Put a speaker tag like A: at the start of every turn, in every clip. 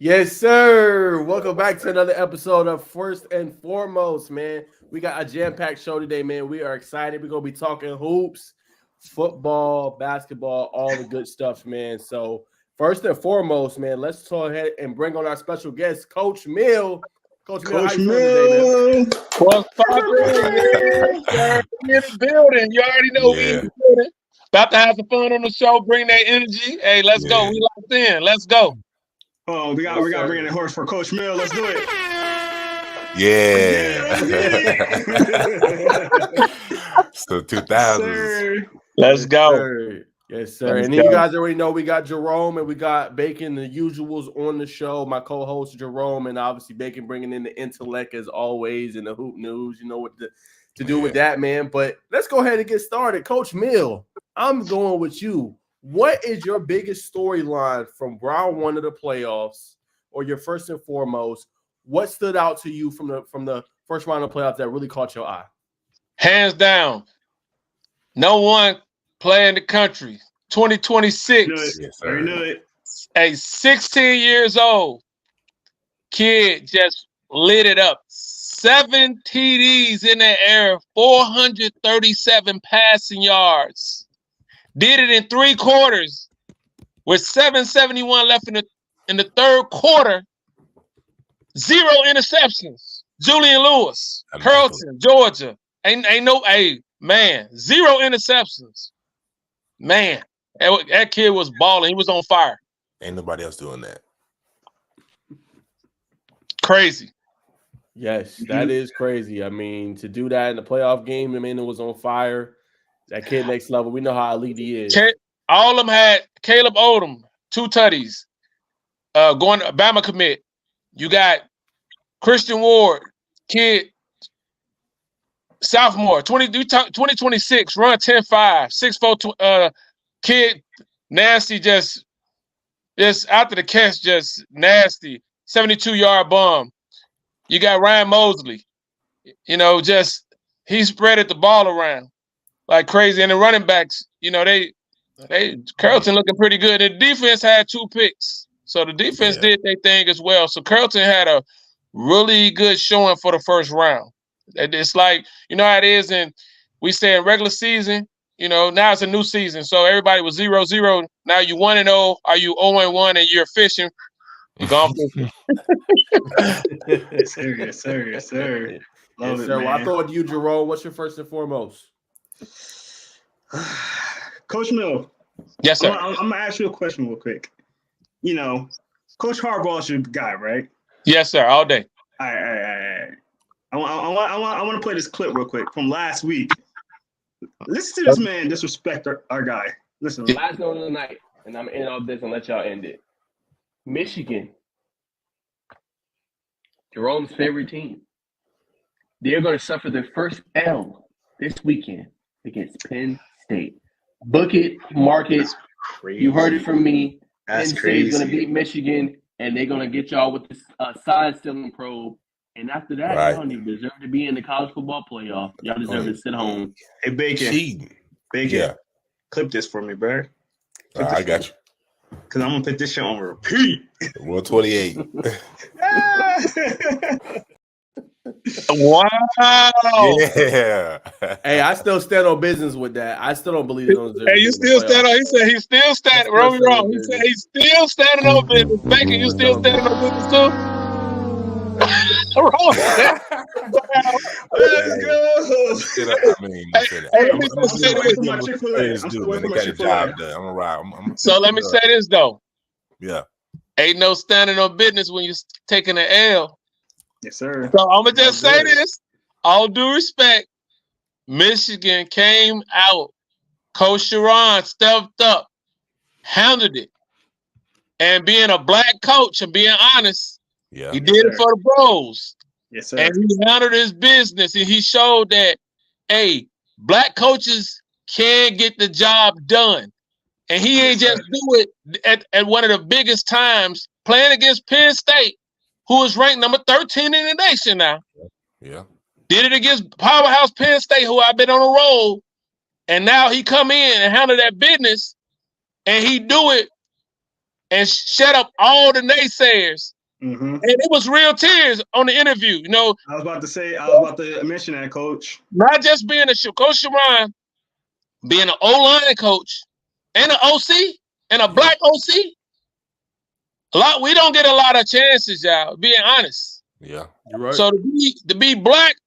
A: Yes, sir. Welcome back to another episode of First and Foremost, man. We got a jam-packed show today, man. We are excited. We're going to be talking hoops, football, basketball, all the good stuff, man. So, first and foremost, man, let's go ahead and bring on our special guest, Coach Mill. Coach Mill, how you feeling today, man?
B: What's poppin', man? We in the building. You already know we in the building. About to have some fun on the show. Bring that energy. Hey, let's go. We locked in. Let's go.
C: Oh, we got to bring in a horse for Coach Mill. Let's do it.
D: Yeah. So 2000s.
B: Let's go.
A: Sir. Yes, sir. And then you guys already know we got Jerome and we got Bacon, the usuals on the show. My co-host Jerome, and obviously Bacon bringing in the intellect as always and the hoop news. You know what to do with that, man. But let's go ahead and get started. Coach Mill, I'm going with you. What is your biggest storyline from round one of the playoffs, or your first and foremost? What stood out to you from the first round of playoffs that really caught your eye?
B: Hands down, no player in the country. 2026.
C: Yes, I know it.
B: A 16 years old kid just lit it up. 7 TDs in the air, 437 passing yards. Did it in 3 quarters with 7:71 left in the third quarter. 0 interceptions. Julian Lewis, Carrollton, Georgia. Ain't no, man, 0 interceptions. Man, that kid was balling. He was on fire.
D: Ain't nobody else doing that.
B: Crazy.
A: Yes, that is crazy. I mean, to do that in the playoff game, I mean, it was on fire. That kid next level. We know how elite he is.
B: All of them had Caleb Odom, 2 tutties, going to Bama commit. You got Christian Ward, kid, sophomore, 2026, run 10-5, 6'4", kid, nasty, just after the catch, just nasty, 72-yard bomb. You got Ryan Mosley, he spreaded the ball around like crazy. And the running backs, Carrollton looking pretty good. The defense had 2 picks. So the defense did their thing as well. So Carrollton had a really good showing for the first round. It's like, how it is, and we say in regular season, now it's a new season. So everybody was 0-0. Now you 1-0. Are you 0-1 and you're fishing? You're gone fishing.
C: Yes, sir. Yes, sir. Love it,
A: sir.
C: man.
A: Well, I thought you, Jerome. What's your first and foremost?
C: Coach Mill.
B: Yes, sir.
C: I'm going to ask you a question real quick. Coach Harbaugh's your guy, right?
B: Yes, sir. All day.
C: All right. I want to play this clip real quick from last week. Listen to this man disrespect our guy. Listen.
A: Last note of the night, and I'm in all this and let y'all end it. Michigan, Jerome's favorite team. They're going to suffer their first L this weekend against Penn State. Book it, mark it. You heard it from me.
C: That's
A: Penn
C: crazy.
A: State's going to beat Michigan, and they're going to get y'all with this sign-stealing probe. And after that, y'all don't even deserve to be in the college football playoff. Y'all deserve to sit home.
C: Hey, Bacon.
D: Yeah.
C: Clip this for me, bro.
D: I got you.
C: Because I'm going to put this shit on repeat.
D: 128.
B: Wow.
D: Yeah.
A: Hey, I still stand on business with that. I still don't believe they're going to
B: Hey, you still stand on. He said he's still standing. Wrong. He said he's still standing on business. Bacon, you still standing on business too? Wrong.
C: Let's go.
B: So let me say this though.
D: Yeah.
B: Ain't no standing on business when you're taking an L.
C: Yes, sir.
B: So I'm gonna just say this. All due respect, Michigan came out. Coach Sharon stepped up, handled it, And being a black coach and being honest,
D: Yeah.
B: he did it for the bros.
C: Yes, sir.
B: And he handled his business, and he showed that, hey, black coaches can get the job done. And he ain't just do it at one of the biggest times, playing against Penn State, who is ranked number 13 in the nation now.
D: Yeah.
B: Did it against powerhouse Penn State, who I've been on a roll. And now he come in and handle that business, and he do it and shut up all the naysayers.
C: Mm-hmm.
B: And it was real tears on the interview. You know,
C: I was about to mention that, Coach.
B: not just being Coach Sharon, being an O-line coach and an OC and a black OC. We don't get a lot of chances, y'all, being honest.
D: Yeah.
A: You're right.
B: So to be black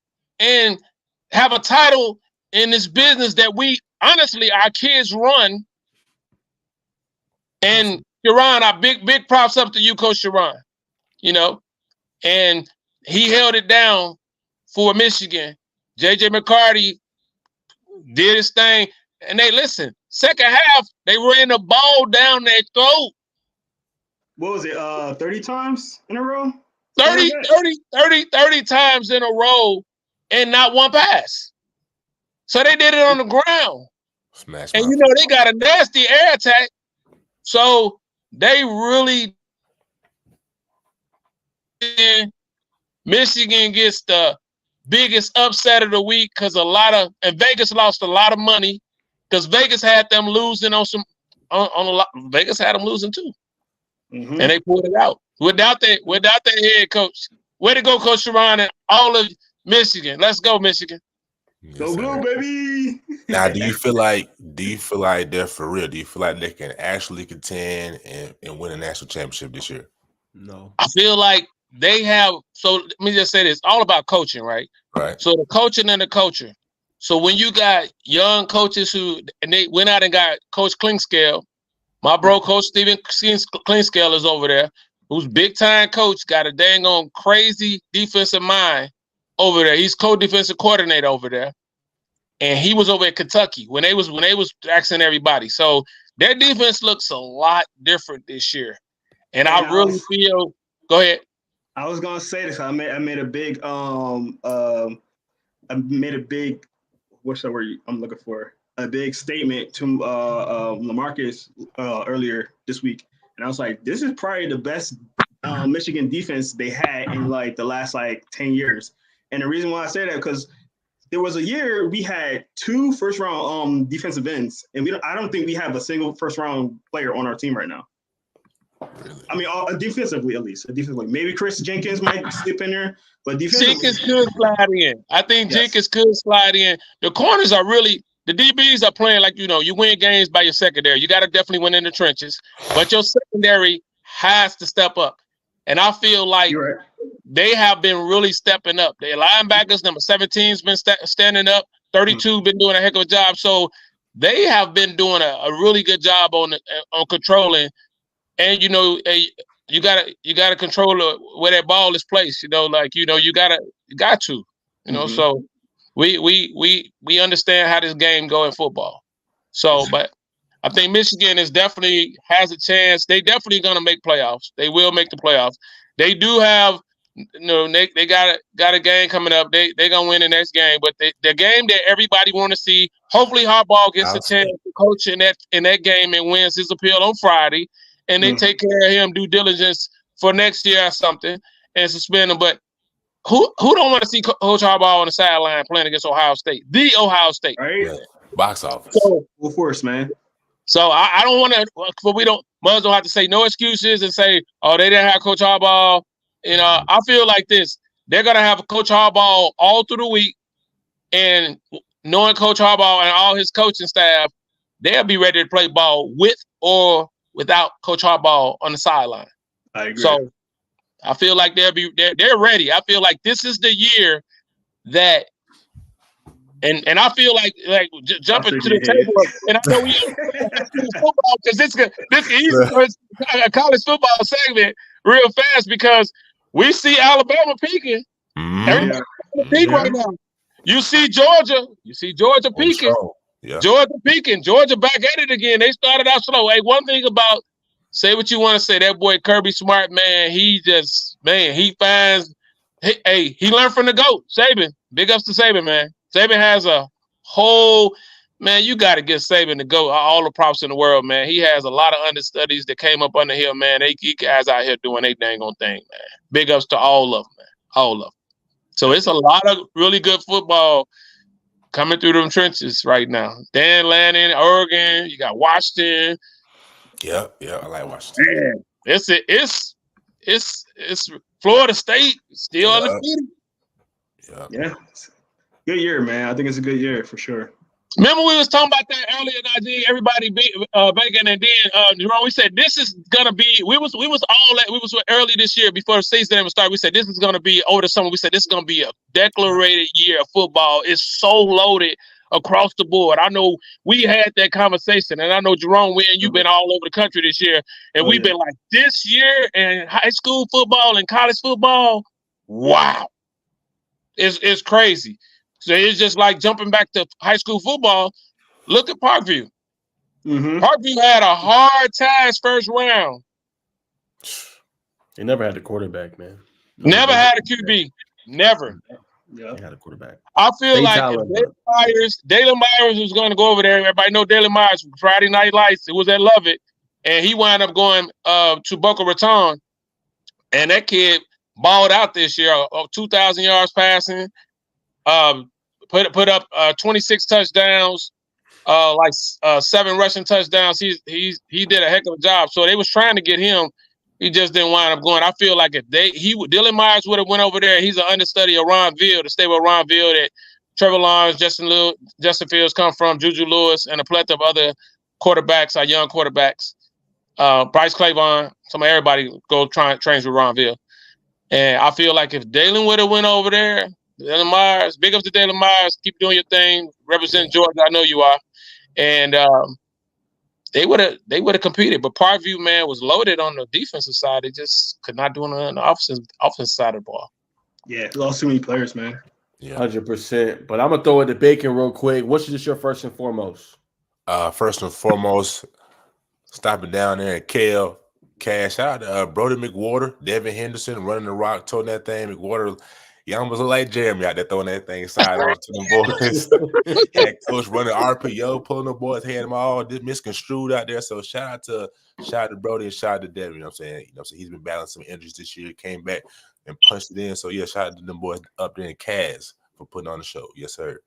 B: and have a title in this business that we honestly our kids run. And Sharon, our big props up to you, Coach Sharon. You know, and he held it down for Michigan. JJ McCarty did his thing. And listen, second half, they ran the ball down their throat.
C: What was it? 30 times in a row?
B: 30 times in a row and not one pass. So they did it on the ground.
D: Smash.
B: And you know, they got a nasty air attack. So they really Michigan gets the biggest upset of the week because and Vegas lost a lot of money because Vegas had them losing on a lot. Vegas had them losing too, and they pulled it out without their head coach. Way to go, Coach Sharon, and all of Michigan. Let's go, Michigan.
D: Yes,
C: go blue, baby.
D: Now, do you feel like they're for real? Do you feel like they can actually contend and win a national championship this year?
B: No, I feel like they have. So let me just say this: all about coaching, right?
D: Right.
B: So the coaching and the culture. So when you got young coaches and they went out and got Coach Klingscale, my bro, Coach Steven Klingscale is over there, who's big time coach, got a dang on crazy defensive mind over there. He's co-defensive coordinator over there, and he was over at Kentucky when they was asking everybody. So their defense looks a lot different this year, and I really feel. Go ahead.
C: I was gonna say this. I made a big what's the word I'm looking for? A big statement to LaMarcus earlier this week, and I was like, this is probably the best Michigan defense they had in like the last 10 years. And the reason why I say that because there was a year we had 2 first-round defensive ends, and I don't think we have a single first-round player on our team right now. Really? I mean, defensively at least. Defensively, maybe Chris Jenkins might slip in there, but defensively,
B: Jenkins could slide in. I think Jenkins could slide in. The corners are really the DBs are playing like you win games by your secondary. You got to definitely win in the trenches, but your secondary has to step up. And I feel like they have been really stepping up. Their linebackers, number 17's been standing up. 32 been doing a heck of a job. So they have been doing a really good job on controlling. And you gotta control where that ball is placed. You got to. So we understand how this game go in football. So, but I think Michigan definitely has a chance. They definitely gonna make playoffs. They will make the playoffs. They do have, they got a game coming up. They gonna win the next game. But the game that everybody want to see. Hopefully, Harbaugh gets a chance to coach in that game and wins his appeal on Friday. And they take care of him, due diligence for next year or something, and suspend him. But who don't want to see Coach Harbaugh on the sideline playing against Ohio State? The Ohio State.
C: Right?
D: Yeah. Box office.
C: So, full force, man.
B: So I don't want to, but we don't have to say no excuses and say, oh, they didn't have Coach Harbaugh. I feel like this. They're going to have Coach Harbaugh all through the week, and knowing Coach Harbaugh and all his coaching staff, they'll be ready to play ball with or without Coach Harbaugh on the sideline.
C: I agree.
B: So I feel like they're ready. I feel like this is the year that, and I feel like jumping to the table. And I know we football because this is a college football segment real fast because we see Alabama peaking. Everybody's peak right now. You see Georgia peaking.
D: Yeah.
B: Georgia peaking. Georgia back at it again. They started out slow. Hey, one thing about say what you want to say. That boy Kirby Smart, man, he finds. Hey, he learned from the GOAT, Saban. Big ups to Saban, man. Saban has a whole, man, you got to give Saban the GOAT, all the props in the world, man. He has a lot of understudies that came up under him, man. They guys out here doing their dang on thing, man. Big ups to all of them, man. All of them. So it's a lot of really good football coming through them trenches right now. Dan Lanning, Oregon, you got Washington.
D: Yeah, I like Washington.
B: Man, it's Florida State still undefeated.
C: Yeah. Good year, man. I think it's a good year for sure.
B: Remember we was talking about that earlier, Najeh, everybody Bacon, and then Jerome, we said this is gonna be we was early this year before the season even started. We said this is gonna be over the summer. We said this is gonna be a declarated year of football. It's so loaded across the board. I know we had that conversation, and I know Jerome, you've been all over the country this year, and we've been like, this year in high school football and college football, wow, it's crazy. So it's just like jumping back to high school football. Look at Parkview. Mm-hmm. Parkview had a hard time first round.
A: They never had a quarterback, man.
B: Never had a QB. Never.
A: Yeah, they had a quarterback.
B: I feel like if Dalen Myers was going to go over there. Everybody know Dalen Myers from Friday Night Lights. It was at Lovett, and he wound up going to Boca Raton, and that kid balled out this year. 2,000 yards passing. Put up 26 touchdowns, 7 rushing touchdowns. He did a heck of a job. So they was trying to get him. He just didn't wind up going. I feel like if Dylan Myers would have went over there, he's an understudy of Ron Ville, to stay with Ron Ville, that Trevor Lawrence, Justin Fields come from, Juju Lewis, and a plethora of other quarterbacks, our young quarterbacks. Bryce Claiborne, everybody go trains with Ron Ville. And I feel like if Dalen would have went over there, Dalen Myers, big ups to Dalen Myers, keep doing your thing, represent Georgia, I know you are. And they would have competed. But Parkview, man, was loaded on the defensive side. They just could not do it on the offensive side of the ball.
C: Yeah, lost too many players, man.
A: Yeah, 100%. But I'm gonna throw it to Bacon real quick. What's just your first and foremost?
D: First and foremost, stopping down there at Kale. Cash out to Brody McWater, Devin Henderson running the rock, toting that thing. McWater, you almost look like Jeremy out there throwing that thing side on to them boys. Had coach running RPO, pulling the boys, had them all misconstrued out there. So shout out to Brody and shout out to Devin. You know what I'm saying? He's been battling some injuries this year, came back and punched it in. So yeah, shout out to them boys up there in Caz for putting on the show. Yes, sir.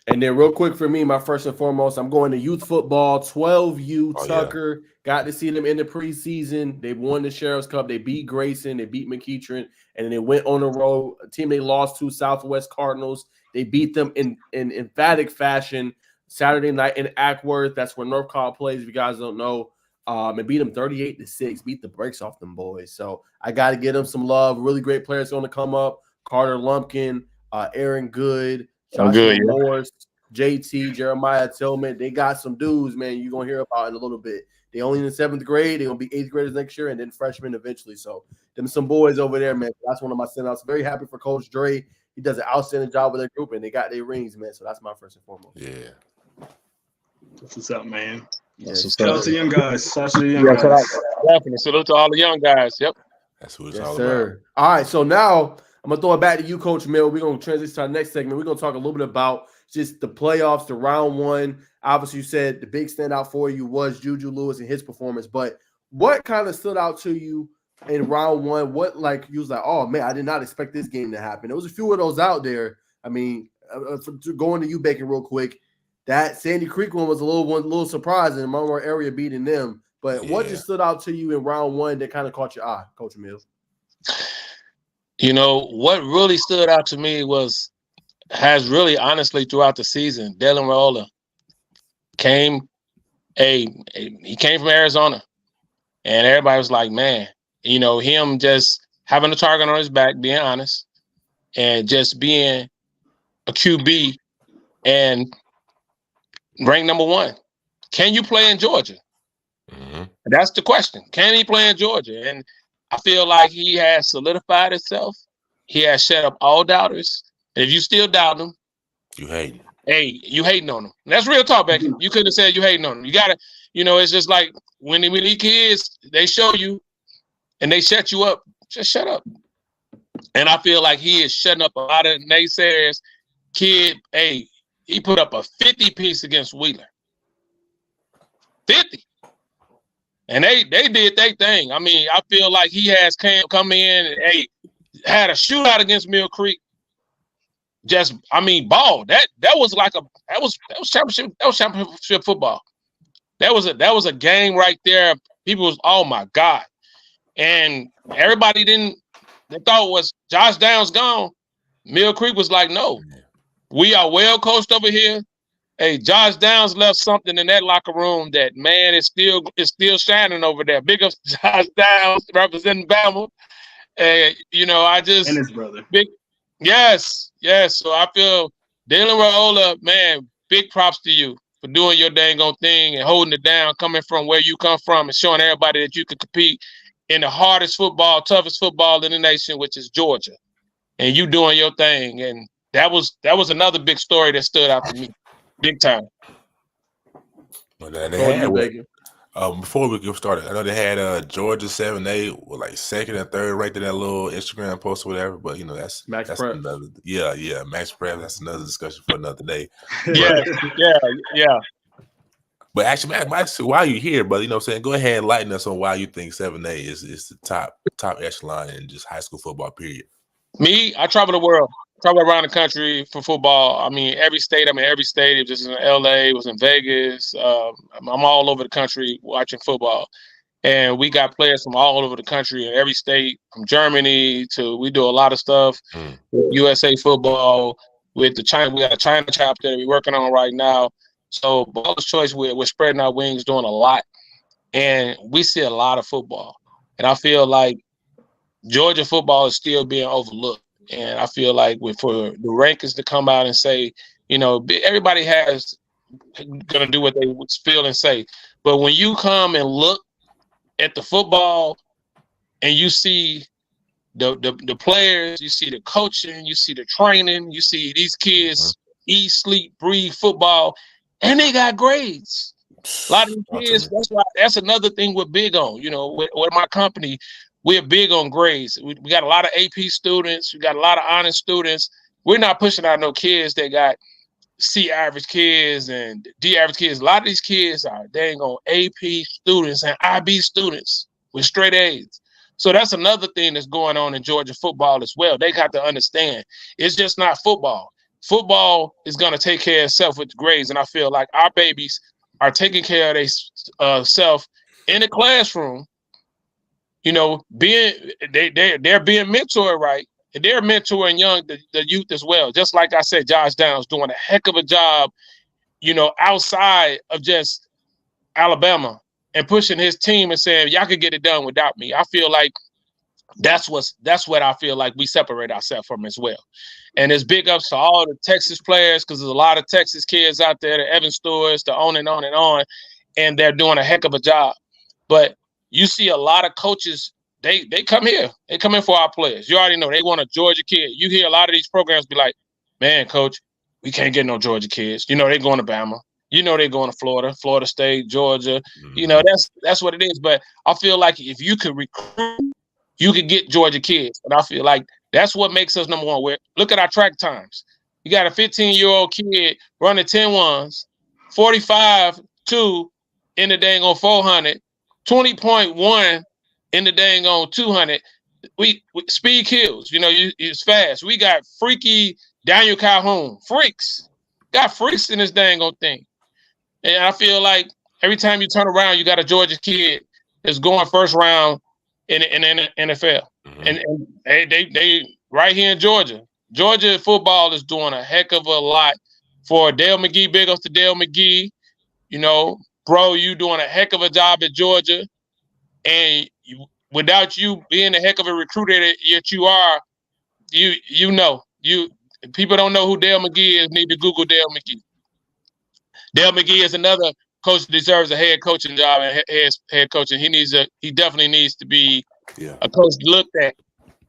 A: And then real quick for me, my first and foremost, I'm going to youth football, 12U Tucker. Yeah. Got to see them in the preseason. They won the Sheriff's Cup. They beat Grayson. They beat McEachern. And then they went on the road. A team they lost to, Southwest Cardinals. They beat them in emphatic fashion Saturday night in Ackworth. That's where North Carolina plays, if you guys don't know. And beat them 38-6. Beat the brakes off them boys. So I got to give them some love. Really great players going to come up. Carter Lumpkin, Aaron Good, Joshua Morris, JT, Jeremiah Tillman. They got some dudes, man, you're going to hear about in a little bit. They only in the 7th grade. They're going to be 8th graders next year and then freshmen eventually. So them some boys over there, man. That's one of my send-outs. Very happy for Coach Dre. He does an outstanding job with their group, and they got their rings, man. So that's my first and foremost.
D: Yeah.
C: That's what's up, man.
A: Yes,
C: shout out to young guys. Shout out to the young guys.
B: Definitely. Salute to all the young guys. Yep.
D: That's what it's all about.
A: All right, so now I'm going to throw it back to you, Coach Mill. We're going to transition to our next segment. We're going to talk a little bit about just the playoffs, the round one. Obviously, you said the big standout for you was Juju Lewis and his performance. But what kind of stood out to you in round one? What, you was like, oh, man, I did not expect this game to happen. There was a few of those out there. I mean, going to you, Bacon, real quick, that Sandy Creek one was a little surprising. Monroe area beating them. But what just stood out to you in round one that kind of caught your eye, Coach Mills?
B: What really stood out to me has really honestly throughout the season, Dylan Raiola came from Arizona, and everybody was like, man, him just having a target on his back, being honest, and just being a QB and ranked number 1. Can you play in Georgia? Mm-hmm. That's the question. Can he play in Georgia? And I feel like he has solidified himself. He has shut up all doubters. If you still doubt him,
D: you hating.
B: Hey, you hating on him. That's real talk, Becky. You couldn't have said you hating on him. You gotta. it's just like when these kids, they show you and they shut you up, just shut up. And I feel like he is shutting up a lot of naysayers. Kid, hey, he put up a 50 piece against Wheeler. 50. And they did their thing. I mean, I feel like he has come in and had a shootout against Mill Creek. Just, I mean, ball. That was championship football. That was a game right there. People was, oh my God. And everybody they thought was Josh Downs gone. Mill Creek was like, no, we are well coached over here. Hey, Josh Downs left something in that locker room that, man, is still shining over there. Big up Josh Downs representing Bama. And I just
C: and his brother.
B: Yes. So I feel Dalen Raiola, man, big props to you for doing your dang on thing and holding it down, coming from where you come from and showing everybody that you can compete in the hardest football, toughest football in the nation, which is Georgia. And you doing your thing. And that was another big story that stood out to me. Big time.
D: Well, they had before we get started, I know they had Georgia 7A with like second and third ranked in that little Instagram post or whatever. But that's
A: Max
D: that's
A: Prep.
D: another Max Prep. That's another discussion for another day.
B: Yeah.
D: But actually, Max, while you're here, brother, what I'm saying, go ahead and enlighten us on why you think 7A is the top echelon in just high school football, period.
B: Me, I travel the world. Travel around the country for football. I mean, every state. It was in LA, it was in Vegas. I'm all over the country watching football. And we got players from all over the country in every state, from Germany we do a lot of stuff with USA football, with the China. We got a China chapter that we're working on right now. So Baller's Choice, we're spreading our wings, doing a lot. And we see a lot of football. And I feel like Georgia football is still being overlooked. And I feel like for the rankings to come out and say, everybody has going to do what they feel and say. But when you come and look at the football and you see the players, you see the coaching, you see the training, you see these kids eat, sleep, breathe football, and they got grades. A lot of these kids, that's another thing we're big on. With my company, we're big on grades. We got a lot of AP students. We got a lot of honest students. We're not pushing out no kids that got C average kids and D average kids. A lot of these kids are dang on AP students and IB students with straight A's. So that's another thing that's going on in Georgia football as well. They got to understand it's just not football. Football is going to take care of itself with the grades. And I feel like our babies are taking care of themselves in the classroom. They're being mentored right, and they're mentoring the youth as well. Just like I said, Josh Downs doing a heck of a job, outside of just Alabama and pushing his team and saying y'all could get it done without me. I feel like that's what I feel like we separate ourselves from as well. And it's big ups to all the Texas players because there's a lot of Texas kids out there, the Evan Stewarts, the on and on and on, and they're doing a heck of a job. But you see a lot of coaches, they come here. They come in for our players. You already know they want a Georgia kid. You hear a lot of these programs be like, man, coach, we can't get no Georgia kids. They're going to Bama. They're going to Florida, Florida State, Georgia. That's what it is. But I feel like if you could recruit, you could get Georgia kids. And I feel like that's what makes us number one. Look at our track times. You got a 15-year-old kid running 10-1s, 45-2 in the dang on 400, 20.1 in the dang on 200. We speed kills. It's fast. We got freaky Daniel Calhoun. Freaks. Got freaks in this dang on thing. And I feel like every time you turn around, you got a Georgia kid that's going first round in the NFL. And they right here in Georgia. Georgia football is doing a heck of a lot for Dale McGee. Big ups to Dale McGee. Bro, you doing a heck of a job at Georgia. And without you being a heck of a recruiter that you are, people don't know who Dale McGee is, need to Google Dale McGee. Dale McGee is another coach that deserves a head coaching job and head coaching. He definitely needs to be a coach looked at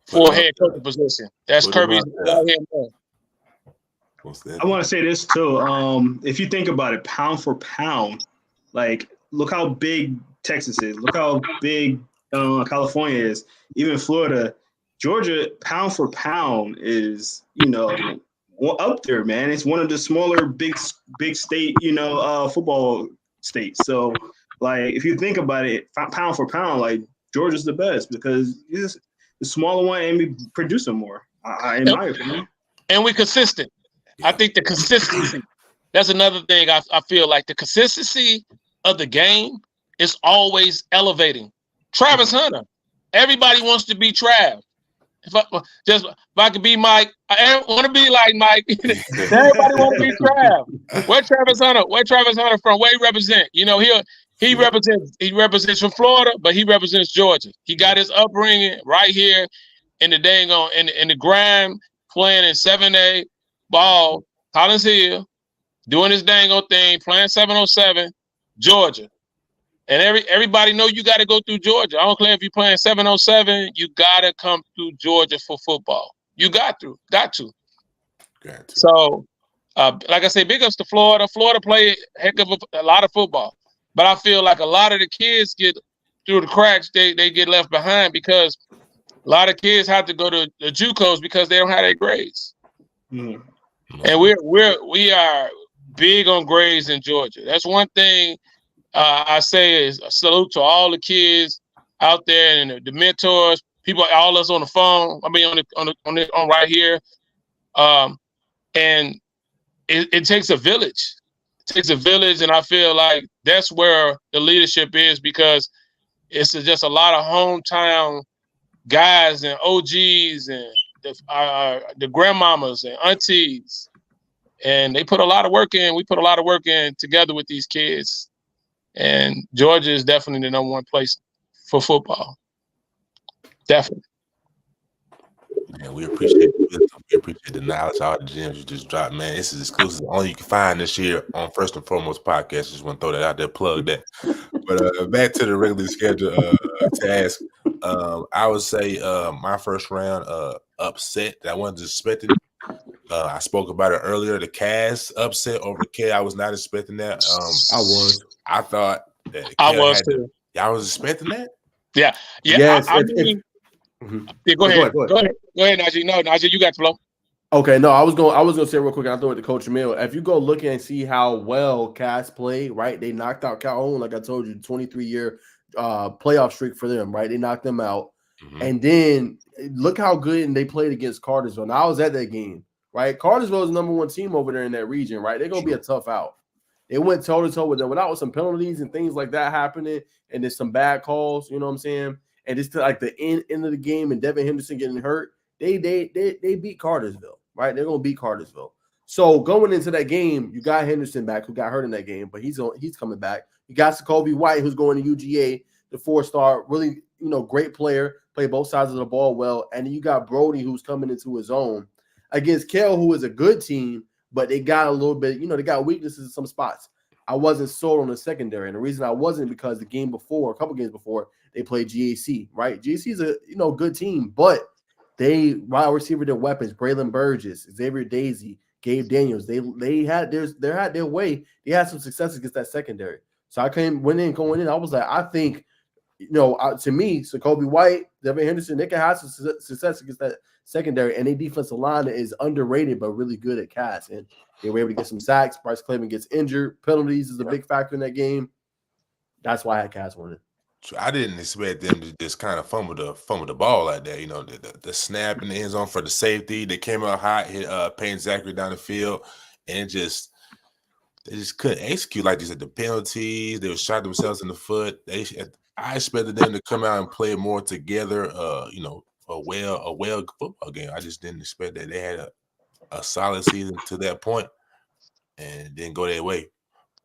B: for a head coaching position. That's Kirby's right here.
C: I want to say this too. If you think about it, pound for pound, like big Texas is. Look how big California is. Even Florida, Georgia, pound for pound is up there, man. It's one of the smaller big state football states. So like if you think about it, pound for pound, like Georgia's the best because it's the smaller one and we producing more. In my opinion.
B: And we're consistent. I think the consistency. That's another thing I feel like the consistency of the game is always elevating. Travis Hunter. Everybody wants to be Trav. If I could be Mike, I want to be like Mike. Everybody want to be Trav. Where Travis Hunter from? Where he represent? He represents from Florida, but he represents Georgia. He got his upbringing right here in the dang on in the grind, playing in 7A ball, Collins Hill, doing his dang on thing, playing 707, Georgia. And everybody know you got to go through Georgia. I don't care if you're playing 707, you got to come through Georgia for football. You got to. So, like I say, big ups to Florida. Florida play heck of a lot of football. But I feel like a lot of the kids get through the cracks. They get left behind because a lot of kids have to go to the JUCOs because they don't have their grades. Mm-hmm. And we are big on grades in Georgia. That's one thing I say is a salute to all the kids out there and the mentors, people, all us on the phone. I mean, on right here, and it takes a village. It takes a village, and I feel like that's where the leadership is because it's just a lot of hometown guys and OGs and the grandmamas and aunties, and they put a lot of work in. We put a lot of work in together with these kids. And Georgia is definitely the number one place for football. Definitely.
D: Man, we appreciate the knowledge, all the gems you just dropped, man. This is exclusive. Only you can find this year on First and Foremost podcast. Just want to throw that out there, plug that. But back to the regularly scheduled task. I would say my first round upset that I wasn't expecting. I spoke about it earlier. The Cavs upset over K. I was not expecting that. I thought that
B: I was too.
D: Y'all was expecting that?
B: Yeah.
A: Yes,
B: I mean, go ahead, Najeh. No, Najeh, you got the flow.
A: Okay, no, I was gonna say real quick. I throw it to Coach Emil. If you go look and see how well Cass played, right? They knocked out Calhoun, like I told you, 23-year playoff streak for them, right? They knocked them out, and then look how good they played against Cartersville. Now I was at that game, right? Cartersville is the number one team over there in that region, right? They're gonna be a tough out. They went toe-to-toe with them without some penalties and things like that happening, and there's some bad calls, you know what I'm saying? And it's like the end of the game and Devin Henderson getting hurt. They beat Cartersville, right? They're gonna beat Cartersville. So going into that game, you got Henderson back, who got hurt in that game, but he's coming back. You got Jacoby White, who's going to UGA, the 4-star, really, great player, play both sides of the ball well. And then you got Brody, who's coming into his own against Kell, who is a good team. But they got a little bit, they got weaknesses in some spots. I wasn't sold on the secondary. And the reason I wasn't because a couple games before, they played GHC, right? GHC is a good team, but they wide receiver their weapons, Braylon Burgess, Xavier Daisy, Gabe Daniels. They had their way. They had some success against that secondary. So I going in, I was like, I think, to me, Jacoby White, Devin Henderson, they can have some success against that secondary, and their defensive line is underrated but really good at Cass, and they were able to get some sacks. Bryce Clayman gets injured. Penalties is a big factor in that game. That's why I had Cass winning.
D: So I didn't expect them to just kind of fumble the ball like that. The snap in the end zone for the safety. They came out hot, hit Payne Zachary down the field, and they just couldn't execute like this at the penalties. They shot themselves in the foot. I expected them to come out and play more together. A well football game. I just didn't expect that they had a solid season to that point and didn't go their way.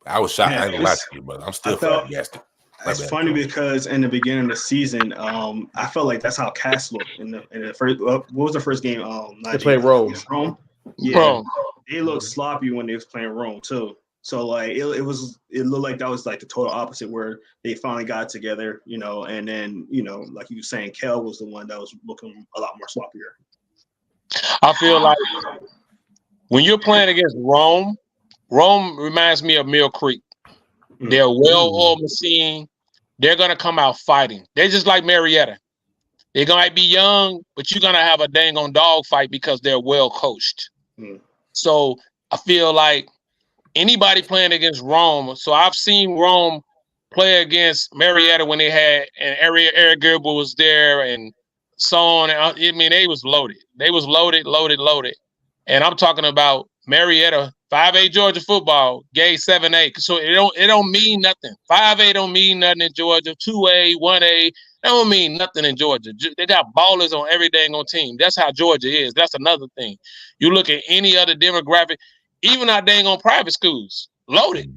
D: I was shocked. I didn't lie to you, but I'm still flabbergasted.
C: It's funny because in the beginning of the season, I felt like that's how Cass looked in the first. What was the first game?
A: They played Rome.
C: Yeah, Rome. They looked sloppy when they was playing Rome too. So like it looked like that was like the total opposite where they finally got together, and then like you were saying, Kell was the one that was looking a lot more sloppier.
B: I feel like when you're playing against Rome reminds me of Mill Creek. They're a well-oiled machine. They're gonna come out fighting. They're just like Marietta. They're gonna be young, but you're gonna have a dang on dog fight because they're well coached. So I feel like anybody playing against Rome. So I've seen Rome play against Marietta when they had, and Eric Gerber was there, and so on. I mean, they was loaded. They was loaded. And I'm talking about Marietta, 5A Georgia football, gave 7A. So it don't mean nothing. 5A don't mean nothing in Georgia. 2A, 1A, that don't mean nothing in Georgia. They got ballers on every dang on team. That's how Georgia is. That's another thing. You look at any other demographic, even our dang on private schools, loaded.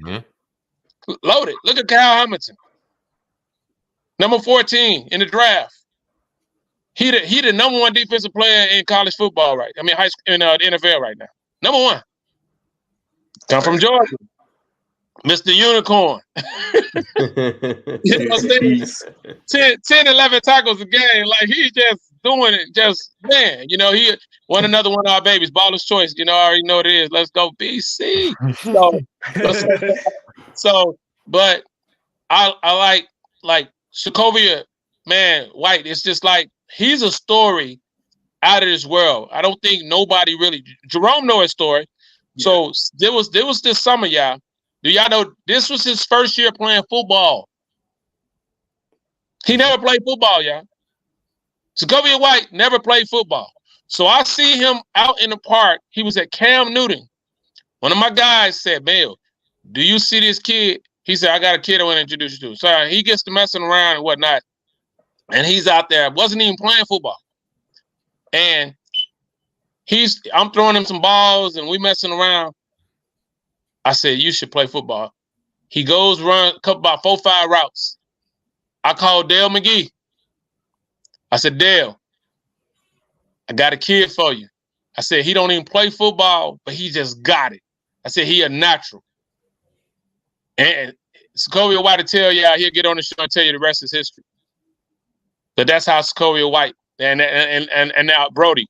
B: Loaded. Look at Kyle Hamilton, number 14 in the draft. He the number one defensive player in college football, right? I mean, high school in the NFL right now. Number one. Come from Georgia, Mr. Unicorn. You know what I'm saying? 10, 11 tackles a game. Like, he's just doing it. Just, man, you know, he won another one of our babies. Baller's choice. You know, I already know what it is. Let's go BC. But I like Sokovia, man, White. It's just like, he's a story out of this world. I don't think nobody really. Jerome know his story. Yeah. So there was this summer, y'all. Do y'all know this was his first year playing football? He never played football, y'all. Sokovia White never played football. So I see him out in the park. He was at Cam Newton. One of my guys said, "Bill, do you see this kid?" He said, "I got a kid I want to introduce you to." So he gets to messing around and whatnot. And he's out there, wasn't even playing football. And I'm throwing him some balls and we messing around. I said, "You should play football." He goes run about 4-5 routes. I called Dale McGee. I said, "Dale, I got a kid for you." I said, "He don't even play football, but he just got it." I said, "He a natural." And Sokovia White to tell y'all, he'll get on the show and tell you the rest is history. But that's how Sokovia White and now Brody.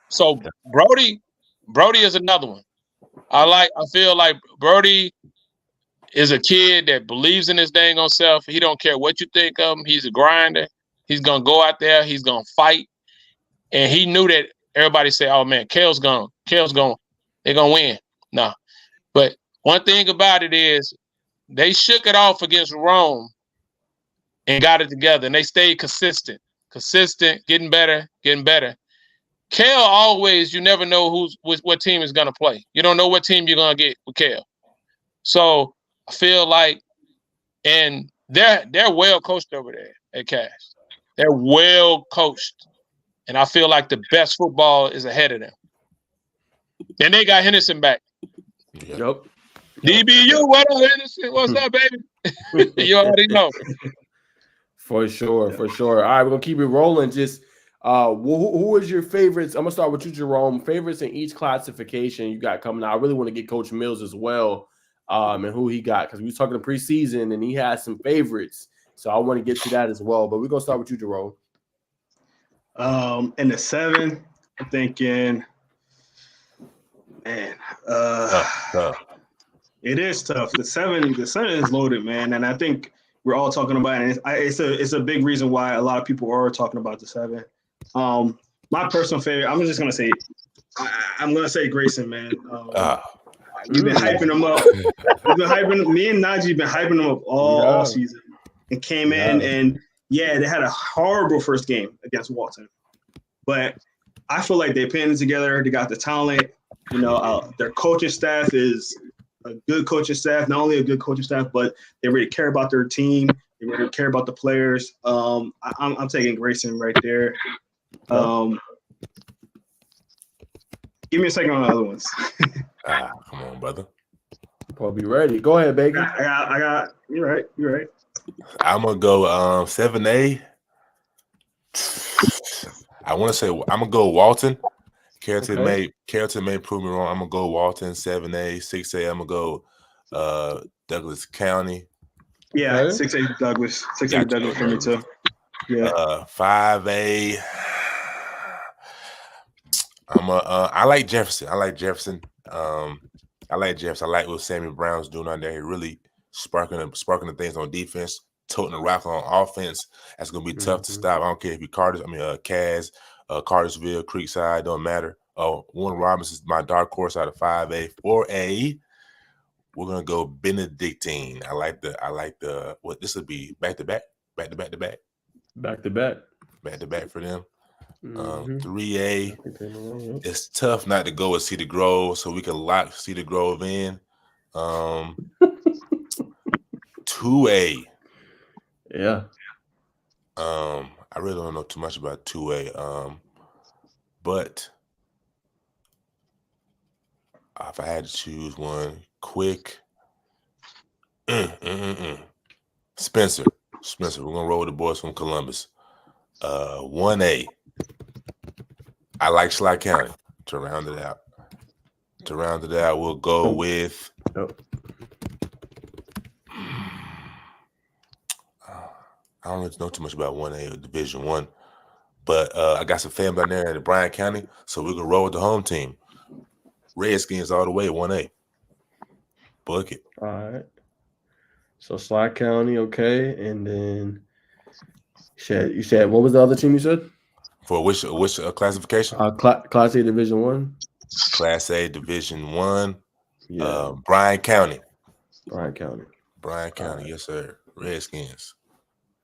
B: So Brody is another one. I feel like Brody is a kid that believes in his dang on self. He don't care what you think of him. He's a grinder. He's gonna go out there. He's gonna fight. And he knew that everybody said, "Oh man, Kale's gone. They're gonna win." No. But one thing about it is they shook it off against Rome and got it together, and they stayed consistent, getting better. Kale always, you never know what team is gonna play. You don't know what team you're gonna get with Kale. So I feel like, and they're well coached over there at Cass. They're well coached, and I feel like the best football is ahead of them. And they got Henderson back.
A: Yep.
B: DBU, what up, Henderson? What's up, baby? You already know.
A: For sure. All right, we're gonna keep it rolling. Just who is your favorites? I'm gonna start with you, Jerome. Favorites in each classification you got coming out. I really want to get Coach Mills as well, and who he got, because we was talking preseason and he has some favorites. So I want to get to that as well. But we're gonna start with you, Jerome.
C: In the 7, I'm thinking, man, it is tough. The 7 is loaded, man, and I think we're all talking about it. It's a big reason why a lot of people are talking about the 7. My personal favorite, I'm just gonna say, I'm gonna say Grayson, man. You've been hyping him up. Me and Najeh have been hyping him up all season, and came in and they had a horrible first game against Walton, but I feel like they're putting it together. They got the talent. You know, their coaching staff is a good coaching staff. Not only a good coaching staff, but they really care about their team. They really care about the players. I'm taking Grayson right there. Give me a second on the other ones.
D: Come on, brother.
A: I'll be ready. Go ahead, baby.
C: I got. You're right.
D: I'm gonna go 7A. I want to say I'm gonna go Walton. Carrollton may prove me wrong. I'm gonna go Walton 7A. 6A. I'm gonna go Douglas County.
C: Yeah, 6A Douglas. 6A Douglas for me too. Yeah.
D: 5A. I like Jefferson. I like what Sammy Brown's doing out there. He really sparking the things on defense, toting the rock on offense. That's gonna be tough to stop. I don't care if you Kaz, Cartersville, Creekside, don't matter. Warren Robinson is my dark horse out of 5A. 4A, we're gonna go Benedictine. I like the what this would be back to back for them. 3A, it's tough not to go with Cedar Grove, so we can lock Cedar Grove in. 2A.
A: Yeah.
D: I really don't know too much about 2A. But if I had to choose one quick, Spencer, we're gonna roll with the boys from Columbus. 1A. I like Schley County to round it out. We'll go with I don't really know too much about 1A or Division 1, but I got some family down there in Bryan County, so we're going to roll with the home team. Redskins all the way, 1A. Book it.
A: All right. So Schley County, okay. And then you said what was the other team you said?
D: For which classification?
A: Class A Division 1.
D: Class A Division 1.
A: Yeah.
D: Bryan County.
A: Bryan County,
D: right. Yes, sir. Redskins.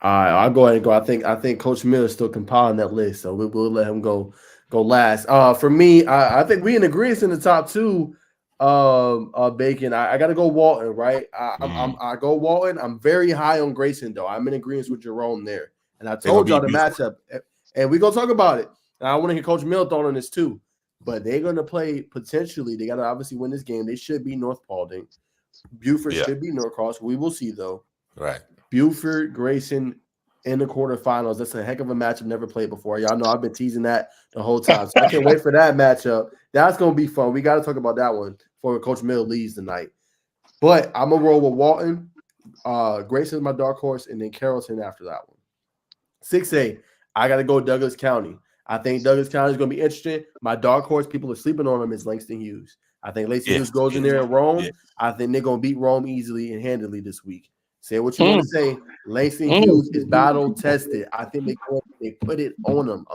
A: All right, I'll go ahead and go. I think Coach Miller is still compiling that list, so we'll let him go last. For me, I think we in agreement in the top two. Bacon. I got to go Walton, right? I go Walton. I'm very high on Grayson though. I'm in agreement with Jerome there, and I told y'all the matchup, and we gonna talk about it. And I want to hear Coach Miller thought on this too. But they're gonna play potentially. They got to obviously win this game. They should be North Paulding. Buford should be Norcross. We will see though.
D: Right.
A: Buford, Grayson in the quarterfinals. That's a heck of a matchup. Never played before. Y'all know I've been teasing that the whole time. So I can't wait for that matchup. That's going to be fun. We got to talk about that one before Coach Mill leaves tonight. But I'm going to roll with Walton. Grayson's my dark horse, and then Carrollton after that one. 6A, I got to go Douglas County. I think Douglas County is going to be interesting. My dark horse, people are sleeping on him, is Langston Hughes. I think Langston Hughes goes in there and Rome. I think they're going to beat Rome easily and handily this week. Say what you want to say. Langston Hughes is battle tested. I think they put it on him.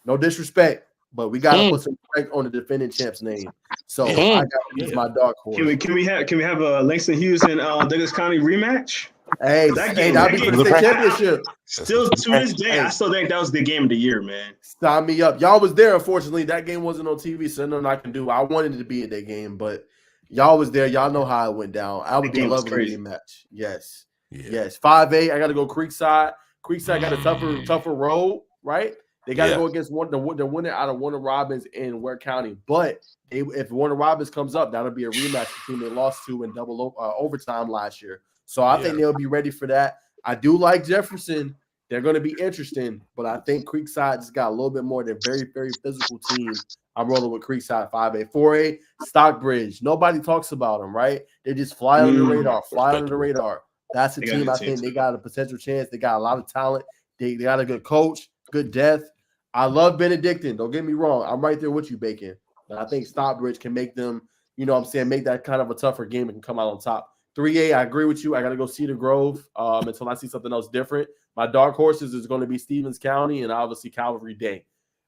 A: No disrespect, but we got to put some respect on the defending champ's name. So I got to use my dark horse.
C: Can we have a Langston Hughes and Douglas County rematch?
A: Hey, that'd be for the state championship.
C: Still to this day, I still think that was the game of the year, man.
A: Sign me up. Y'all was there. Unfortunately, that game wasn't on TV, so nothing I can do. I wanted to be at that game, but y'all was there. Y'all know how it went down. I would be a lovely rematch. Yes. Yes. 5A, I got to go Creekside. Creekside got a tougher road, right? They got to go against the winner out of Warner Robins in Ware County. But if Warner Robins comes up, that'll be a rematch between they lost to in double overtime last year. So I think they'll be ready for that. I do like Jefferson. They're going to be interesting, but I think Creekside just got a little bit more. They're very, very physical team. I'm rolling with Creekside 5A. 4A, Stockbridge. Nobody talks about them, right? They just fly under the radar. That's a team I think they got a potential chance. They got a lot of talent. They got a good coach, good depth. I love Benedictine. Don't get me wrong. I'm right there with you, Bacon. But I think Stockbridge can make them, make that kind of a tougher game and can come out on top. 3A, I agree with you. I got to go Cedar Grove until I see something else different. My dark horses is going to be Stevens County and obviously Calvary Day.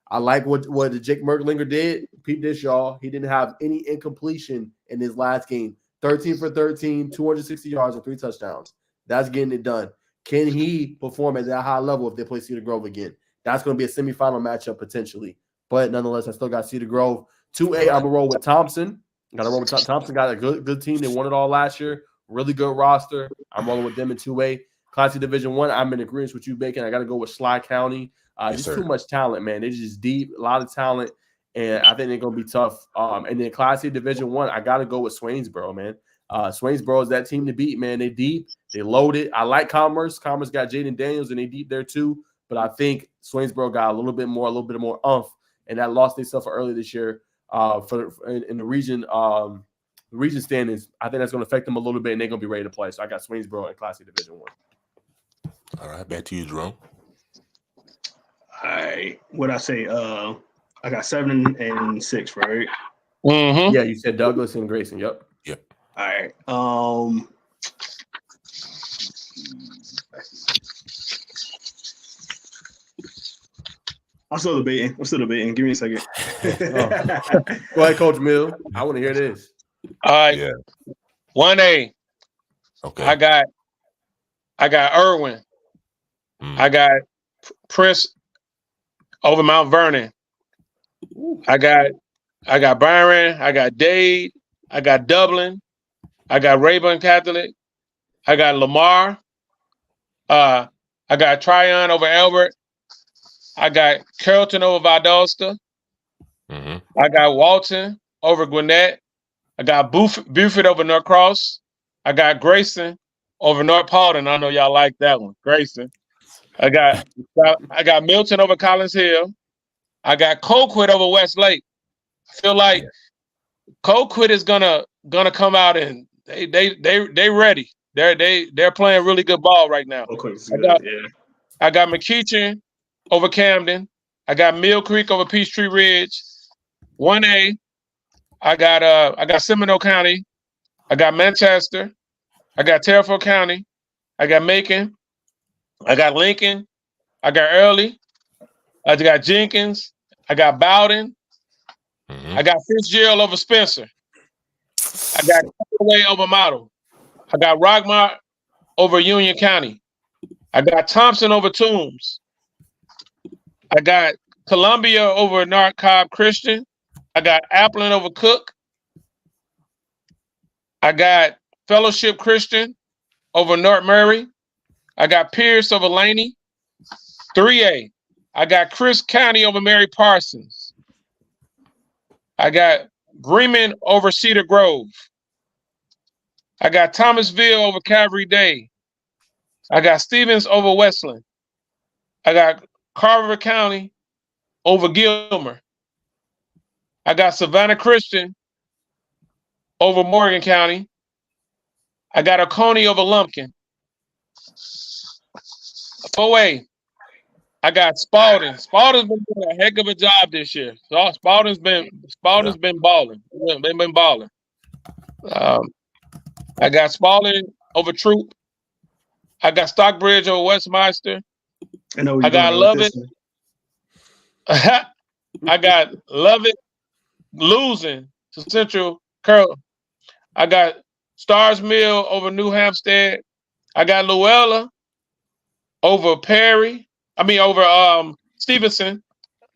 A: I like what Jake Merklinger did. Peep this, y'all. He didn't have any incompletion in his last game. 13 for 13, 260 yards and 3 touchdowns. That's getting it done. Can he perform at that high level if they play Cedar Grove again? That's going to be a semifinal matchup potentially. But nonetheless, I still got Cedar Grove. 2A, I'm going to roll with Thompson. Thompson got a good team. They won it all last year. Really good roster. I'm rolling with them in 2A. Class C Division 1, I'm in agreement with you, Bacon. I got to go with Schley County. Too much talent, man. They're just deep, a lot of talent, and I think they're going to be tough. And then Class C Division 1, I got to go with Swainsboro, man. Swainsboro is that team to beat, man. They deep, they loaded. I like Commerce. Commerce got Jaden Daniels, and they deep there too. But I think Swainsboro got a little bit more umph, and that loss they suffered earlier this year in the region standings. I think that's going to affect them a little bit, and they're going to be ready to play. So I got Swainsboro in Class C Division 1.
D: All right, back to you, Jerome.
C: All right, what I say? I got 7 and 6, right?
B: Mm-hmm.
A: Yeah, you said Douglas and Grayson. Yep.
C: All right. I'm still debating. Give me a second.
A: Go ahead, Coach Mill. I want to hear this.
B: All right.
D: Yeah.
B: 1A.
D: Okay.
B: I got Irwin. I got Prince over Mount Vernon. I got Byron. I got Dade. I got Dublin. I got Rayburn Catholic. I got Lamar. I got Tryon over Albert. I got Carrollton over Valdosta. I got Walton over Gwinnett. I got Buford over North Cross. I got Grayson over North Paulden. I know y'all like that one, Grayson. I got Milton over Collins Hill. I got Colquitt over Westlake. I feel like Colquitt is gonna come out and they ready. They're playing really good ball right now. I got McEachern over Camden. I got Mill Creek over Peachtree Ridge. 1A. I got Seminole County. I got Manchester. I got Terriffill County. I got Macon. I got Lincoln. I got Early. I got Jenkins. I got Bowden. I got Fitzgerald over Spencer. I got Callaway over Model. I got Rockmart over Union County. I got Thompson over Toombs. I got Columbia over North Cobb Christian. I got Appleton over Cook. I got Fellowship Christian over North Murray. I got Pierce over Laney. 3A. I got Chris County over Mary Parsons. I got Bremen over Cedar Grove. I got Thomasville over Calvary Day. I got Stevens over Westland. I got Carver County over Gilmer. I got Savannah Christian over Morgan County. I got Oconee over Lumpkin. 4A. I got Spalding. Spalding's been doing a heck of a job this year. So Spalding's been balling. They've been balling. I got Spalding over Troop. I got Stockbridge over Westminster. I got Lovett. I got Lovett losing to Central Curl. I got Stars Mill over New Hampstead. I got Luella over Stevenson.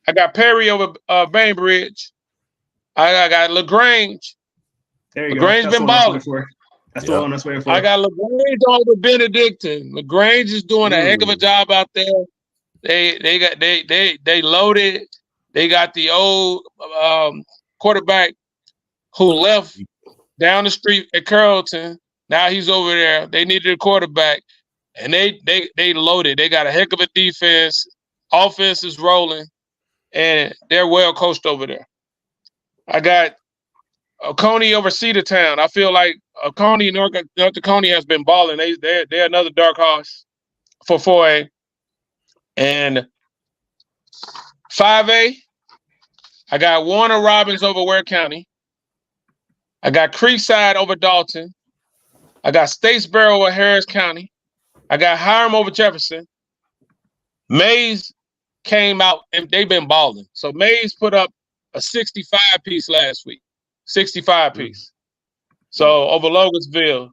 B: I got Perry over Bainbridge. I got LaGrange.
C: There you
B: LaGrange
C: go.
B: Been balling.
C: That's the one I was waiting for.
B: I got LaGrange over Benedictine. LaGrange is doing a heck of a job out there. They loaded. They got the old quarterback who left down the street at Carrollton. Now he's over there. They needed a quarterback, and they loaded. They got a heck of a defense. Offense is rolling, and they're well coached over there. I got Oconee over Cedartown. I feel like Oconee, North Oconee has been balling. They're another dark horse for 4A. And 5A, I got Warner Robins over Ware County. I got Creekside over Dalton. I got Statesboro over Harris County. I got Hiram over Jefferson. Mays came out and they've been balling. So Mays put up a 65 piece last week. 65 piece. So over Logan'sville.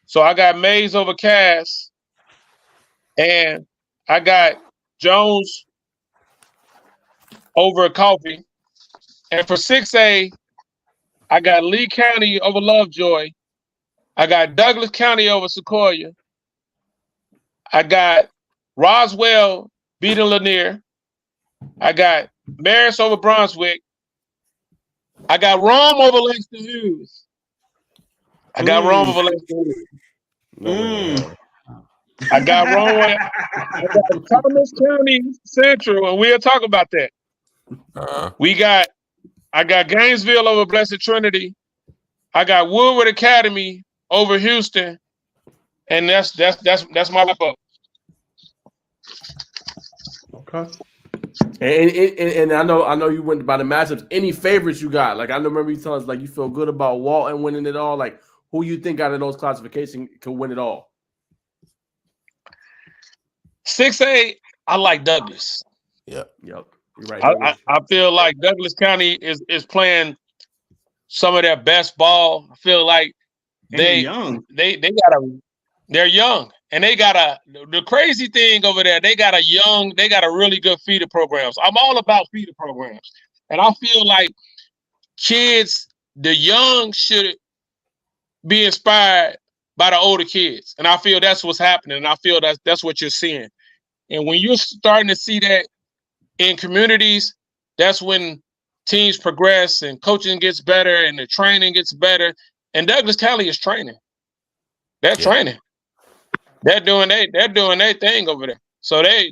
B: So I got Mays over Cass. And I got Jones over Coffee. And for 6A, I got Lee County over Lovejoy. I got Douglas County over Sequoia. I got Roswell beating Lanier. I got Marist over Brunswick. I got Rome over Langston Hughes. I got Rome over Langston Hughes. I got Rome. I got Thomas County Central, and we'll talk about that. I got Gainesville over Blessed Trinity. I got Woodward Academy over Houston, and that's my wrap up.
A: Okay. And I know you went by the matchups. Any favorites you got? Like I remember you telling us like you feel good about Walton winning it all. Like who you think out of those classifications can win it all?
B: 6A, I like Douglas.
A: Yep. You're right,
B: I feel like Douglas County is playing some of their best ball. I feel like they're young and they got the crazy thing over there. They got a really good feeder programs. I'm all about feeder programs, and I feel like kids, the young should be inspired by the older kids, and I feel that's what's happening. And I feel that's what you're seeing. And when you're starting to see that in communities, that's when teams progress and coaching gets better and the training gets better. And Douglas County is training. They're training. They're doing their thing over there. So them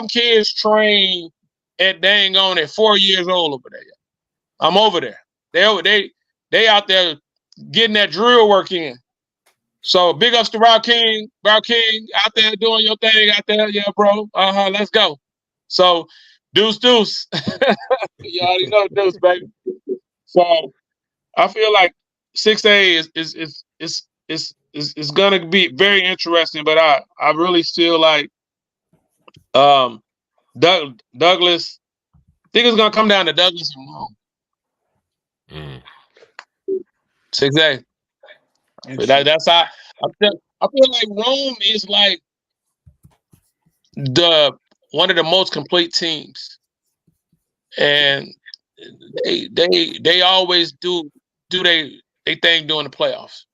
B: kids train at dang on at 4 years old over there. I'm over there. They out there getting that drill work in. So big ups to Rob King out there doing your thing out there. Yeah, bro. Let's go. So deuce. You already know deuce, baby. So I feel like 6A is gonna be very interesting, but I really feel like Douglas. I think it's gonna come down to Douglas and Rome. 6A. But that's how I feel like Rome is like one of the most complete teams, and they always do they thing during the playoffs.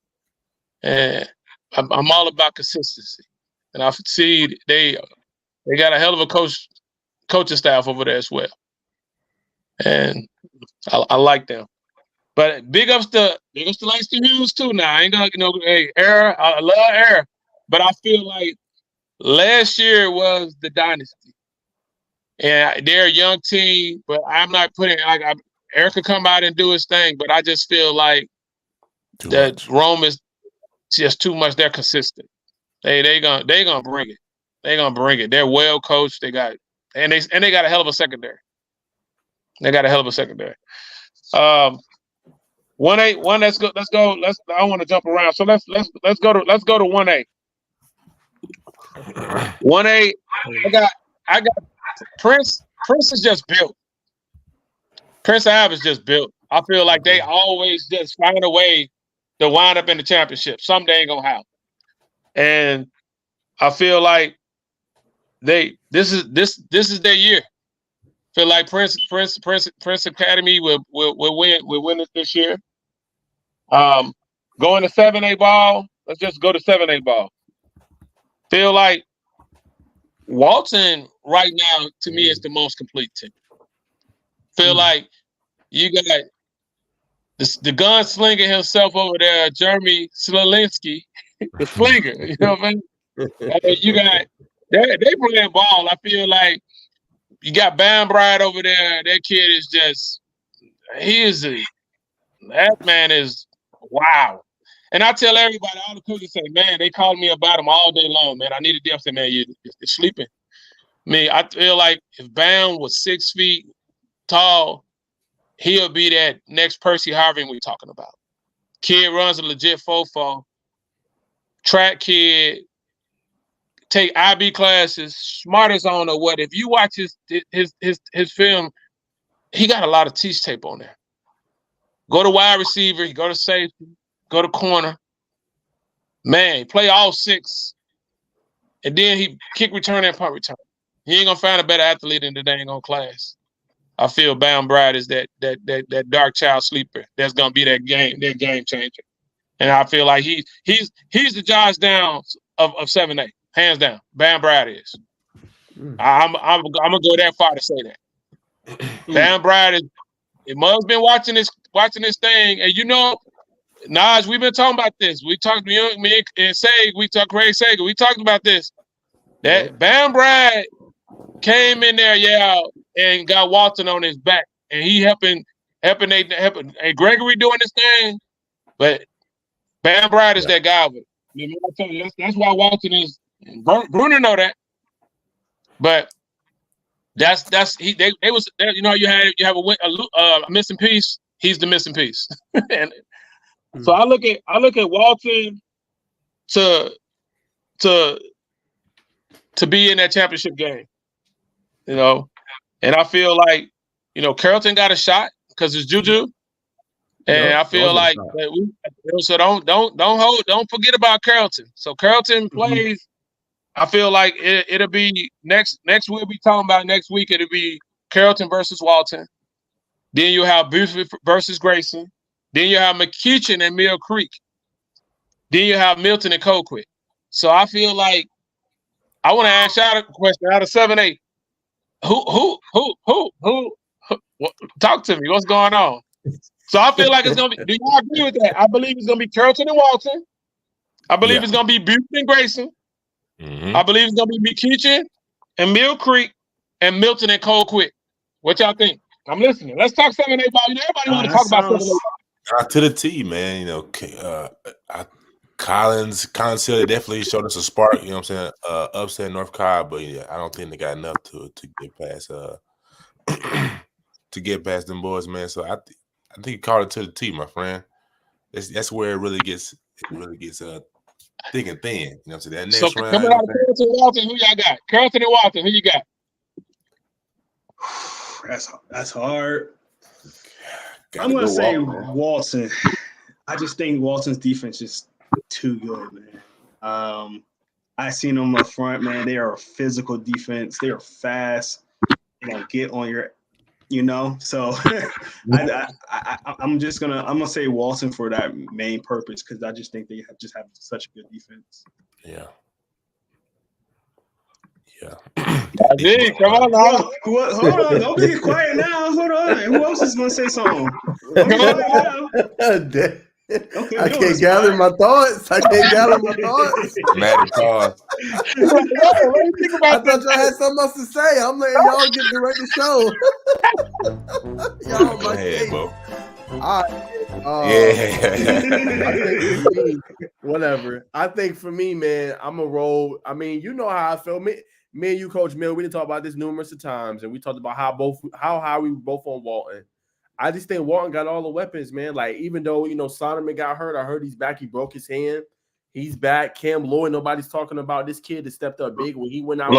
B: And I'm all about consistency, and I see they got a hell of a coaching staff over there as well, and I like them. But big ups to Langston Hughes too. Now I ain't gonna Era. I love Era, but I feel like last year was the dynasty, and they're a young team. But I'm not putting Eric could come out and do his thing, but I just feel like Rome is just too much. They're consistent. They gonna bring it. They're gonna bring it. They're well coached. They got a hell of a secondary. 1A. Let's go. I want to jump around. So let's go to 1A. 1A. I got Prince. Prince is just built. Prince Ave is just built. I feel like they always just find a way to wind up in the championship. Someday ain't gonna happen. And I feel like this is their year. Feel like Prince Academy will win it this year. Going to 7A ball. Let's just go to 7A ball. Feel like Walton right now to me is the most complete team. Feel like you got the gunslinger himself over there, Jeremy Slilinski, the slinger. You know what I mean? You got they playing ball. I feel like you got Bam Bride over there. That kid is just that man is wow. And I tell everybody, all the coaches say, man, they called me about him all day long, man. I need a deal. I say, man, you're sleeping. I feel like if Bam was 6 feet tall, he'll be that next Percy Harvin we're talking about. Kid runs a legit fofo. Track kid, take IB classes, smart as I don't know what. If you watch his film, he got a lot of teach tape on there. Go to wide receiver, go to safety, go to corner. Man, he play all 6. And then he kick return and punt return. He ain't gonna find a better athlete in the dang on class. I feel Bam Bride is that dark child sleeper that's gonna be that game changer. And I feel like he's the Josh Downs of 7A, hands down. Bam Bride is. I'm gonna go that far to say that. Bam Bride is. Mug's been watching this thing, and Naj, we've been talking about this. We talked to me and Sag. We talked Craig Sager. We talked about this. That Bam Bride came in there, and got Walton on his back, and he helping Gregory doing this thing, but Bam Bride is that guy. That's why Walton is. Bruner know that, but they was you have a missing piece. He's the missing piece, and so I look at Walton to to be in that championship game. You know, and I feel like, you know, Carrollton got a shot because it's Juju. And I feel like so don't forget about Carrollton. So Carrollton plays. I feel like it'll be next we'll be talking about next week. It'll be Carrollton versus Walton. Then you have Buford versus Grayson. Then you have McEachern and Mill Creek. Then you have Milton and Colquitt. So I feel like I want to ask y'all a question out of 7-8. Who? Talk to me. What's going on? So I feel like it's gonna be. Do y'all agree with that? I believe it's gonna be Carrollton and Walton. I believe it's gonna be Buford and Grayson. I believe it's gonna be McEachern and Mill Creek and Milton and Colquitt. What y'all think? I'm listening. Let's talk 7-8 ball. Everybody want to talk about 7-8.
D: To the T, man. You know, Collins Hill definitely showed us a spark. You know what I'm saying? Upset North Cobb, but yeah, I don't think they got enough to get past to get past them boys, man. So I think you called it to the T, my friend. That's where it really gets thick and thin. You know what I'm saying? That next round.
B: Coming out of Carrollton and Walton, who y'all got? Carrollton and Walton, who you got?
C: That's hard. I'm gonna say Walton. I just think Walton's defense is too good, man. I seen them up front, man. They are a physical defense. They are fast. They gonna get on your, So I'm gonna say Walton for that main purpose because I just think they have such a good defense.
D: Yeah.
B: Najeh, come on now.
C: Hold on, don't be quiet now. Hold on. Who else is gonna say something?
A: Okay, I can't gather my thoughts.
D: Mad pause.
A: I thought y'all had something else to say. I'm letting y'all get direct the show. Y'all my
D: ahead, bro.
A: Whatever. I think for me, man, I'm a roll. I mean, you know how I feel. Me and you, Coach Mill, we didn't talk about this numerous of times, and we talked about how high we were both on Walton. I just think Walton got all the weapons, man. Like, even though, Sonoman got hurt, I heard he's back. He broke his hand. He's back. Cam Lloyd, nobody's talking about this kid that stepped up big when he went out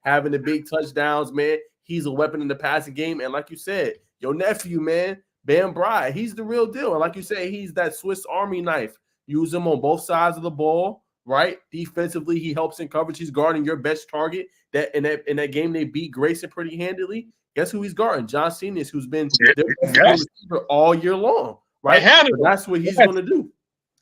A: having the big touchdowns, man. He's a weapon in the passing game. And like you said, your nephew, man, Bam Bry, he's the real deal. And like you said, he's that Swiss Army knife. Use him on both sides of the ball, right? Defensively, he helps in coverage. He's guarding your best target. That in that game, they beat Grayson pretty handily. Guess who he's guarding? John Senius, who's been their receiver all year long, right? So that's what he's going to do.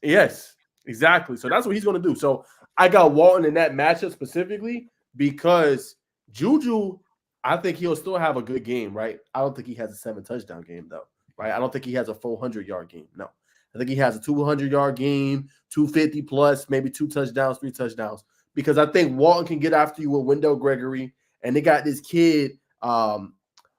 A: Yes, exactly. So that's what he's going to do. So I got Walton in that matchup specifically because Juju, I think he'll still have a good game, right? I don't think he has a 7-touchdown game, though, right? I don't think he has a 400-yard game. No. I think he has a 200-yard game, 250 plus, maybe 2 touchdowns, 3 touchdowns. Because I think Walton can get after you with Wendell Gregory, and they got this kid,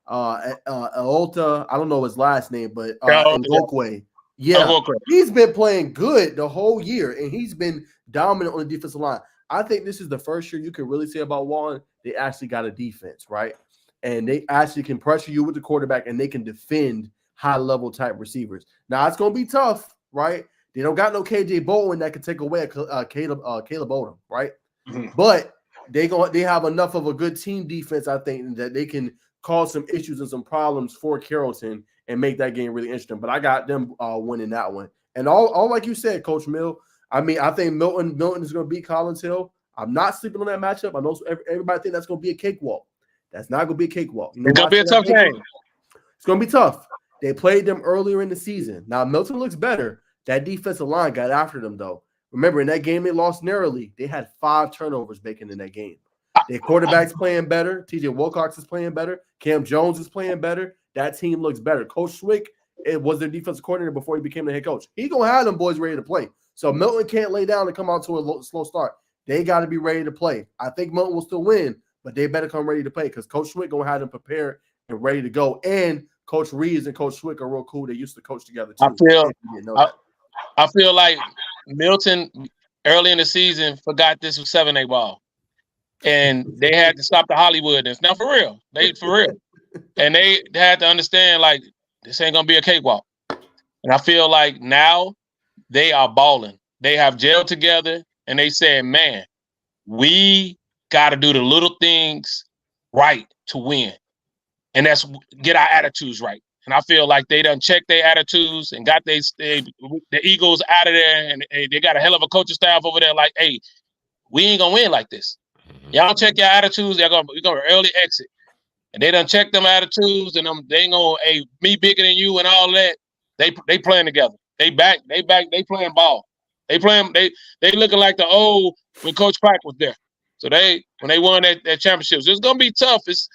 A: Alta, I don't know his last name, but Ngokwe. Yeah, he's been playing good the whole year, and he's been dominant on the defensive line. I think this is the first year you can really say about Walton, they actually got a defense, right? And they actually can pressure you with the quarterback, and they can defend high-level type receivers. Now, it's going to be tough, right? They don't got no KJ Bolden that can take away Caleb Odom, right? Mm-hmm. But they have enough of a good team defense, I think, that they can cause some issues and some problems for Carrollton and make that game really interesting. But I got them winning that one. And all like you said, Coach Mill, I mean, I think Milton is going to beat Collins Hill. I'm not sleeping on that matchup. I know everybody think that's going to be a cakewalk. That's not going to be a cakewalk.
B: It's going to be a tough game.
A: It's going to be tough. They played them earlier in the season. Now, Milton looks better. That defensive line got after them, though. Remember, in that game they lost narrowly, they had 5 turnovers making in that game. Their quarterback's playing better. TJ Wilcox is playing better. Cam Jones is playing better. That team looks better. Coach Swick was their defensive coordinator before he became the head coach. He's going to have them boys ready to play. So Milton can't lay down and come out to a slow start. They got to be ready to play. I think Milton will still win, but they better come ready to play because Coach Swick going to have them prepared and ready to go. And Coach Reeves and Coach Swick are real cool. They used to coach together too.
B: I feel like Milton early in the season forgot this was 7-8 ball. And they had to stop the Hollywoodness. Now, for real. And they had to understand, like, this ain't going to be a cakewalk. And I feel like now they are balling. They have gelled together, and they said, man, we got to do the little things right to win. And that's get our attitudes right. And I feel like they done checked their attitudes and got the egos out of there. And they got a hell of a coaching staff over there. Like, hey, we ain't going to win like this. Y'all check your attitudes. We're going to early exit. And they done checked them attitudes. And they ain't going to, hey, me bigger than you and all that. They playing together. They playing ball. They looking like the old when Coach Pack was there. So when they won that championships, it's gonna be tough. It's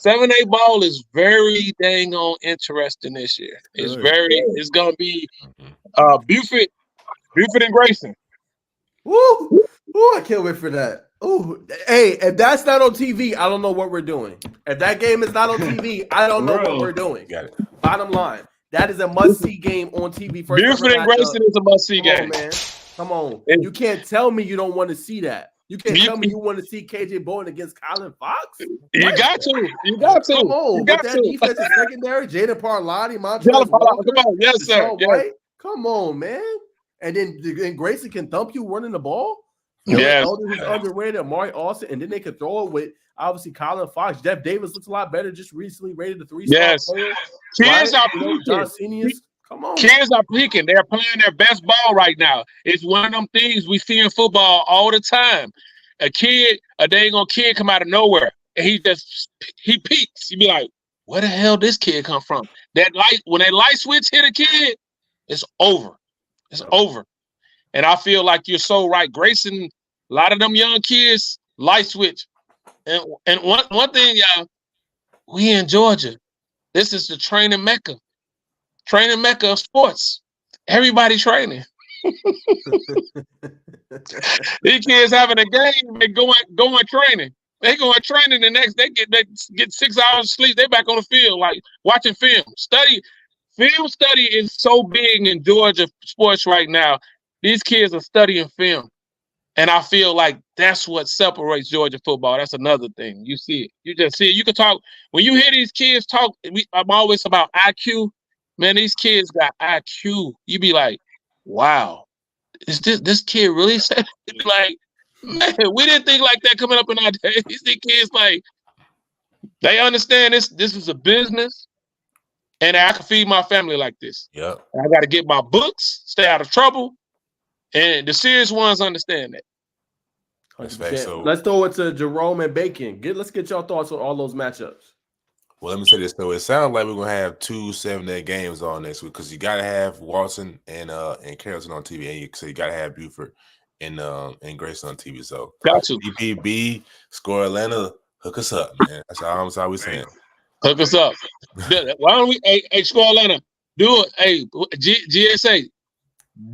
B: 7A ball is very dang on interesting this year. It's gonna be Buford and Grayson.
A: Woo! Ooh, I can't wait for that. Ooh, hey, if that's not on TV, I don't know what we're doing. If that game is not on TV, I don't know what we're doing.
D: Got it.
A: Bottom line, that is a must-see game on TV.
B: Buford and Grayson is a must-see game.
A: Man. Come on. You can't tell me you don't want to see that. You can't tell me you want to see KJ Bolden against Colin Fox.
B: You got to. Come
A: on.
B: You got
A: that
B: to.
A: defensive secondary, Jaden Parlati,
B: Come on. Yes, sir.
A: Yes. Come on, man. And then Grayson can thump you running the ball.
B: Yes.
A: Who's underrated, Amari Austin, and then they could throw it with obviously Colin Fox. Jeff Davis looks a lot better. Just recently rated a 3-star player.
B: Kids are peaking.
A: John Seniors. Come on.
B: Kids are peaking. They're playing their best ball right now. It's one of them things we see in football all the time. A dang on kid come out of nowhere and he peaks. You be like, where the hell this kid come from? When that light switch hit a kid, it's over. It's over. And I feel like you're so right. Grayson, a lot of them young kids, light switch. And one thing, y'all, we in Georgia. This is the training mecca. Training mecca of sports. Everybody training. These kids having a game, they going training. They going training the next. They get 6 hours of sleep. They back on the field, like watching film. Film study is so big in Georgia sports right now. These kids are studying film, and I feel like that's what separates Georgia football. That's another thing. You see it. You just see it. You can talk when you hear these kids talk. I'm always about IQ. Man, these kids got IQ. You be like, wow, is this kid really said? You be like, man, we didn't think like that coming up in our days. These kids like they understand this is a business, and I can feed my family like this.
D: Yep.
B: I got to get my books, stay out of trouble, and the serious ones understand that.
D: So
A: let's throw it to Jerome and Bacon. Let's get your thoughts on all those matchups.
D: Well, let me say this though. It sounds like we're gonna have 2 7-day games on next week because you gotta have Walton and Carrollton on TV, and you gotta have Buford and Grayson on TV. So
B: got you.
D: DPB, Score Atlanta, hook us up, man. That's all we saying.
B: Hook us up. Why don't we? Hey, Score Atlanta, do it. Hey, GHSA,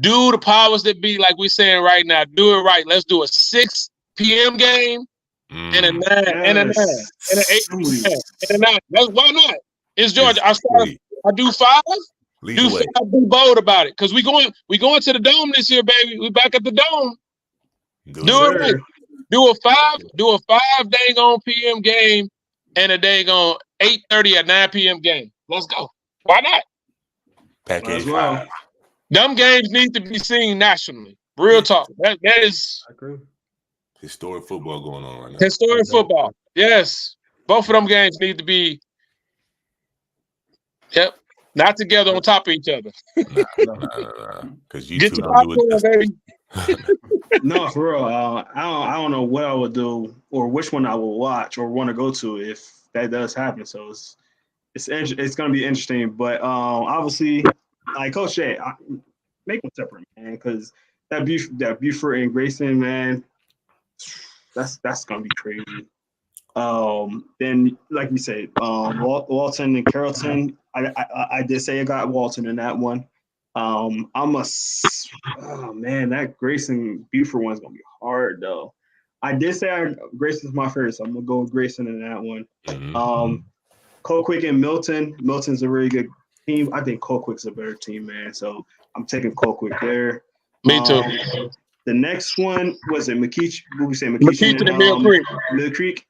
B: do the powers that be like we saying right now. Do it right. Let's do a 6 p.m. game. And a 9, and a 9, and an 8, and a 9. Why not? It's Georgia. I do 5. Do 5. Be bold about it, because we going to the Dome this year, baby. We back at the Dome. Do it right. Do a 5 dang on p.m. game and a dang on 8:30 at 9 p.m. game. Let's go. Why not?
D: Package 5.
B: Them games need to be seen nationally. Real talk. That is.
A: I agree.
D: Historic football going on right now.
B: Historic football. Yes. Both of them games need to be not together on top of each other.
D: Nah. Because you
B: get
D: two
B: your
D: don't do it.
B: baby.
C: No, for real. I don't know what I would do or which one I will watch or want to go to if that does happen. So it's going to be interesting. But obviously, like Coach said, make them separate, man, because that Buford and Grayson, man, that's gonna be crazy. Then, like you said, Walton and Carrollton. I did say I got Walton in that one. That Grayson Buford one's gonna be hard though. I did say Grayson's my favorite, so I'm gonna go with Grayson in that one. Colquitt and Milton. Milton's a really good team. I think Colquitt's a better team, man. So I'm taking Colquitt there.
B: Me too.
C: The next one was it McEachern? What we say,
B: McEachern and Mill Creek.
C: Mill Creek.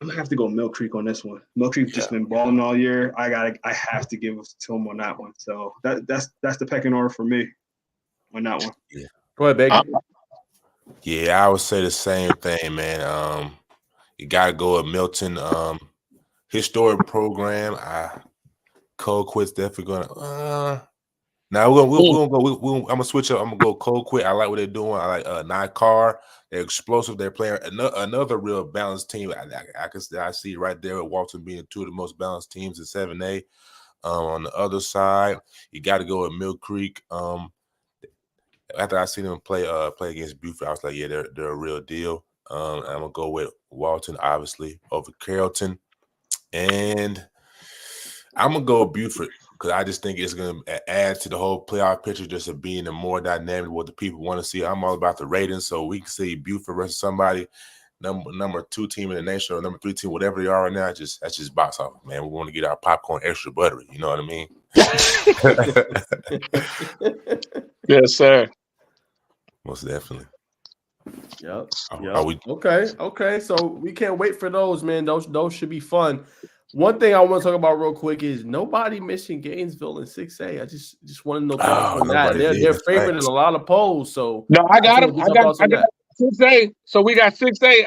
C: I'm gonna have to go Mill Creek on this one. Mill Creek just been balling all year. I have to give it to him on that one. So that's the pecking order for me on that one.
A: Yeah. Go ahead, Bacon.
D: Yeah, I would say the same thing, man. You gotta go with Milton. Historic program. Colquitt's definitely gonna. Now we're gonna go. I'm gonna switch up. I'm gonna go Colquitt. I like what they're doing. I like Nykar. They're explosive. They're playing another real balanced team. I see right there with Walton being two of the most balanced teams in 7A. On the other side, you got to go with Mill Creek. After I seen them play against Buford, I was like, yeah, they're a real deal. I'm gonna go with Walton, obviously, over Carrollton, and I'm gonna go with Buford because I just think it's gonna add to the whole playoff picture, just of being a more dynamic, what the people want to see. I'm all about the ratings, so we can see Buford versus somebody number 2 team in the nation or number 3 team, whatever they are right now. That's just box office, man. We want to get our popcorn extra buttery. You know what I mean?
B: Yes, sir.
D: Most definitely.
A: Yep.
D: Are we
A: Okay. So we can't wait for those, man. Those should be fun. One thing I want to talk about real quick is nobody mentioned Gainesville in 6A. I just want to know on that. They're favored in a lot of polls. So
B: no, I got them. I got 6A. So we got 6A.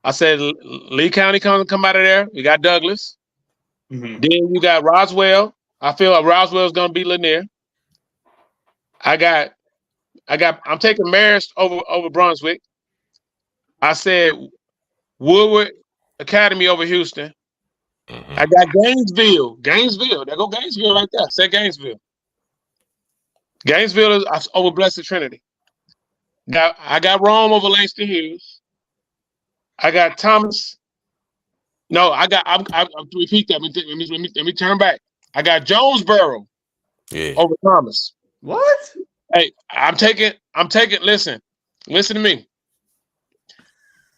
B: I said Lee County come out of there. We got Douglas. Mm-hmm. Then you got Roswell. I feel like Roswell is gonna be Lanier. I'm taking Marist over Brunswick. I said Woodward Academy over Houston. Mm-hmm. I got Gainesville. There go Gainesville right there. I said Gainesville. Gainesville is over Blessed Trinity. I got Rome over Langston Hughes. I got Thomas. No, I repeat that. Let me turn back. I got Jonesboro over Thomas.
A: What?
B: Hey, I'm taking. Listen to me.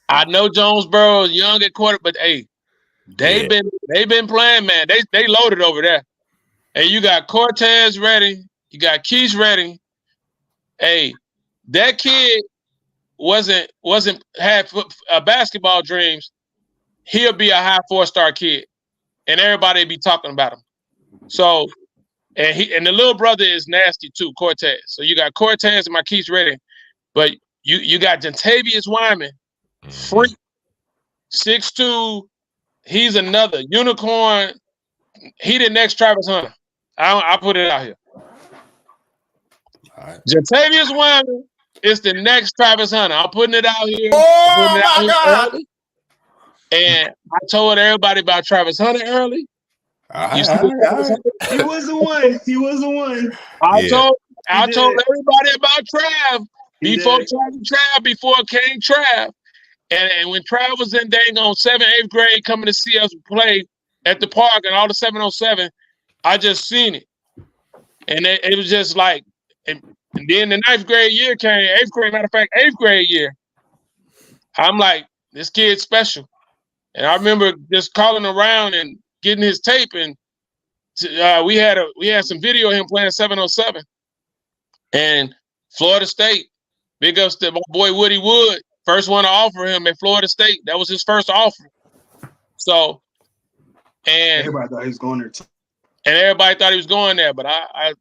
B: I know Jonesboro is young at quarter, but hey, they've been playing, man. They loaded over there. Hey, you got Cortez ready. You got Keys ready. Hey, that kid had basketball dreams. He'll be a high 4-star kid, and everybody be talking about him. So, and the little brother is nasty too, Cortez. So you got Cortez and Marquise ready, but you got Gentavious Wyman, freak, 6'2". He's another unicorn. He the next Travis Hunter. I put it out here. All right. Gentavious Wyman is the next Travis Hunter. I'm putting it out here.
D: Oh my God!
B: Early. And I told everybody about Travis Hunter early.
C: He was the one.
B: I told everybody about Trav before it came Trav. And when Trav was in dang on 7th, 8th grade coming to see us play at the park and all the 707, I just seen it. And it was just like, and then the 9th grade year came, 8th grade, matter of fact, 8th grade year. I'm like, this kid's special. And I remember just calling around and getting his tape, and we had some video of him playing 707. And Florida State, big ups to my boy Woody Wood, first one to offer him at Florida State. That was his first offer. So, and
C: everybody thought he was going there too.
B: And everybody thought he was going there, but I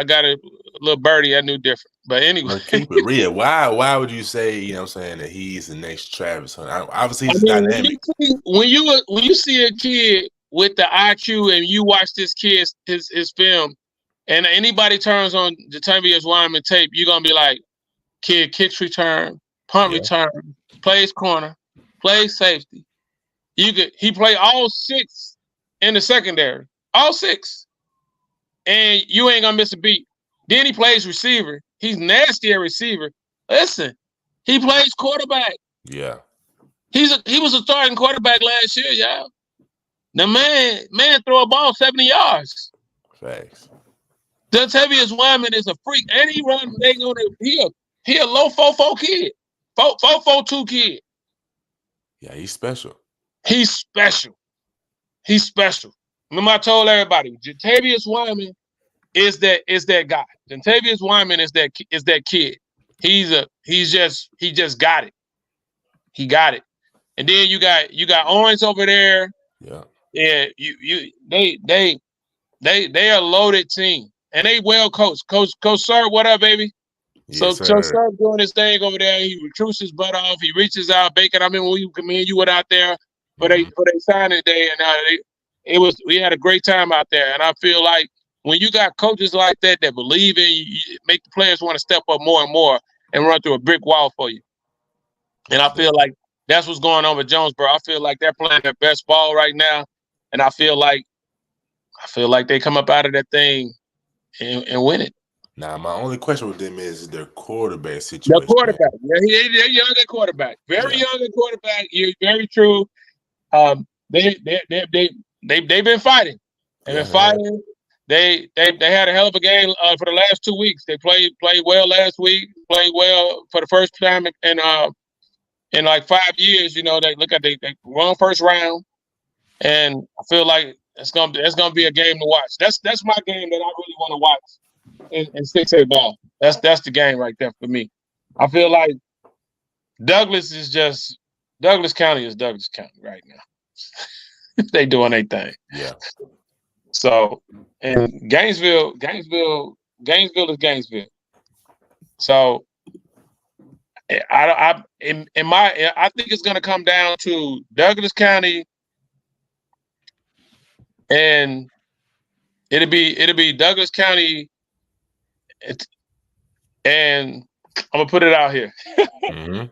B: got a little birdie. I knew different. But anyway,
D: keep it real. Why would you say, you know what I'm saying, that he's the next Travis Hunter? Obviously he's dynamic.
B: When you see a kid with the IQ and you watch this kid's his film, and anybody turns on Gentavious Wyman tape, you're gonna be like, kid kicks return, punt return, plays corner, plays safety. He played all 6 in the secondary, all 6, and you ain't gonna miss a beat. Then he plays receiver. He's nasty at receiver. Listen, he plays quarterback.
D: Yeah.
B: He was a starting quarterback last year, y'all. The man throw a ball 70 yards.
D: Thanks.
B: Gentavious Wyman is a freak, and he run. He a low 4.4 kid, 4.42 kid.
D: Yeah, he's special.
B: He's special. Remember, I told everybody, Gentavious Wyman is that guy. Gentavious Wyman is that kid. He just got it. He got it. And then you got Owens over there.
D: Yeah.
B: Yeah. They are a loaded team, and they well coached. Coach Sir, what up, baby? So Sharp doing his thing over there. He recruits his butt off. He reaches out. Bacon, I remember when you went out there for they signing day, and we had a great time out there. And I feel like when you got coaches like that believe in you, you make the players want to step up more and more and run through a brick wall for you. And I feel like that's what's going on with Jonesboro. I feel like they're playing their best ball right now, and I feel like they come up out of that thing and win it.
D: Now, my only question with them is their quarterback situation.
B: The quarterback. Yeah, they're young at quarterback. Very young at quarterback. You're very true. They've been fighting. They've been fighting. They had a hell of a game for the last 2 weeks. They played well last week. Played well for the first time in like 5 years. You know, they won first round, and I feel like it's gonna be a game to watch. That's my game that I really want to watch in 6A ball. That's the game right there for me. I feel like Douglas County is Douglas County right now. They doing their thing.
D: Yeah.
B: So, and Gainesville is Gainesville. So, I think it's going to come down to Douglas County, and it'll be Douglas County, and I'm gonna put it out here. I'm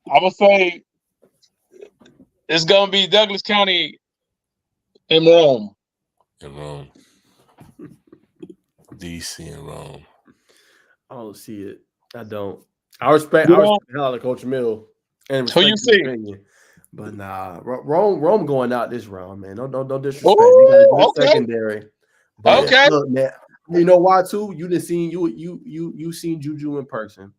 B: gonna say it's gonna be Douglas County and Rome.
D: DC and Rome.
A: I don't see it. I don't. I respect the hell out of Coach Mill and
B: who you see.
A: Opinion. But nah, Rome going out this round, man. Don't disrespect. They got a good secondary. But look, man, you know why too? You seen Juju in person,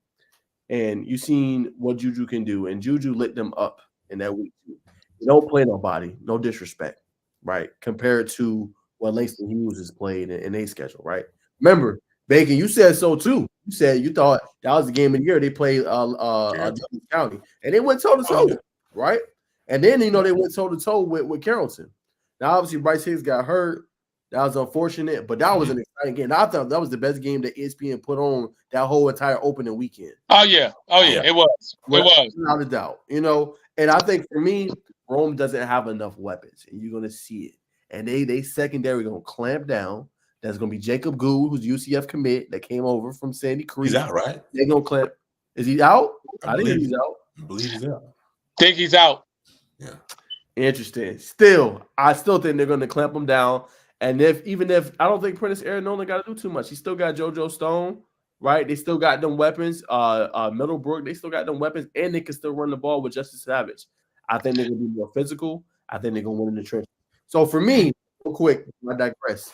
A: and you seen what Juju can do, and Juju lit them up in that week. You don't play nobody, no disrespect, right? Compared to what Langston Hughes has played in a schedule, right? Remember, Bacon, you said so too. You said you thought that was the game of the year. They played Douglas County, and they went toe to toe, right? And then they went toe to toe with Carrollton. Now, obviously, Bryce Hicks got hurt. That was unfortunate, but that was an exciting game. I thought that was the best game that ESPN put on that whole entire opening weekend.
B: Oh yeah, it was.
A: Without a doubt, And I think for me, Rome doesn't have enough weapons, and you're gonna see it. And they secondary gonna clamp down. That's gonna be Jacob Gould, who's UCF commit that came over from Sandy Creek.
D: He's out, right?
A: They're gonna clamp. Is he out? I think he's out.
D: I believe he's out.
B: Think he's out.
D: Yeah.
A: Interesting. I still think they're gonna clamp him down. And even if I don't think Prentice Aaron Nolan got to do too much, he still got JoJo Stone, right? They still got them weapons. Middlebrook, they still got them weapons, and they can still run the ball with Justice Savage. I think they're gonna be more physical. I think they're gonna win in the trenches. So for me, real quick, I digress.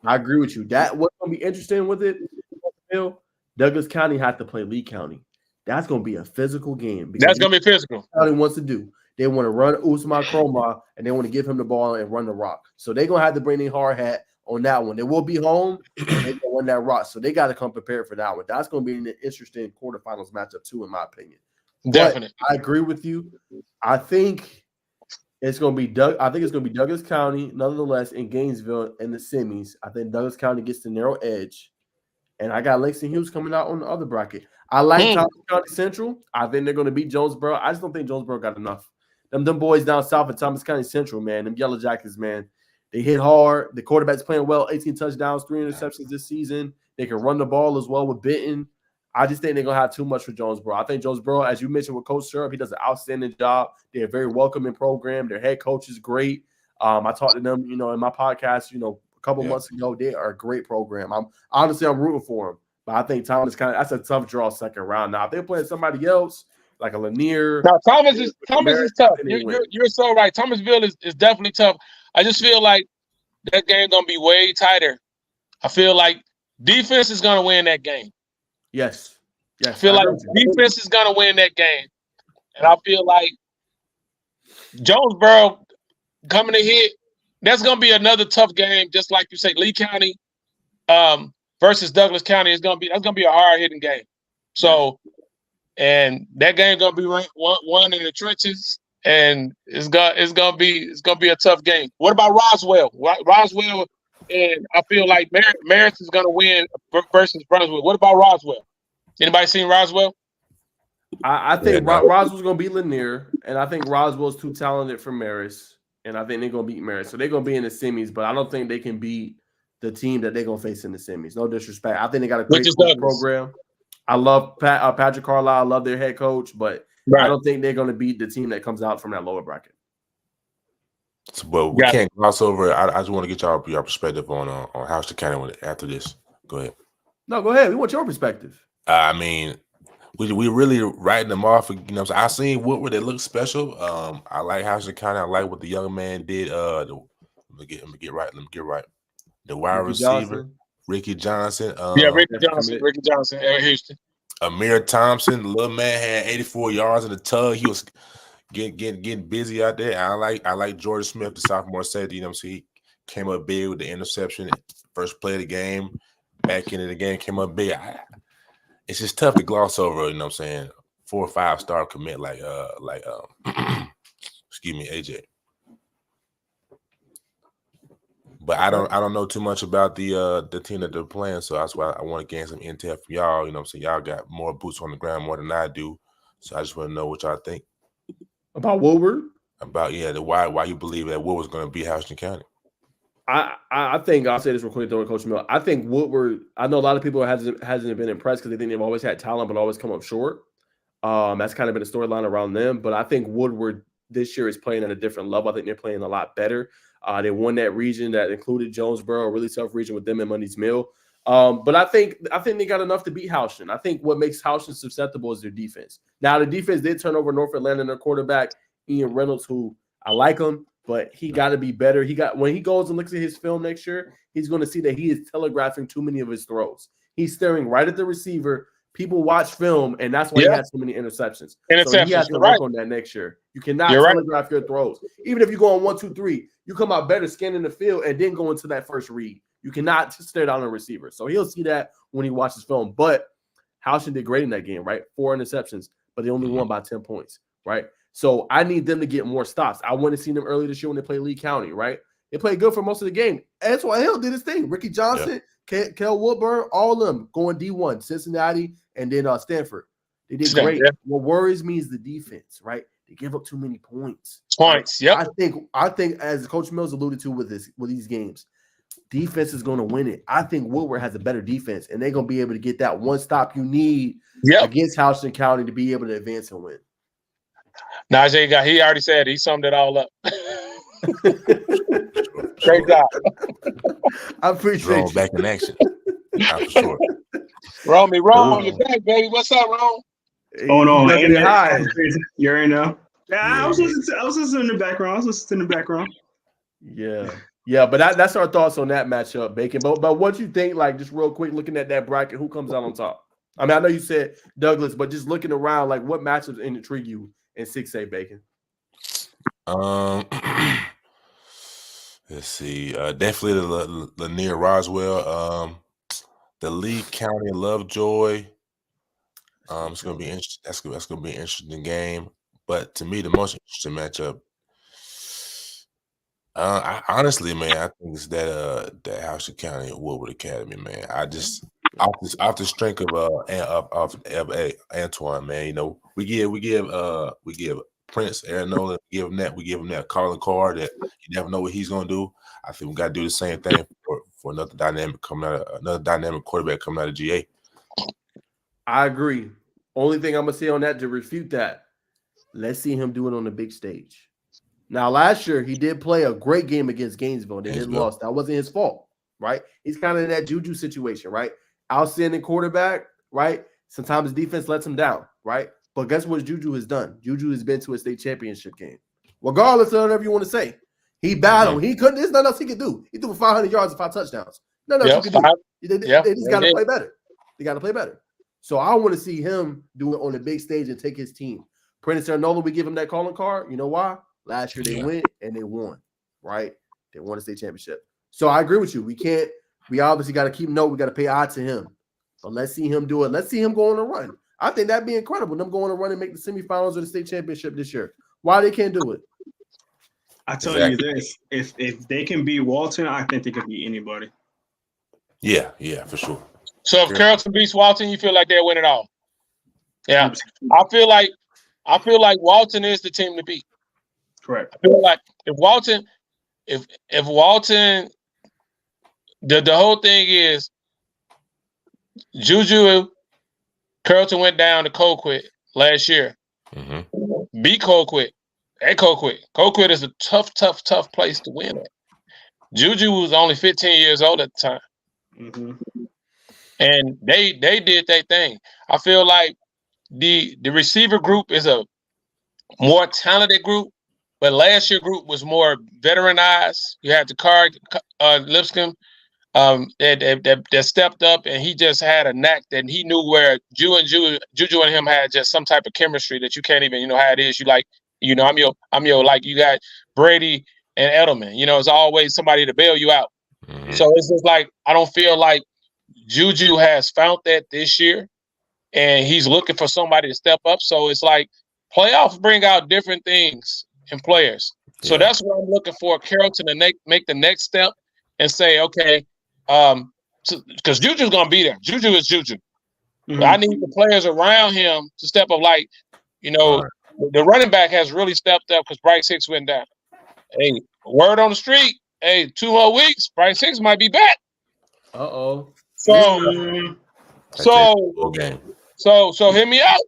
A: I agree with you. That what's gonna be interesting with it. Douglas County had to play Lee County. That's gonna be a physical game.
B: That's gonna be physical.
A: County wants to do. They want to run Usman Kroma, and they want to give him the ball and run the rock. So they're going to have to bring their hard hat on that one. They will be home, and they're going to run that rock. So they got to come prepared for that one. That's going to be an interesting quarterfinals matchup too, in my opinion.
B: Definitely.
A: But I agree with you. I think it's going to be Douglas County, nonetheless, in Gainesville in the semis. I think Douglas County gets the narrow edge. And I got Langston Hughes coming out on the other bracket. I like Thomas County Central. I think they're going to beat Jonesboro. I just don't think Jonesboro got enough. Them boys down south at Thomas County Central, man, them Yellow Jackets, man, they hit hard. The quarterback's playing well, 18 touchdowns, 3 interceptions this season. They can run the ball as well with Benton. I just think they're going to have too much for Jonesboro. I think Jonesboro, as you mentioned with Coach Sherb, he does an outstanding job. They're a very welcoming program. Their head coach is great. I talked to them, in my podcast, a couple months ago. They are a great program. I'm rooting for them. But I think Thomas County, that's a tough draw second round. Now, if they're playing somebody else, like a Lanier.
B: Now, Thomas is tough. You're so right. Thomasville is definitely tough. I just feel like that game gonna be way tighter. I feel like defense is gonna win that game.
A: Yes.
B: I feel like defense is gonna win that game, and I feel like Jonesboro coming to hit. That's gonna be another tough game, just like you say, Lee County versus Douglas County that's gonna be a hard hitting game. So. And that game gonna be one in the trenches, and it's gonna be a tough game. What about Roswell? Roswell, and I feel like Marist is gonna win versus Brunswick. What about Roswell? Anybody seen Roswell?
A: I think Roswell's going to beat Lanier, and I think Roswell's too talented for Marist, and I think they're going to beat Marist. So they're going to be in the semis, but I don't think they can beat the team that they're going to face in the semis. No disrespect. I think they got a great program. I love Patrick Carlisle. I love their head coach, but I don't think they're going to beat the team that comes out from that lower bracket.
D: But we can't gloss over. I just want to get your perspective on Houston County after this. Go ahead.
A: No, go ahead. We want your perspective.
D: I mean, we really writing them off. You know, I seen Woodward. They look special. I like Houston County. I like what the young man did. Let me get right. The wide receiver, Ricky Johnson.
B: Ricky Johnson, Houston.
D: Amir Thompson, the little man had 84 yards in the tug. He was getting busy out there. I like Jordan Smith, the sophomore safety. You know, so he came up big with the interception. First play of the game, back into the game, came up big. It's just tough to gloss over. You know what I'm saying? 4 or 5 star commit like excuse me, AJ. But I don't know too much about the team that they're playing, so that's why I want to gain some intel from y'all. You know what I'm saying? Y'all got more boots on the ground more than I do, so I just want to know what y'all think
A: about Woodward.
D: About why you believe that Woodward's going to beat Houston County.
A: I think I'll say this real quick, though, Coach Mill. I think Woodward. I know a lot of people hasn't been impressed because they think they've always had talent, but always come up short. That's kind of been a storyline around them. But I think Woodward this year is playing at a different level. I think they're playing a lot better. They won that region that included Jonesboro, a really tough region with them and Money's Mill. But I think they got enough to beat Houston. I think what makes Houston susceptible is their defense. Now, the defense did turn over North Atlanta and their quarterback, Ian Reynolds, who I like him, but he got to be better. When he goes and looks at his film next year, he's going to see that he is telegraphing too many of his throws. He's staring right at the receiver. People watch film, and that's why he has so many interceptions. So he has to work on that next year. You cannot telegraph your throws. Even if you go on 1, 2, 3, you come out better scanning the field and then go into that first read. You cannot stare down a receiver. So he'll see that when he watches film. But Houston did great in that game, right? 4 interceptions, but they only won by 10 points, right? So I need them to get more stops. I went to see them earlier this year when they played Lee County, right? They played good for most of the game. Antoine Hill did his thing. Ricky Johnson, Kel Woodburn, all of them going D1, Cincinnati, and then Stanford. They did great. What worries me is the defense, right? They give up too many points.
B: Yep.
A: I think as Coach Mills alluded to with these games, defense is going to win it. I think Woodward has a better defense, and they're going to be able to get that one stop you need against Houston County to be able to advance and win.
B: Najeh he already said he summed it all up. Great job.
A: I appreciate you.
D: Back in action. For sure.
B: Rome, you're back, baby. What's up, Rome?
C: Oh no,
A: hi.
C: You already know. I was listening in the background.
A: Yeah, but that's our thoughts on that matchup, Bacon. But what you think, like, just real quick, looking at that bracket, who comes out on top? I mean, I know you said Douglas, but just looking around, like, what matchups intrigue you in 6A, Bacon?
D: Let's see. Definitely the Lanier Roswell. The Lee County Lovejoy. It's gonna be interesting. That's gonna be an interesting game. But to me, the most interesting matchup. Honestly, man, I think it's that Houston County Woodward Academy, man. I just off the strength of Antoine, man. You know, we give Prince Aranola, we give him that calling card that you never know what he's gonna do. I think we got to do the same thing for another dynamic quarterback coming out of GA.
A: I agree. Only thing I'm gonna say on that to refute that, let's see him do it on the big stage. Now, last year he did play a great game against Gainesville. They did lost. That wasn't his fault, right? He's kind of in that Juju situation, right? Outstanding quarterback, right? Sometimes defense lets him down, right? But guess what Juju has done? Juju has been to a state championship game. Regardless of whatever you want to say. He battled. He couldn't. There's nothing else he could do. He threw 500 yards and 5 touchdowns. Nothing else he could do. They just got to play better. They got to play better. So I want to see him do it on the big stage and take his team. Prentice Aranola, we give him that calling card. You know why? Last year they went and they won, right? They won a state championship. So I agree with you. We obviously got to keep note. We got to pay odds to him. But let's see him do it. Let's see him go on a run. I think that'd be incredible. Them going to run and make the semifinals of the state championship this year. Why they can't do it?
C: I tell you this: if they can beat Walton, I think they can beat anybody.
D: Yeah, for sure.
B: So if Carrollton beats Walton, you feel like they'll win it all? Yeah, I feel like Walton is the team to beat.
C: Correct.
B: I feel like if Walton, the whole thing is Juju, Carrollton went down to Colquitt last year.
D: Mm-hmm.
B: Beat Colquitt. At Colquitt. Colquitt is a tough place to win at. Juju was only 15 years old at the time.
C: Mm-hmm.
B: And they did their thing. I feel like the receiver group is a more talented group, but last year's group was more veteranized. You had Lipscomb that stepped up, and he just had a knack that he knew where Juju and him had just some type of chemistry that you can't even, how it is. I'm your like you got Brady and Edelman. It's always somebody to bail you out.
D: Mm-hmm.
B: So it's just like I don't feel like Juju has found that this year, and he's looking for somebody to step up. So it's like playoffs bring out different things in players. So that's what I'm looking for Carrollton to make the next step and say, okay, because Juju's going to be there. Juju is Juju.
C: Mm-hmm.
B: But I need the players around him to step up. Like, the running back has really stepped up because Bryce Hicks went down. Hey, word on the street, 2 more weeks, Bryce Hicks might be back.
A: Uh-oh.
B: So hear me out.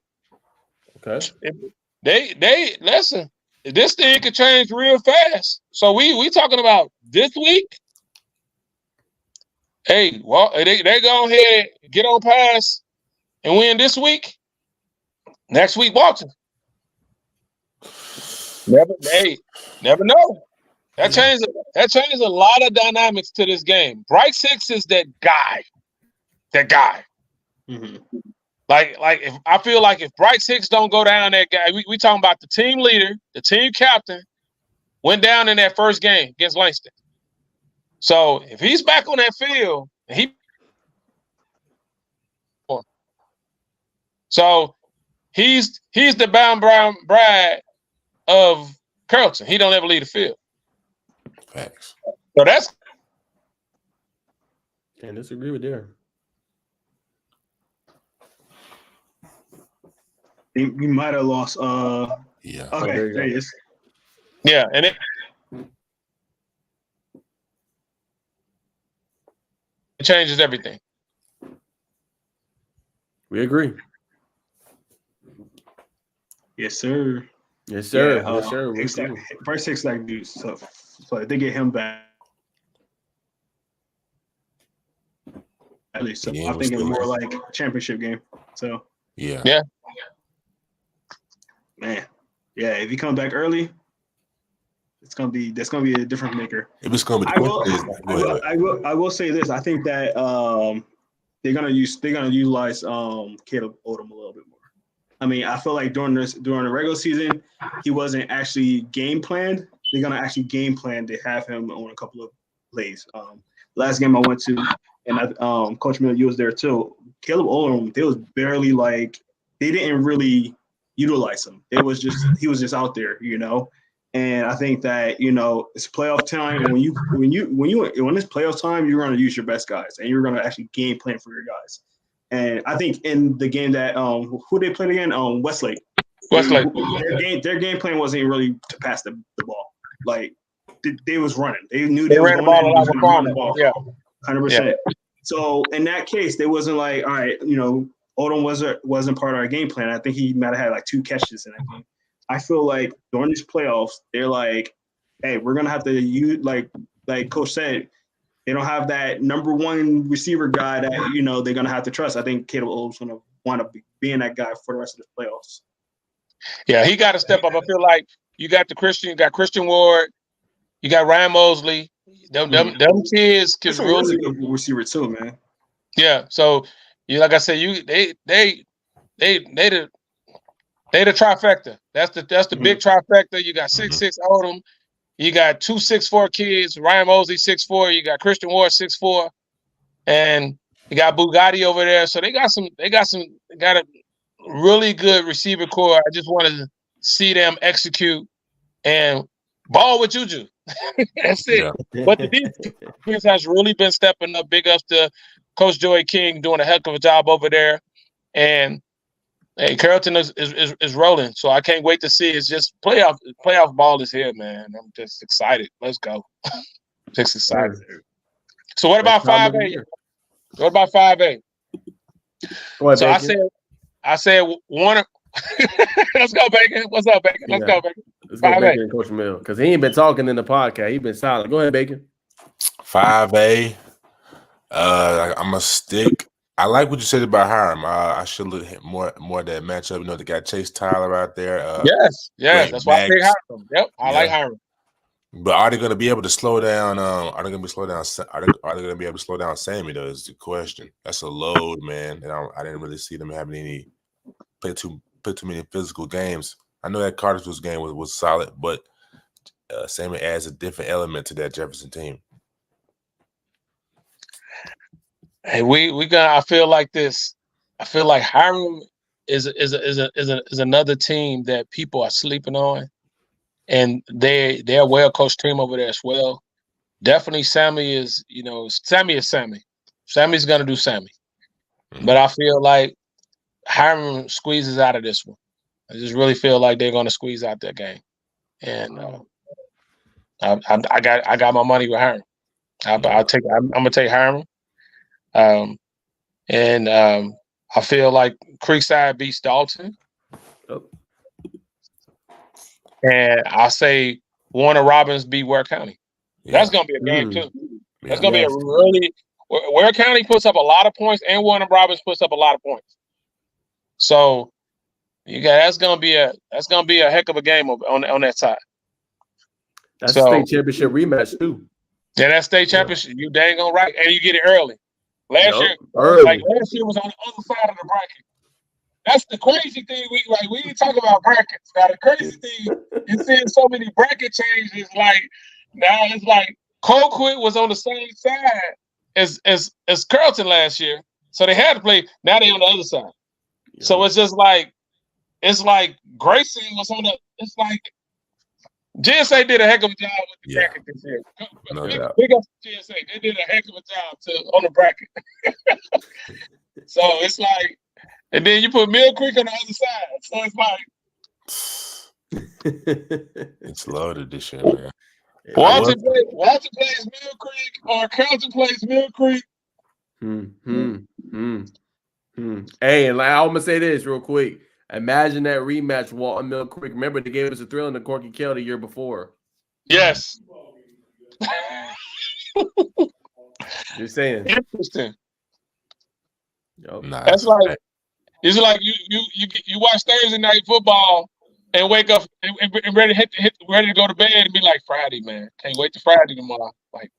A: Okay.
B: They listen. This thing could change real fast. So we talking about this week. Hey, well, they go ahead, get on pass, and win this week. Next week, Walton. Never know. That changes a lot of dynamics to this game. Bryce Hicks is that guy.
C: Mm-hmm.
B: Like if I feel like if Bryce Hicks don't go down, that guy, we talking about the team leader, the team captain, went down in that first game against Langston. So if he's back on that field, he's the Bound Brown Brad of Carrollton. He don't ever leave the field.
D: Facts.
B: So that's
A: can't disagree with there.
C: You might have lost.
D: Yeah.
C: Okay, there he is.
B: Yeah, and it changes everything.
A: We agree.
C: Yes, sir.
A: Yes, sir.
C: Yeah,
A: yes, sir.
C: Bryce Hicks like dude. So if they get him back, at least so I think it's more like a championship game. So
B: yeah.
C: Man, yeah. If he comes back early, that's gonna be a difference maker.
D: If it's gonna be,
C: I will say this. I think that they're gonna utilize Caleb Odom a little bit more. I mean, I feel like during the regular season, he wasn't actually game planned. They're gonna actually game plan to have him on a couple of plays. Last game I went to, and Coach Miller, you was there too. Caleb Odom, they was barely they didn't really utilize him. He was just out there, And I think that it's playoff time, and when it's playoff time, you're gonna use your best guys, and you're gonna actually game plan for your guys. And I think in the game that who they played again, Westlake. Their game plan wasn't really to pass the ball. Like they was running. They knew they
B: ran the ball a lot with Farmer. Yeah,
C: 100%. So in that case, they wasn't like, all right, Odom wasn't part of our game plan. I think he might have had 2 catches in that game. I feel like during these playoffs, they're like, hey, we're gonna have to use like Coach said, they don't have that number 1 receiver guy that they're gonna have to trust. I think Caleb Odom's gonna want to be being that guy for the rest of the playoffs.
B: Yeah, he got to step up. I feel like you got Christian Ward, you got Ryan Mosley. Them kids can really
C: a good receiver too, man.
B: Yeah, so like I said, they the trifecta. That's the big trifecta. You got 6'6" Odom, you got 2 6'4" kids. Ryan Mosley 6'4". You got Christian Ward 6'4", and you got Bugatti over there. So they got a really good receiver core. I just wanted to see them execute and ball with Juju. That's it. Yeah. But the defense has really been stepping up. Big ups to Coach Joey King doing a heck of a job over there, and hey, Carrollton is rolling. So I can't wait to see. It's just playoff ball is here, man. I'm just excited. Let's go. Just excited. So what about 5A? What about 5A? So I said Warner. Let's go, Bacon. What's up, Bacon? Let's go, Bacon.
A: Let's go, Bacon and Coach Mill, because he ain't been talking in the podcast. He been silent. Go ahead, Bacon.
D: 5A. I'm a stick. I like what you said about Hiram. I should look at more at that matchup. You know, they got Chase Tyler out there.
B: Yes. That's why I picked Hiram. Yep, I like Hiram.
D: But are they going to be able to slow down? Are they going to be slow down? Are they going to be able to slow down Sammy? Though is the question. That's a load, man. And I didn't really see them having any play too many physical games. I know that Cartersville's game was solid, but Sammy adds a different element to that Jefferson team.
B: Hey, we got. I feel like this. I feel like Hiram is another team that people are sleeping on, and they're a well coached team over there as well. Definitely, Sammy is. Sammy is Sammy. Sammy's gonna do Sammy, but I feel like Hiram squeezes out of this one. I just really feel like they're gonna squeeze out that game, and I got my money with Hiram. I'm gonna take Hiram. I feel like Creekside beats Dalton. Oh. And I say Warner Robins beat Ware County. Yeah. That's going to be a game, too. That's going to be a really – Ware County puts up a lot of points, and Warner Robins puts up a lot of points. So that's going to be a heck of a game on that side.
A: That's a state championship rematch, too.
B: Yeah, that state championship, you dang on right, and you get it early. Last year was on the other side of the bracket. That's the crazy thing. We didn't talk about brackets. Now the crazy thing is seeing so many bracket changes. Like now it's like Colquitt was on the same side as Carrollton last year, so they had to play. Now they're on the other side. Yeah. So it's just like Grayson was on the. It's like GSA did a heck of a job with the bracket this year.
D: No doubt.
B: Big up to GSA. They did a heck of a job on the bracket. So it's like, and then you put Mill Creek on the other side. So
D: it's like it's loaded this year, man.
B: Walton plays Mill Creek or Carrollton plays Mill Creek.
A: Hey, and I'm gonna say this real quick. Imagine that rematch, Walton Mill Creek. Remember, they gave us a thrill in the Corky Kell the year before.
B: Yes.
A: Just saying.
B: Interesting.
D: Nice.
B: That's like it's like you watch Thursday night football and wake up and ready to go to bed and be like, Friday, man. Can't wait to Friday tomorrow. Like,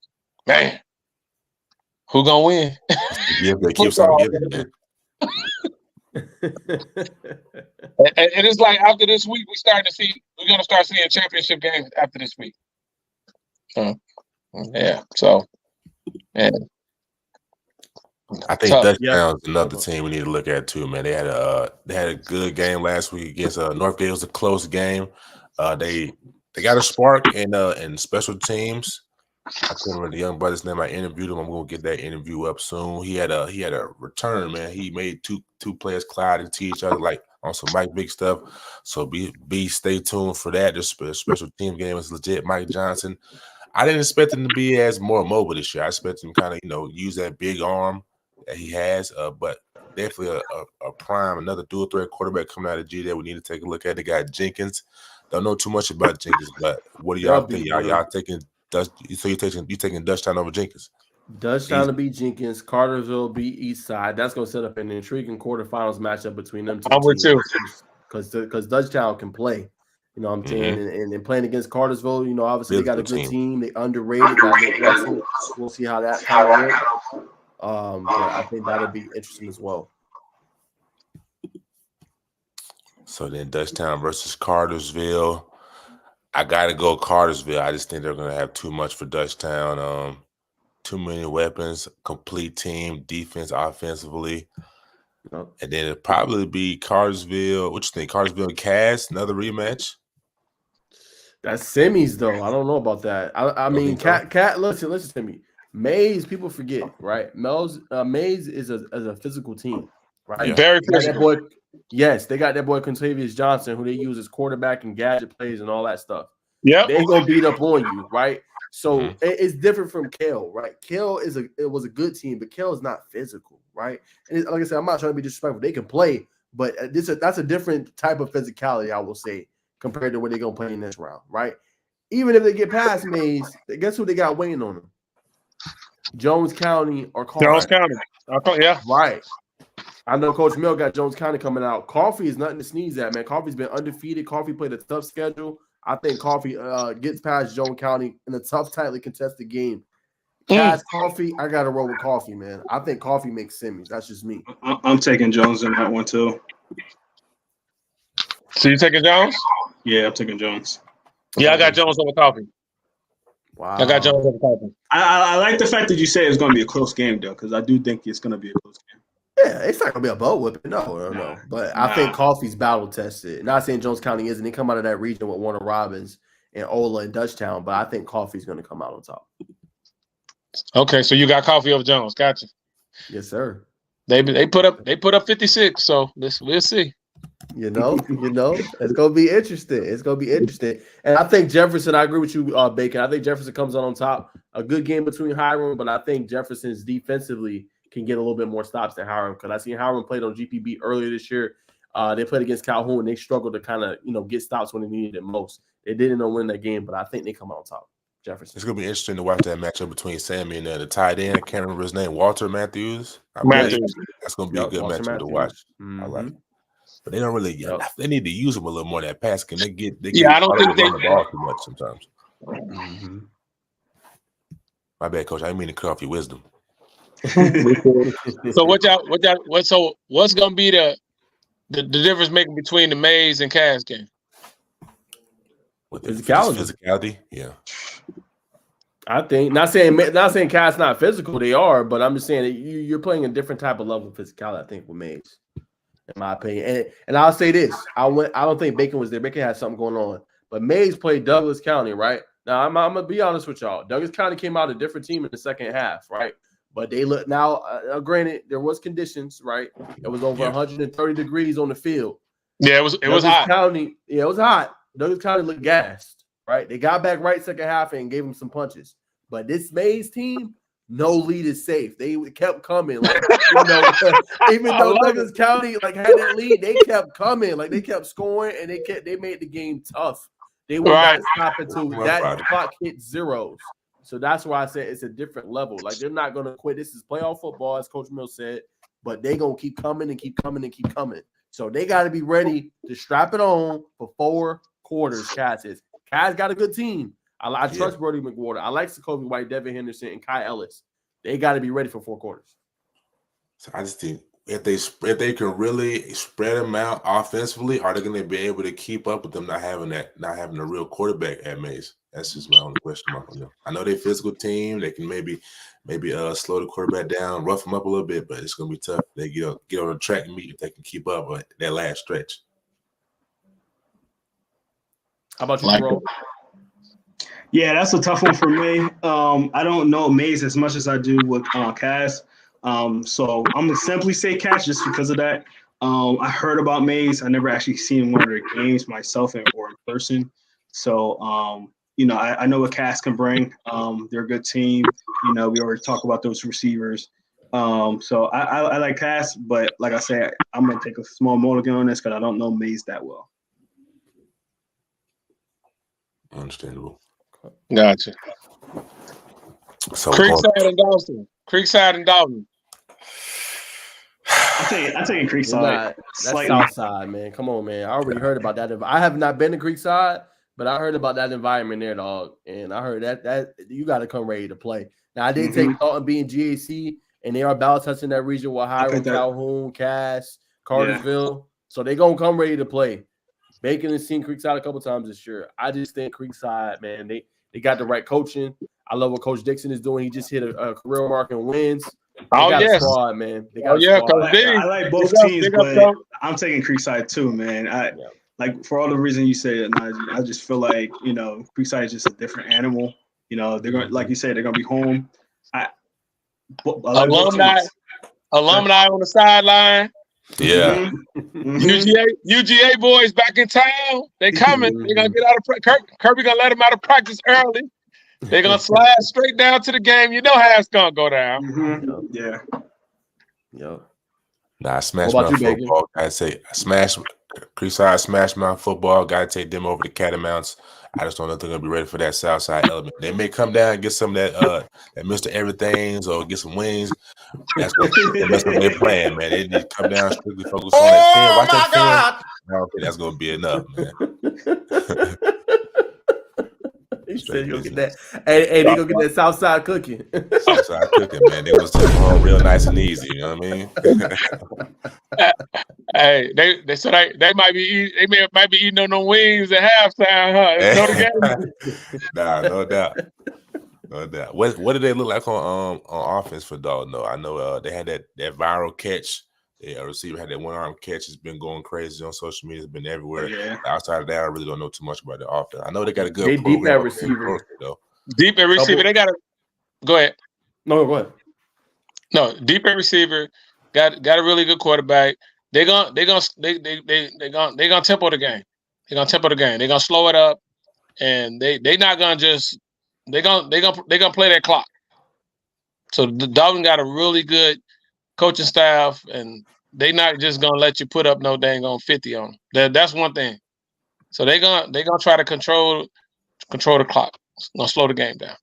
B: man, who gonna win?
D: Yeah, they keep on giving, man.
B: And it's like after this week, we're gonna start seeing championship games after this week. Yeah. So, yeah.
D: I think Dutchtown's another team we need to look at too, man. They had a good game last week against Northgate. It was a close game. They got a spark in special teams. I couldn't remember the young brother's name. I interviewed him. I'm gonna get that interview up soon. He had a return, man. He made two players collide into each other like on some Mike Big stuff. So stay tuned for that. This special team game is legit. Mike Johnson. I didn't expect him to be as more mobile this year. I expect him kind of use that big arm that he has, but definitely a prime, another dual threat quarterback coming out of G that we need to take a look at. They got Jenkins. Don't know too much about Jenkins, but what do y'all think? Y'all taking? So you taking Dutchtown over Jenkins?
A: Dutchtown to beat Jenkins, Cartersville beat Eastside. That's going to set up an intriguing quarterfinals matchup between them two.
B: I'm with you
A: because Dutchtown can play. You know what I'm saying? And playing against Cartersville, obviously they got a good team. They underrated. We'll see how that kind of works. But I think that'll be interesting as well.
D: So then Dutchtown versus Cartersville. I gotta go Cartersville. I just think they're gonna have too much for Dutchtown. Too many weapons, complete team, defense, offensively. And then it'll probably be Cartersville. What you think? Cartersville and Cass, another rematch?
A: That's semis though. I don't know about that. I mean, Cat. Listen to me. Mays, people forget, right? Mays is a physical team, right?
D: Yeah.
B: Very
A: They got that
B: physical.
A: boy. Yes, they got that boy Contavious Johnson, who they use as quarterback and gadget plays and all that stuff.
B: Yep.
A: They gonna beat up on you, right? So
D: Mhm.
A: it's different from Kel, right? Kel was a good team, but Kel is not physical, right? And like I said, I'm not trying to be disrespectful. They can play, but that's a different type of physicality, I will say, compared to what they're gonna play in this round, right? Even if they get past Mays, guess who they got waiting on them? Jones County or Coffee.
B: Jones County. Yeah.
A: Right. I know Coach Mill got Jones County coming out. Coffee is nothing to sneeze at, man. Coffee's been undefeated. Coffee played a tough schedule. I think Coffee gets past Jones County in a tough, tightly contested game. Cass Coffee, I got to roll with Coffee, man. I think Coffee makes semis. That's just me.
C: I'm taking Jones in that one too.
B: So you taking Jones?
C: Yeah, I'm taking Jones.
B: Yeah, I got Jones over Coffee.
A: Wow.
B: I got Jones over Coffee.
C: I like the fact that you say it's going to be a close game, though, because I do think it's going to be a close game.
A: Yeah, it's not gonna be a butt whipping. No. But I think Coffee's battle tested. Not saying Jones County isn't. They come out of that region with Warner Robins and Ola and Dutchtown, but I think Coffee's gonna come out on top.
B: Okay, so you got Coffee over Jones. Gotcha.
A: Yes, sir.
B: They put up 56. So we'll see.
A: You know, it's gonna be interesting. It's gonna be interesting. And I think Jefferson. I agree with you, Bacon. I think Jefferson comes out on top. A good game between Hiram, but I think Jefferson's defensively can get a little bit more stops than Hiram, because I seen Hiram played on GPB earlier this year. They played against Calhoun. They struggled to kind of get stops when they needed it most. They didn't win that game, but I think they come out on top. Jefferson.
D: It's gonna be interesting to watch that matchup between Sammy and the tight end. I can't remember his name. Walter Matthews. That's gonna be a good matchup to watch.
A: Mm-hmm.
D: I like it. But they don't really. They need to use him a little more. That pass can they get?
B: I don't think they
D: run the ball too much sometimes.
A: Mm-hmm.
D: My bad, coach. I didn't mean to cut off your wisdom.
B: So what's gonna be the difference making between the Mays and Cass game?
D: With
A: physicality,
D: yeah.
A: I think not saying Cass not physical, they are, but I'm just saying that you're playing a different type of level of physicality. I think with Mays, in my opinion, and I'll say this: I don't think Bacon was there. Bacon had something going on, but Mays played Douglas County, right? Now I'm gonna be honest with y'all. Douglas County came out a different team in the second half, right? But they look now. Granted, there was conditions, right? It was over 130 degrees on the field.
B: Yeah, it was hot.
A: It was hot. Douglas County looked gassed, right? They got back right second half and gave them some punches. But this Mays team, no lead is safe. They kept coming, like, even though Douglas County had that lead, they kept coming, like they kept scoring, and they made the game tough. They would not stop until that clock hit zeros. So that's why I said it's a different level. Like, they're not going to quit. This is playoff football, as Coach Mill said, but they're going to keep coming and keep coming and keep coming. So they got to be ready to strap it on for 4 quarters, Cass is. Cass got a good team. I trust Brody McWater. I like Sokobi White, Devin Henderson, and Kai Ellis. They got to be ready for 4 quarters.
D: So I just think if they can really spread them out offensively, are they going to be able to keep up with them not having a real quarterback at Mays? That's just my only question mark on them. I know they're a physical team. They can maybe slow the quarterback down, rough them up a little bit, but it's going to be tough. They get on the track and meet if they can keep up on that last stretch.
A: How about you, Jerome?
C: Yeah, that's a tough one for me. I don't know Mays as much as I do with Cass. So I'm going to simply say Cass just because of that. I heard about Mays. I never actually seen one of their games myself or in person. So, I know what Cass can bring. They're a good team. We already talked about those receivers. So I like Cass, but like I said, I'm going to take a small mulligan on this because I don't know Mays that well.
D: Understandable.
B: Gotcha.
D: So
B: Creekside and Dalton.
C: I'm taking Creekside.
A: That's Southside, man. Come on, man. I already heard about that. I have not been to Creekside, but I heard about that environment there, dog. And I heard that you got to come ready to play. Now, I did take Dalton being GHC, and they are battle testing that region with Hiram, Calhoun, Cass, Cartersville. So they're going to come ready to play. Bacon has seen Creekside a couple times this year. I just think Creekside, man, they got the right coaching. I love what Coach Dixon is doing. He just hit a career mark in wins. They got a squad, man. They got a squad.
C: I like both teams, but I'm taking Creekside too, man. Like for all the reasons you say, Najeh, I just feel like Creekside is just a different animal. They're going, like you said, they're gonna be home.
B: Alumni on the sideline.
D: Yeah.
B: UGA boys back in town. They coming. They're gonna get out of Kirby gonna let them out of practice early. They're gonna slide straight down to the game. You know how it's gonna go down.
C: Yeah.
A: Yo.
D: Nah, Smash Mouth football. I say Creekside Smash Mouth football. Gotta take them over the Catamounts. I just don't know if they're gonna be ready for that Southside element. They may come down and get some of that Mr. Everything's or get some wings. That's what they're playing, man. They need to come down strictly focus on that film. Watch that film. I don't think that's gonna be enough, man.
A: He said you'll get that. Hey, they gonna get that Southside cooking.
D: Southside cooking, man. They gonna take them home real nice and easy. You know what I mean?
B: Hey, they might be eating on the wings at halftime, huh?
D: Nah, no doubt. No doubt. What did they look like on offense for Dalton? though? I know they had that viral catch. A receiver had that one arm catch. It's been going crazy on social media. It's been everywhere. Yeah. Outside of that, I really don't know too much about the offense. I know they got a good
A: deep at receiver
B: though. Deep at receiver, they got a. Go ahead.
A: No, go ahead.
B: No, deep at receiver, got a really good quarterback. They're gonna tempo the game. They're gonna tempo the game. They're gonna slow it up, and they're not gonna just. They're gonna play that clock. So the Dolphins got a really good coaching staff, and they not just gonna let you put up no dang on 50 on them. That's one thing. So they're gonna try to control the clock. It's gonna slow the game down.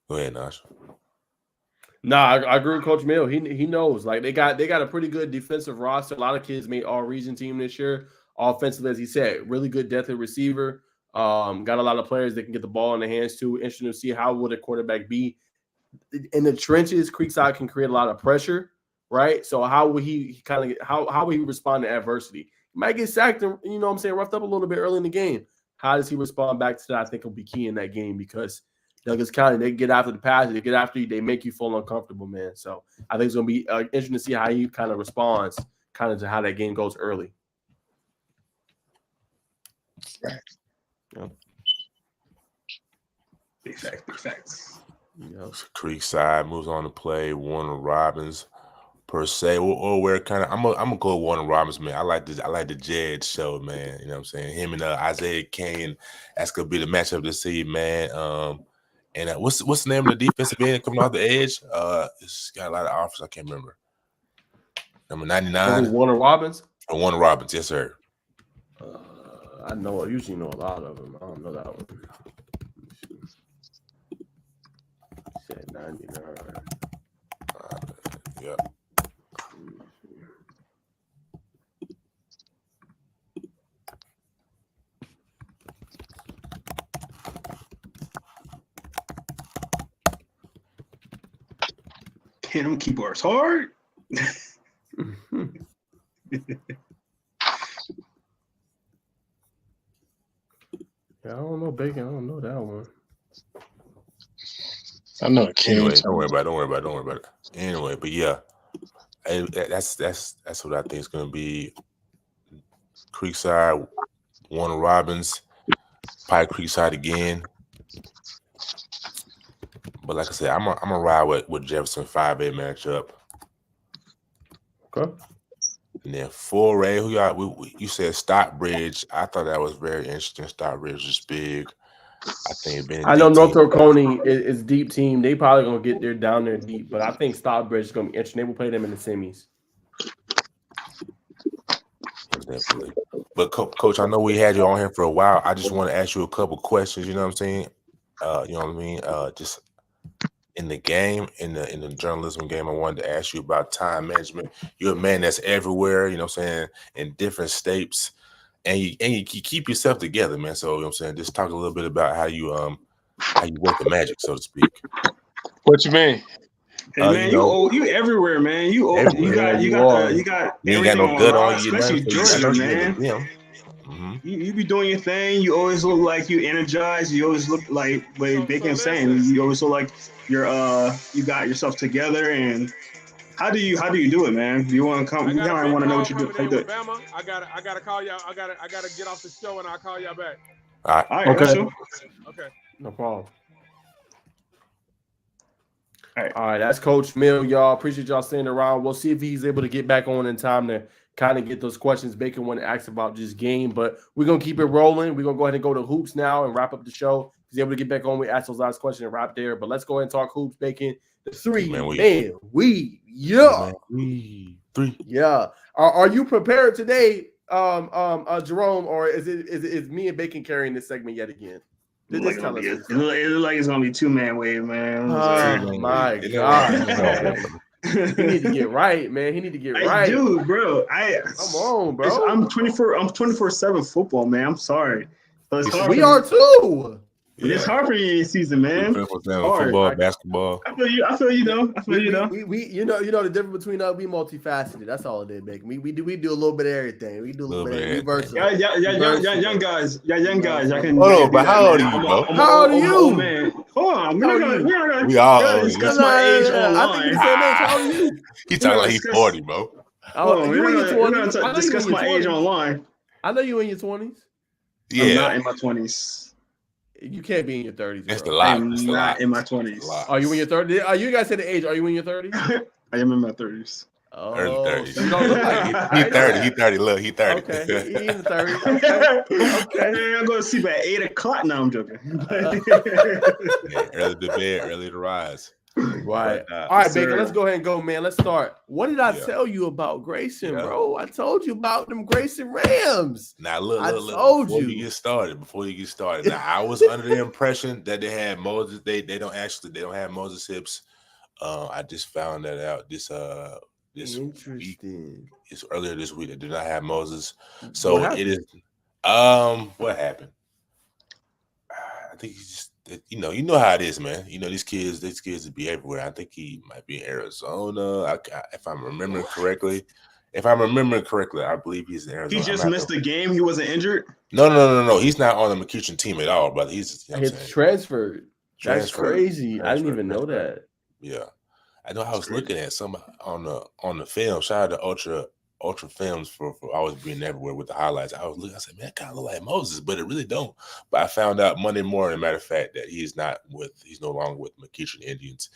D: Go ahead, Naj.
A: Nah, I agree with Coach Mill. He knows. Like they got a pretty good defensive roster. A lot of kids made all region team this year. Offensively, as he said, really good depth at receiver. Got a lot of players that can get the ball in the hands too. Interesting to see how would a quarterback be in the trenches. Creekside can create a lot of pressure, right? So how would he how would he respond to adversity? He might get sacked and roughed up a little bit early in the game. How does he respond back to that? I think will be key in that game because Douglas County, they get after the pass, they get after you, they make you feel uncomfortable, man. So I think it's gonna be interesting to see how he kind of responds, kind of to how that game goes early.
C: Right. Yep. Big facts.
A: Yep.
D: Creekside moves on to play Warner Robins per se, or where kind of I'm gonna go with Warner Robins, man. I like the Jed show, man. You know what I'm saying? Him and Isaiah Kane, that's gonna be the matchup to see, man. And what's the name of the defensive end coming off the edge? It's got a lot of offers. I can't remember. Number 99.
A: Warner Robins.
D: Warner Robins, yes, sir.
A: I usually know a lot of them. I don't know that one. Said 99.
D: Yeah.
C: Damn, them keyboards hard.
A: I don't know, Bacon. I don't know that one.
B: I know it can't.
D: Anyway, don't worry about it. Anyway, but yeah, that's what I think is going to be. Creekside, Warner Robins, Pike Creekside again. But like I said, I'm gonna ride with Jefferson 5A matchup.
A: Okay.
D: And then 4A, who you said Stockbridge. I thought that was very interesting. Stockbridge is big. I think
A: I know Northrop Coney is deep team. They probably gonna get there down there deep, but I think Stockbridge is gonna be interesting. They will play them in the semis.
D: Definitely. But Coach, I know we had you on here for a while. I just want to ask you a couple questions. You know what I'm saying? You know what I mean? Just in the game, in the journalism game, I wanted to ask you about time management. You're a man that's everywhere. You know what I'm saying? In different states. And you keep yourself together, man. So you know what I'm saying, just talk a little bit about how you work the magic, so to speak.
B: What you mean?
C: Hey, man, you everywhere, man. You got
D: no good on you,
C: especially Georgia, man. You be doing your thing. You always look like you energized. You always look like what Bacon's saying. You always look like you got yourself together. And how do you do it, man? Do you want to come? I want to know what you do. How you do it?
B: I gotta call y'all. I gotta get off the show and I'll call y'all back.
D: All right.
C: Okay.
B: Okay.
A: No problem.
C: All
A: right. That's Coach Mill, y'all. Appreciate y'all staying around. We'll see if he's able to get back on in time to kind of get those questions Bacon want to ask about just game. But we're going to keep it rolling. We're going to go ahead and go to hoops now and wrap up the show. If he's able to get back on, we ask those last questions and wrap there. But let's go ahead and talk hoops, Bacon. The three. Yeah. Are you prepared today, Jerome, or is me and Bacon carrying this segment yet again?
C: It looks like it's gonna be 2-man wave, man.
A: Oh my God! He need to get right, man. He need to get right,
C: dude, bro.
A: Come on, bro.
C: I'm 24/7 football, man. I'm sorry.
A: So we are too.
C: Yeah. It's hard for you this season, man.
D: Football, basketball.
C: I feel you though.
A: We you know the difference between us. We multifaceted. That's all it is, Bacon. We do a little bit of everything. We do a little bit of everything.
C: Young guys. I can.
D: Hold on, but how old are you, bro?
A: How old are you,
C: man? Hold on, we're not gonna.
D: We all
C: discuss my age online.
A: I think you said that. How old are you?
D: He talking like he's 40, bro.
C: We're gonna discuss my age online.
A: I know you in your 20s.
D: Yeah,
C: I'm not in my 20s.
A: You can't be in your 30s.
D: That's the lie.
C: I'm not in my 20s.
A: Are you in your 30s? You guys said the age. Are you in your 30s?
C: I am in my 30s.
D: Early 30s.
A: So you don't look like it.
D: He 30. Look, he 30.
A: Okay, he in the 30s. Okay.
C: I'm going to sleep at 8 o'clock. No, I'm joking.
D: Early to bed, early to rise.
A: Right. All right, Bacon, let's go ahead and go, man. Let's start. What did I tell you about Grayson, bro? I told you about them Grayson Rams.
D: Now, look. Before you get started. Now, I was under the impression that they had Moses. They don't have Moses Hips. I just found that out this week. It's earlier this week. They do not have Moses. So it is. What happened? I think he's just. You know how it is, man. These kids would be everywhere. I think he might be in Arizona. If I'm remembering correctly, I believe he's in Arizona.
C: He just missed the game. He wasn't injured.
A: No.
D: He's not on the McEachern team at all, brother. He's
A: transferred. That's crazy. I didn't even know that.
D: Yeah, I know. I was looking at some on the film. Shout out to Ultra Films for always being everywhere with the highlights. I was looking. I said, man, that kind of look like Moses, but it really don't. But I found out Monday morning, matter of fact, that he's no longer with McEachern Indians.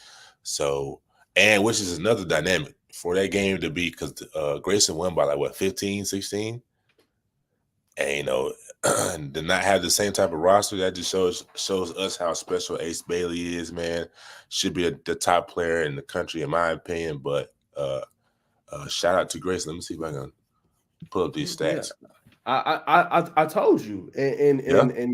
D: So, and which is another dynamic for that game to be, because Grayson won by 15, 16, and to not have the same type of roster, that just shows us how special Ace Bailey is, man. Should be the top player in the country, in my opinion. But shout out to Grayson. Let me see if I can pull up these stats.
A: Yeah. I told you, and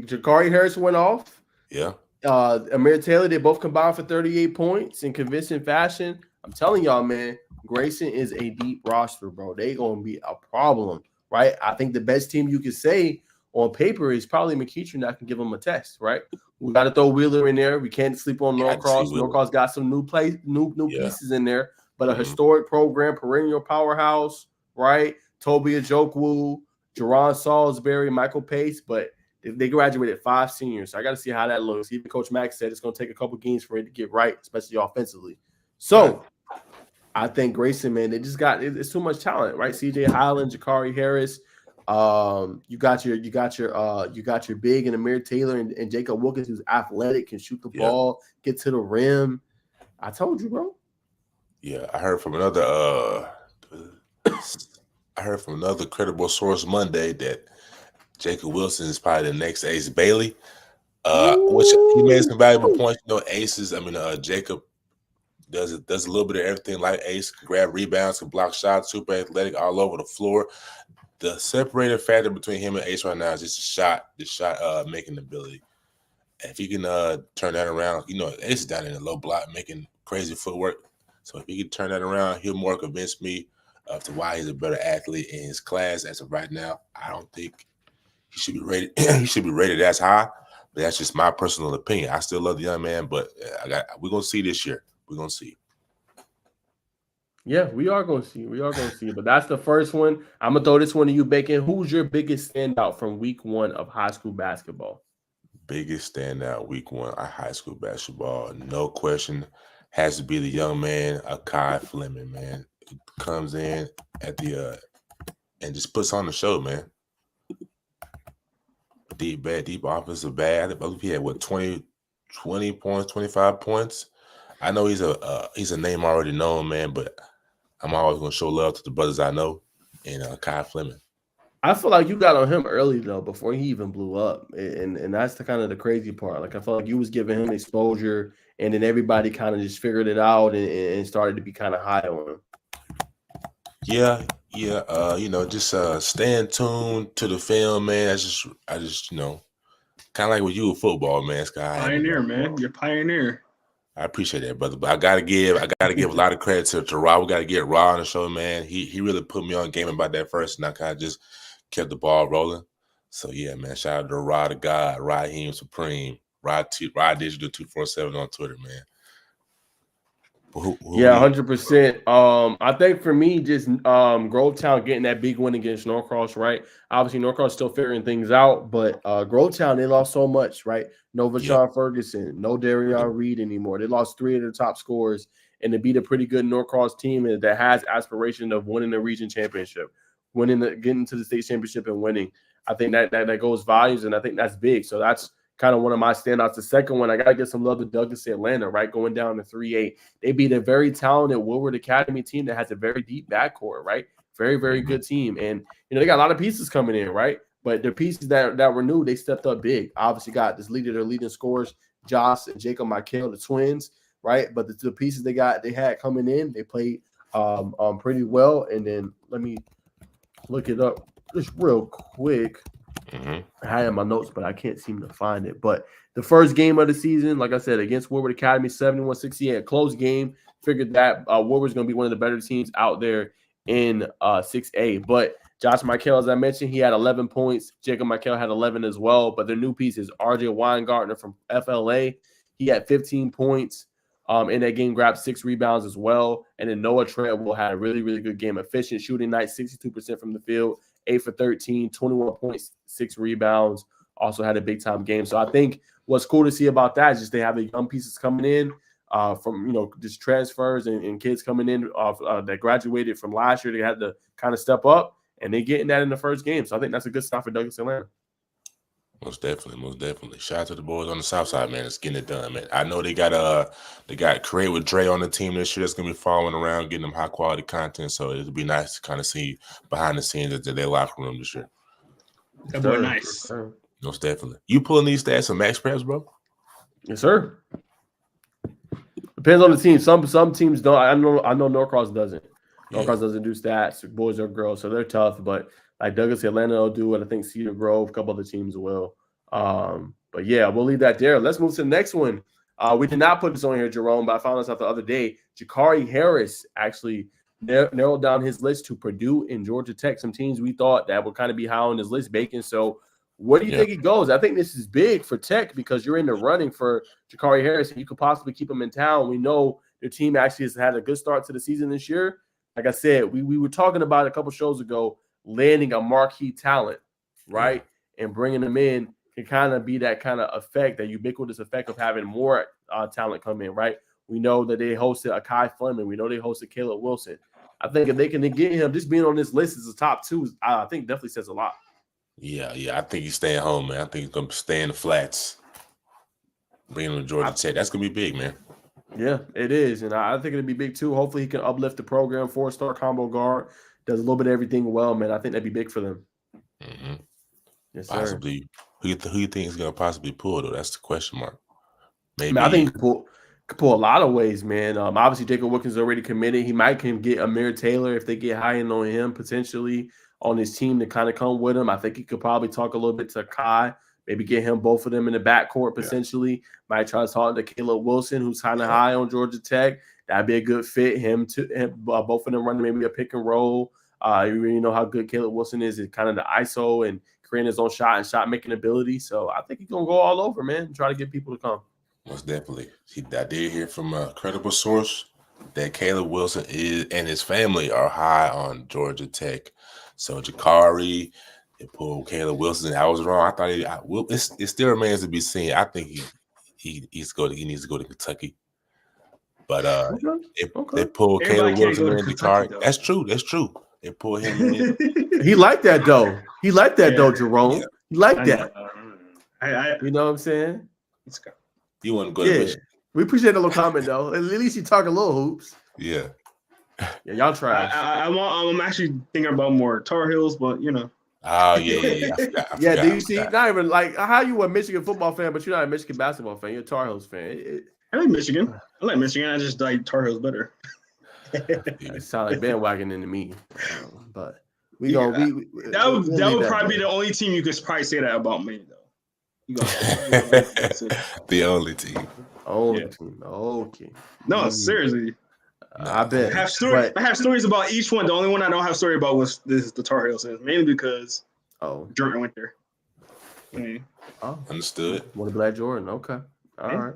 A: Jakari Harris went off.
D: Yeah.
A: Amir Taylor, they both combined for 38 points in convincing fashion. I'm telling y'all, man, Grayson is a deep roster, bro. They gonna be a problem, right? I think the best team you could say on paper is probably McEachern that can give them a test, right? We got to throw Wheeler in there. We can't sleep on Norcross. Norcross got some new pieces in there. But a historic program, perennial powerhouse, right? Toby Ojokwu, Jerron Salisbury, Michael Pace, but they graduated 5 seniors. So I got to see how that looks. Even Coach Mack said it's going to take a couple games for it to get right, especially offensively. So I think Grayson, man, they just it's too much talent, right? CJ Highland, Jakari Harris. You got your big and Amir Taylor and Jacob Wilkins, who's athletic, can shoot the ball, get to the rim. I told you, bro.
D: Yeah, I heard from another credible source Monday that Jacob Wilson is probably the next Ace Bailey. Which he made some valuable points. Jacob does a little bit of everything like Ace. Can grab rebounds, can block shots, super athletic all over the floor. The separating factor between him and Ace right now is just the shot making ability. If he can turn that around, Ace is down in the low block making crazy footwork. So if he can turn that around, he'll more convince me to why he's a better athlete in his class. As of right now, I don't think he should be rated. He should be rated as high. But that's just my personal opinion. I still love the young man, but we're gonna see this year. We're gonna see.
A: Yeah, we are gonna see. But that's the first one. I'm gonna throw this one to you, Bacon. Who's your biggest standout from week 1 of high school basketball?
D: Biggest standout week 1 of high school basketball, no question, has to be the young man, Akai Fleming, man. He comes in at the and just puts on the show, man. Deep offensive bad. I believe he had 20 points, 25 points. I know he's a name already known, man, but I'm always gonna show love to the brothers I know and Kai Fleming.
A: I feel like you got on him early though, before he even blew up, and that's the kind of the crazy part. Like I feel like you was giving him exposure, and then everybody kind of just figured it out and started to be kind of high on him.
D: Yeah. Just staying tuned to the film, man. I just kind of like with you with football, man. Sky,
C: pioneer, man. You're pioneer.
D: I appreciate that, brother. But I gotta give a lot of credit to Rob. We gotta get Rob on the show, man. He really put me on game about that first, and I kind of just kept the ball rolling. So yeah, man. Shout out to Rod the God, Raheem Supreme, Rod Digital 247 on Twitter, man. Who
A: 100%. I think for me, just Grovetown getting that big win against Norcross, right? Obviously, Norcross still figuring things out, but Grovetown, they lost so much, right? No Vashawn Ferguson, no Darion Reed anymore. They lost 3 of their top scorers, and to beat a pretty good Norcross team that has aspiration of winning the region championship, getting to the state championship and winning. I think that goes volumes, and I think that's big. So that's kind of one of my standouts. The second one, I got to get some love to Douglas Atlanta, right? Going down to 3-8. They beat a very talented Woodward Academy team that has a very deep backcourt, right? Very, very good team. And, they got a lot of pieces coming in, right? But the pieces that were new, they stepped up big. Obviously got their leading scorers, Josh and Jacob Michael, the twins, right? But the pieces they had coming in, they played pretty well. And then let me look it up just real quick. I had it in my notes, but I can't seem to find it. But the first game of the season, like I said, against Woodward Academy, 71-68, a close game. Figured that Woodward's going to be one of the better teams out there in 6A. But Josh Michael, as I mentioned, he had 11 points. Jacob Michael had 11 as well. But their new piece is RJ Weingartner from FLA. He had 15 points in that game, grabbed 6 rebounds as well. And then Noah Treadwell had a really, really good game. Efficient shooting night, 62% from the field. 8 for 13, 21 points, 6 rebounds. Also had a big-time game. So I think what's cool to see about that is just they have the young pieces coming in from, just transfers and kids coming in that graduated from last year. They had to kind of step up, and they're getting that in the first game. So I think that's a good start for Douglas Atlanta.
D: Most definitely. Shout out to the boys on the south side, man. It's getting it done, man. I know they got Create with Dre on the team this year that's gonna be following around, getting them high quality content. So it'll be nice to kind of see behind the scenes at their locker room this year.
C: That boy nice.
D: Most definitely. You pulling these stats from Max Preps, bro?
A: Yes, sir. Depends on the team. Some teams don't. I know Norcross doesn't. Norcross doesn't do stats, boys or girls, so they're tough, but like Douglas Atlanta will do it. I think Cedar Grove, a couple other teams will. But yeah, we'll leave that there. Let's move to the next one. We did not put this on here, Jerome, but I found this out the other day. Jakari Harris actually narrowed down his list to Purdue and Georgia Tech, some teams we thought that would kind of be high on his list, Bacon. So where do you think he goes? I think this is big for Tech because you're in the running for Jakari Harris, and you could possibly keep him in town. We know their team actually has had a good start to the season this year. Like I said, we were talking about a couple shows ago, landing a marquee talent, right? And bringing them in can kind of be that kind of effect, that ubiquitous effect of having more talent come in, right? We know that they hosted Kai Fleming. We know they hosted Caleb Wilson. I think if they can get him, just being on this list as a top 2, I think definitely says a lot.
D: Yeah. I think he's staying home, man. I think he's going to stay in the flats. Bringing him to Georgia Tech. That's going to be big, man.
A: Yeah, it is. And I think it'll be big, too. Hopefully he can uplift the program, 4-star combo guard. Does a little bit of everything well, man. I think that'd be big for them. Yes,
D: possibly.
A: Sir.
D: Who you think is going to possibly pull, though? That's the question mark. Maybe.
A: I think he could pull a lot of ways, man. Obviously, Jacob Wilkins is already committed. He might can get Amir Taylor if they get high in on him, potentially on his team to kind of come with him. I think he could probably talk a little bit to Kai, maybe get him, both of them in the backcourt potentially. Might try to talk to Caleb Wilson, who's kind of high on Georgia Tech. That'd be a good fit. Both of them running maybe a pick and roll. You really know how good Caleb Wilson is kind of the ISO and creating his own shot and shot making ability. So I think he's gonna go all over, man, and try to get people to come.
D: Most definitely. I did hear from a credible source that Caleb Wilson and his family are high on Georgia Tech. So Jakari, they pulled Caleb Wilson. I was wrong. I thought it still remains to be seen. I think he needs to go to Kentucky. But they pulled Caleb Wilson and Jakari. That's true. They pulled him in.
A: He liked that though. Though, Jerome. Yeah. He liked that.
C: I
A: you know what I'm saying?
D: You want to go to Michigan?
A: We appreciate the little comment though. At least you talk a little hoops.
D: Yeah.
A: Yeah, y'all trash.
C: I'm actually thinking about more Tar Heels, but you know.
D: Oh yeah. I
A: Yeah,
D: forgot.
A: do you see? Not even like how you a Michigan football fan, but you're not a Michigan basketball fan. You're a Tar Heels fan.
C: I like Michigan. I just like Tar Heels better.
A: It sounds like bandwagoning to me, but that
C: would probably be the only team you could probably say that about me though.
D: The only team.
A: Only team. Okay.
C: No, seriously.
A: I bet.
C: I have stories about each one. The only one I don't have a story about was the Tar Heels, mainly because Jordan went there.
D: Understood.
A: Want to Black Jordan? Okay. All right.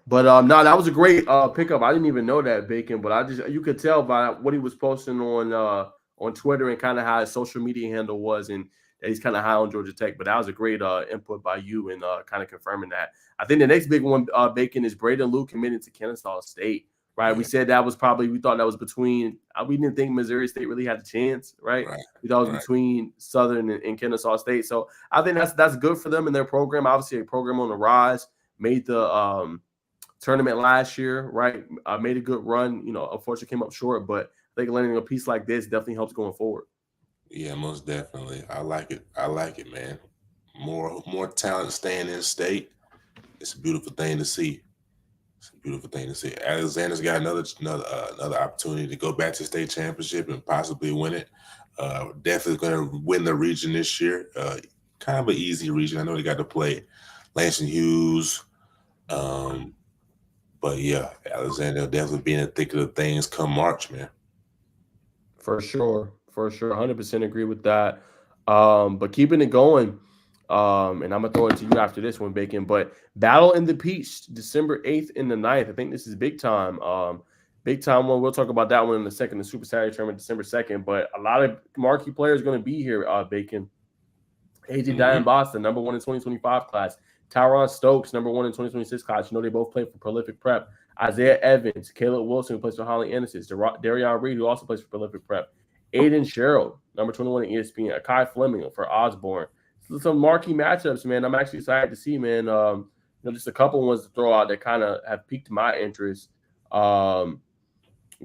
A: But no, that was a great pickup. I didn't even know that, Bacon, but you could tell by what he was posting on Twitter and kind of how his social media handle was, and that he's kind of high on Georgia Tech. But that was a great input by you and kind of confirming that. I think the next big one, Bacon, is Braden Lue committed to Kennesaw State. Right, we said that was we thought that was between. We didn't think Missouri State really had a chance, right? We thought it was between Southern and Kennesaw State. So I think that's good for them in their program. Obviously, a program on the rise. Made the tournament last year, right? Made a good run. You know, unfortunately came up short, but I think landing a piece like this definitely helps going forward.
D: Yeah, most definitely. I like it, man. More talent staying in state. It's a beautiful thing to see. Alexander's got another opportunity to go back to state championship and possibly win it. Definitely going to win the region this year. Kind of an easy region. I know they got to play Langston Hughes. But yeah, Alexander will definitely be in the thick of the things come March, man.
A: For sure. 100% agree with that. But keeping it going. And I'm gonna throw it to you after this one, Bacon. But Battle in the Peach, December 8th and the 9th. I think this is big time. Big time one. We'll talk about that one in a second. The Super Saturday tournament, December 2nd. But a lot of marquee players going to be here, Bacon. AJ Diane Boston, number 1 in 2025 class. Tyron Stokes, number 1 in 2026 class. You know they both played for Prolific Prep. Isaiah Evans, Caleb Wilson, who plays for Holly Anderson. Darion Reed, who also plays for Prolific Prep. Aiden Sherrill, number 21 in ESPN. Akai Fleming for Osborne. Some marquee matchups, man. I'm actually excited to see, man. Just a couple ones to throw out that kind of have piqued my interest. I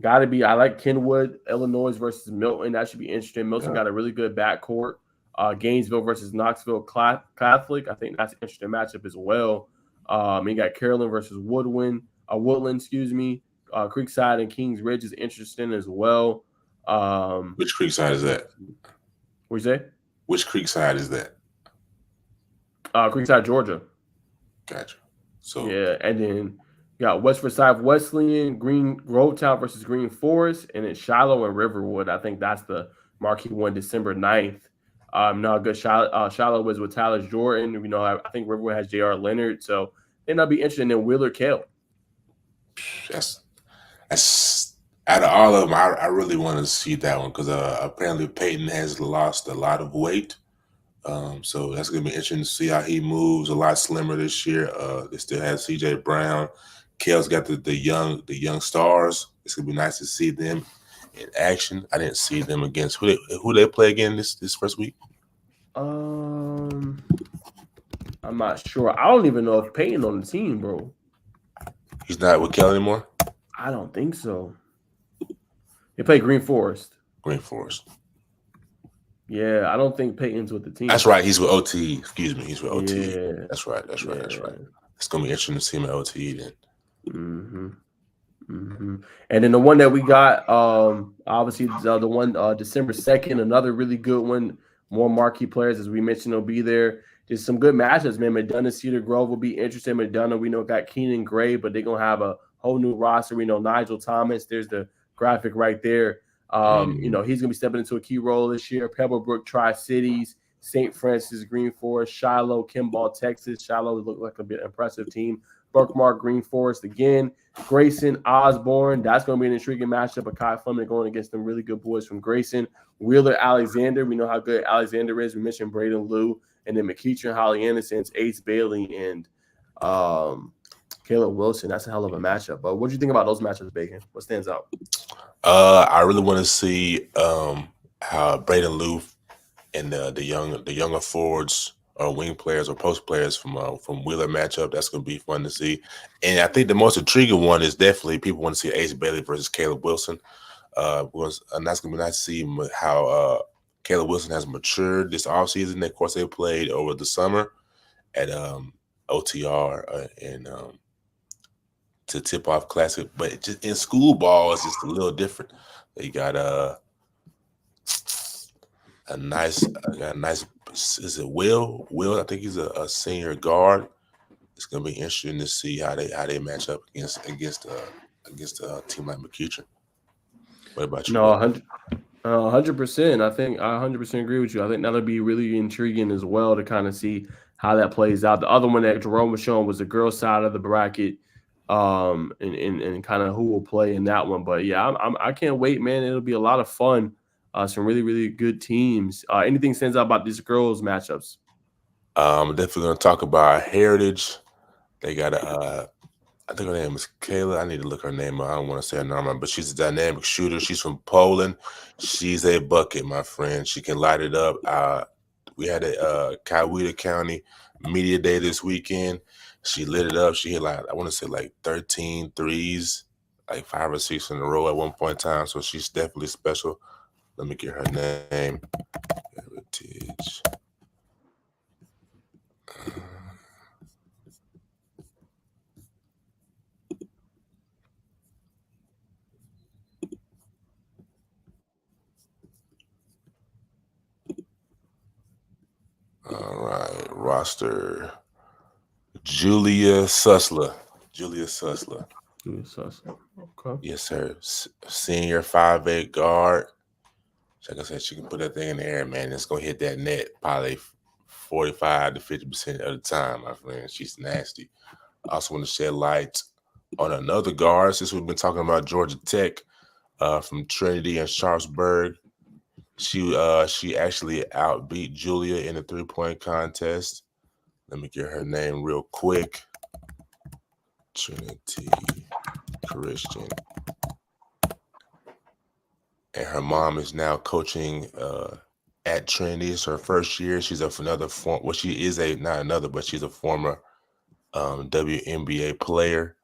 A: like Kenwood, Illinois versus Milton. That should be interesting. Milton got a really good backcourt. Gainesville versus Knoxville Catholic. I think that's an interesting matchup as well. You got Carolyn versus Woodland, Creekside and Kings Ridge is interesting as well.
D: Which Creekside is that?
A: What you say?
D: Which Creekside is that?
A: Creekside, Georgia.
D: Gotcha. So
A: yeah, and then you got West Forsyth Wesleyan, Grovetown versus Green Forest, and then Shiloh and Riverwood. I think that's the marquee one, December 9th. Good Shiloh was with Tyler Jordan. I think Riverwood has J.R. Leonard, so then I'll be interested in Wheeler Kale.
D: That's out of all of them, I really want to see that one because apparently Peyton has lost a lot of weight. So that's gonna be interesting to see how he moves. A lot slimmer this year. They still have CJ Brown. Kale's got the young stars. It's gonna be nice to see them in action. I didn't see them against who they play again this first week.
A: I'm not sure. I don't even know if Peyton on the team, bro.
D: He's not with Kel anymore?
A: I don't think so. They play Green Forest. Yeah, I don't think Peyton's with the team.
D: That's right. He's with OTE. Excuse me. He's with OTE.
A: Yeah.
D: That's right. It's going to be interesting to see him at OTE then.
A: And then the one that we got, obviously the one December 2nd, another really good one. More marquee players, as we mentioned, will be there. There's some good matchups, man. McDonough, Cedar Grove will be interesting. McDonough, we know, got Keenan Gray, but they're going to have a whole new roster. We know Nigel Thomas. There's the graphic right there. He's going to be stepping into a key role this year. Pebblebrook, Tri-Cities, St. Francis, Green Forest, Shiloh, Kimball, Texas. Shiloh looked like a bit impressive team. Burkmark, Green Forest again. Grayson, Osborne. That's going to be an intriguing matchup. Akai Fleming going against them really good boys from Grayson. Wheeler, Alexander. We know how good Alexander is. We mentioned Braden Lue. And then McEachern, Holly Anderson, Ace Bailey, and Caleb Wilson. That's a hell of a matchup. But what do you think about those matchups, Bacon? What stands out?
D: I really want to see how Braden Lue and the younger forwards wing players or post players from Wheeler matchup. That's going to be fun to see. And I think the most intriguing one is definitely people want to see Ace Bailey versus Caleb Wilson. And that's going to be nice to see how Caleb Wilson has matured this offseason. Of course, they played over the summer at OTR and to Tip Off Classic, but just in school ball, it's just a little different. They got a nice. Is it Will? I think he's a senior guard. It's gonna be interesting to see how they match up against a team like McEachern. What about you?
A: No, 100%. I think I 100% agree with you. I think that'll be really intriguing as well to kind of see how that plays out. The other one that Jerome was showing was the girls' side of the bracket, and kind of who will play in that one. But yeah, I can't wait, man. It'll be a lot of fun. Some really, really good teams. Anything stands out about these girls' matchups?
D: I'm definitely going to talk about Heritage. They got I think her name is Kayla. I need to look her name up. I don't want to say her name, but she's a dynamic shooter. She's from Poland. She's a bucket, my friend. She can light it up. We had a Coweta County Media Day this weekend. She lit it up. She hit I want to say 13 threes, 5 or 6 in a row at one point in time. So she's definitely special. Let me get her name. Heritage. All right, roster. Julia Sussler.
A: Okay.
D: Yes, sir. Senior 5'8" guard. Like I said, she can put that thing in the air, man. It's gonna hit that net probably 45 to 50% of the time, my friend. She's nasty. I also want to shed light on another guard since we've been talking about Georgia Tech, from Trinity and Sharpsburg. She actually outbeat Julia in a 3-point contest. Let me get her name real quick. Trinity Christian. And her mom is now coaching at Trinity. It's her first year. She's she's a former WNBA player.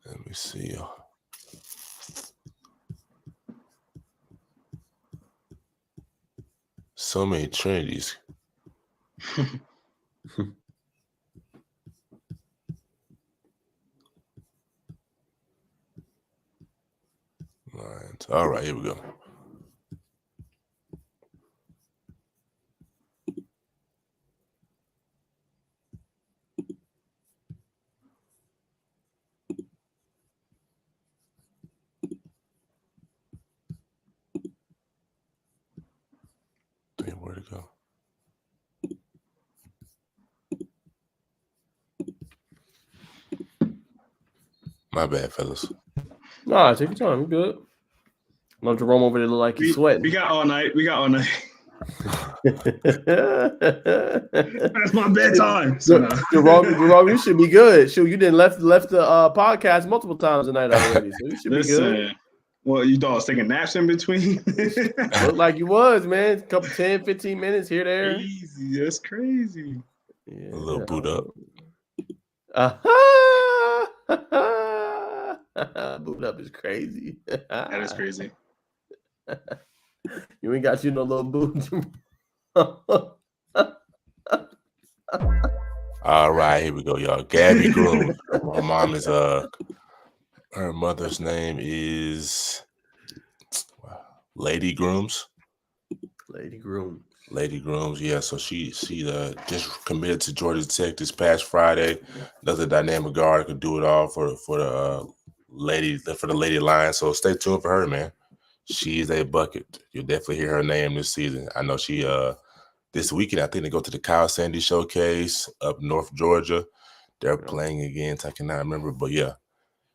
D: Let me see. So many Trinities. All right, here we go. Where to go? My bad, fellas.
A: No, take your time. You're good. Love Jerome over there look like he's sweating.
C: We got all night. That's my bedtime. So
A: Jerome, you should be good. Shoot, you didn't left the podcast multiple times tonight already, so you should be good.
C: Well, you thought I was taking naps in between?
A: Looked like you was, man. A couple 10, 15 minutes here, there.
C: Crazy. That's crazy.
A: Yeah.
D: A little boot up.
A: Boot up is crazy.
C: That is crazy.
A: You ain't got no little boot.
D: All right, here we go, y'all. Gabby Groom. Her mom is her mother's name is Lady Grooms.
A: Lady Grooms, yeah. So she just committed to Georgia Tech this past Friday. Another dynamic guard could do it all for the Lady Lions. So stay tuned for her, man. She's a bucket. You'll definitely hear her name this season. I know she this weekend, I think they go to the Kyle Sandy Showcase up North Georgia. They're playing against, I cannot remember, but yeah,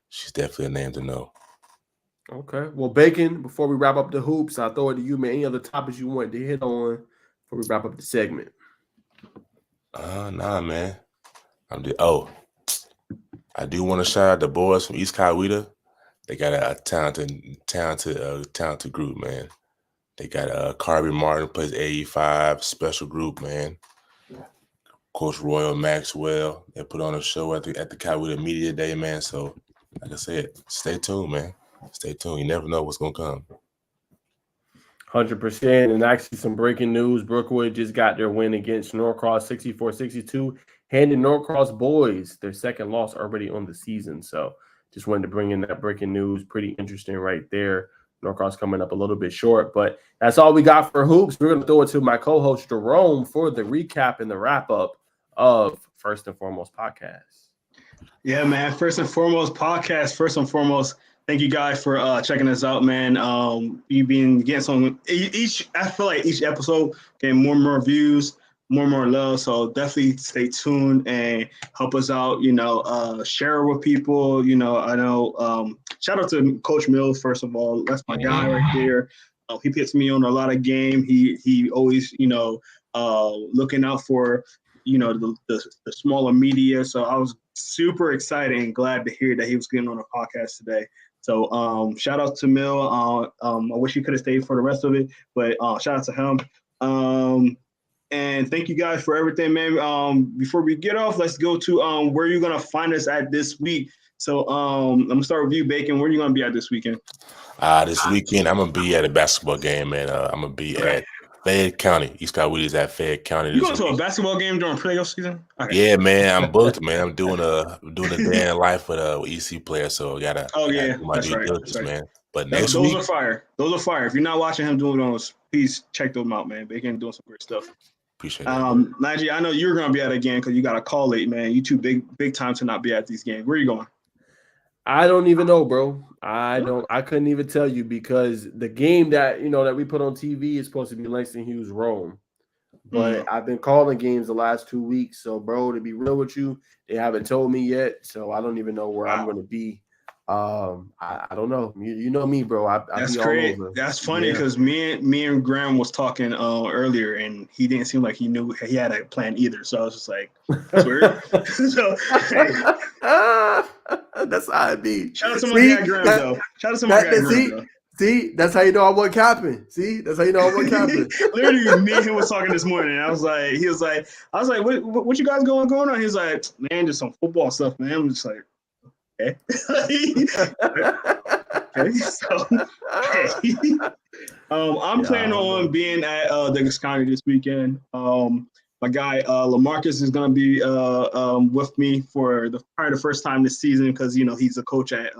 A: she's definitely a name to know. Okay. Well, Bacon, before we wrap up the hoops, I'll throw it to you, man. Any other topics you want to hit on before we wrap up the segment?
D: Nah, man. I do want to shout out the boys from East Coweta. They got a talented group, man. They got Carby Martin plays 85 special group, man. Coach Royal Maxwell. They put on a show at the Cowboy Media Day, man. So, like I said, stay tuned, man. Stay tuned. You never know what's gonna come.
A: 100%. And actually, some breaking news: Brookwood just got their win against Norcross, 64-62, handing Norcross boys their second loss already on the season. So, just wanted to bring in that breaking news. Pretty interesting, right there. Norcross coming up a little bit short, but that's all we got for hoops. We're going to throw it to my co-host Jerome for the recap and the wrap up of First and Foremost podcast.
C: Yeah, man. First and Foremost podcast. First and foremost, thank you guys for checking us out, man. You've been getting some each. I feel like each episode getting more and more views, more and more love. So definitely stay tuned and help us out. Share it with people. I know. Shout out to Coach Mills first of all. That's my guy right there. He puts me on a lot of game. He always looking out for the smaller media. So I was super excited and glad to hear that he was getting on a podcast today. So shout out to Mill. I wish he could have stayed for the rest of it, but shout out to him. And thank you guys for everything, man. Before we get off, let's go to where you're gonna find us at this week. So I'm gonna start with you, Bacon. Where are you gonna be at this weekend?
D: This weekend I'm gonna be at a basketball game, man. I'm gonna be at Fayette County. East Cowboys at Fayette County.
C: You going to a basketball game during playoff season?
D: Okay. Yeah, man. I'm booked, man. I'm doing a day in life with EC players, so I gotta do my due diligence, man. But next week,
C: those are fire. Those are fire. If you're not watching him doing those, please check them out, man. Bacon doing some great stuff.
D: Appreciate it.
C: Najeh, I know you're gonna be at a game because you got a call late, man. You too big time to not be at these games. Where are you going?
A: I don't even know, bro. I couldn't even tell you because the game that we put on TV is supposed to be Langston Hughes Rome. But I've been calling games the last 2 weeks. So, bro, to be real with you, they haven't told me yet. So I don't even know where I'm gonna be. I don't know. You know me, bro.
C: That's great. That's funny because me and Graham was talking earlier, and he didn't seem like he knew he had a plan either. So I was just like, that's weird. So
A: that's how it be.
C: Shout out to my guy Graham, though. Shout out to my guy Graham, though.
A: See, that's how you know I wasn't capping. See, that's how you know I wasn't capping.
C: Literally, me and him was talking this morning. I was like, what you guys going on? He's like, man, just some football stuff, man. I'm just like, okay. Okay. So, I'm planning on being at Douglas County this weekend. My guy LaMarcus is gonna be with me for probably the first time this season because he's a coach at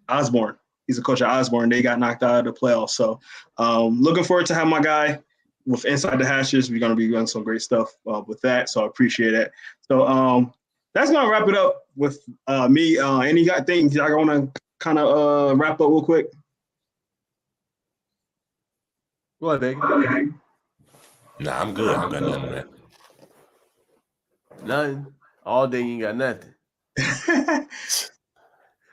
C: Osborne. He's a coach at Osborne. They got knocked out of the playoffs. So looking forward to have my guy with Inside the Hashes. We're gonna be doing some great stuff with that. So I appreciate it. So that's gonna wrap it up with me. Any things y'all want to kind of wrap up real quick?
A: What, Big?
D: Nah, I'm good. I got nothing, man.
A: Nothing. All day you ain't got nothing.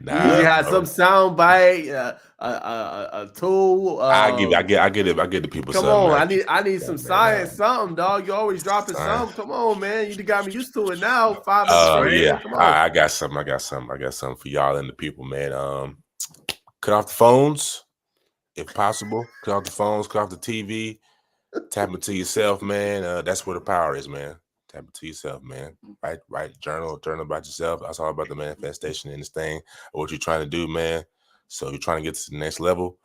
D: Nah,
A: you had some sound bite, a tool.
D: I get the people.
A: Come on, man. I need some science, something, dog. You always dropping something. Come on, man. You got me used to it now. 5 minutes.
D: Yeah. Come on. I got something for y'all and the people, man. Cut off the phones, if possible. Cut off the phones. Cut off the TV. Tap into yourself, man. That's where the power is, man. Tap into yourself, man. Write journal about yourself. That's all about the manifestation in this thing, or what you're trying to do, man. So you're trying to get to the next level.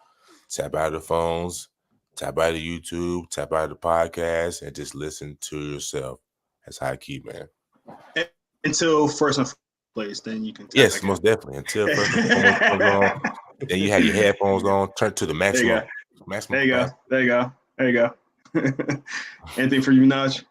D: Tap out of the phones, tap out of YouTube, tap out of the podcast, and just listen to yourself. That's how I keep, man.
C: Until first and foremost, then you can.
D: Yes, most definitely. Until first and foremost comes on, then you have your headphones on. Turn to the maximum.
C: There you go. Anything for you, Naj?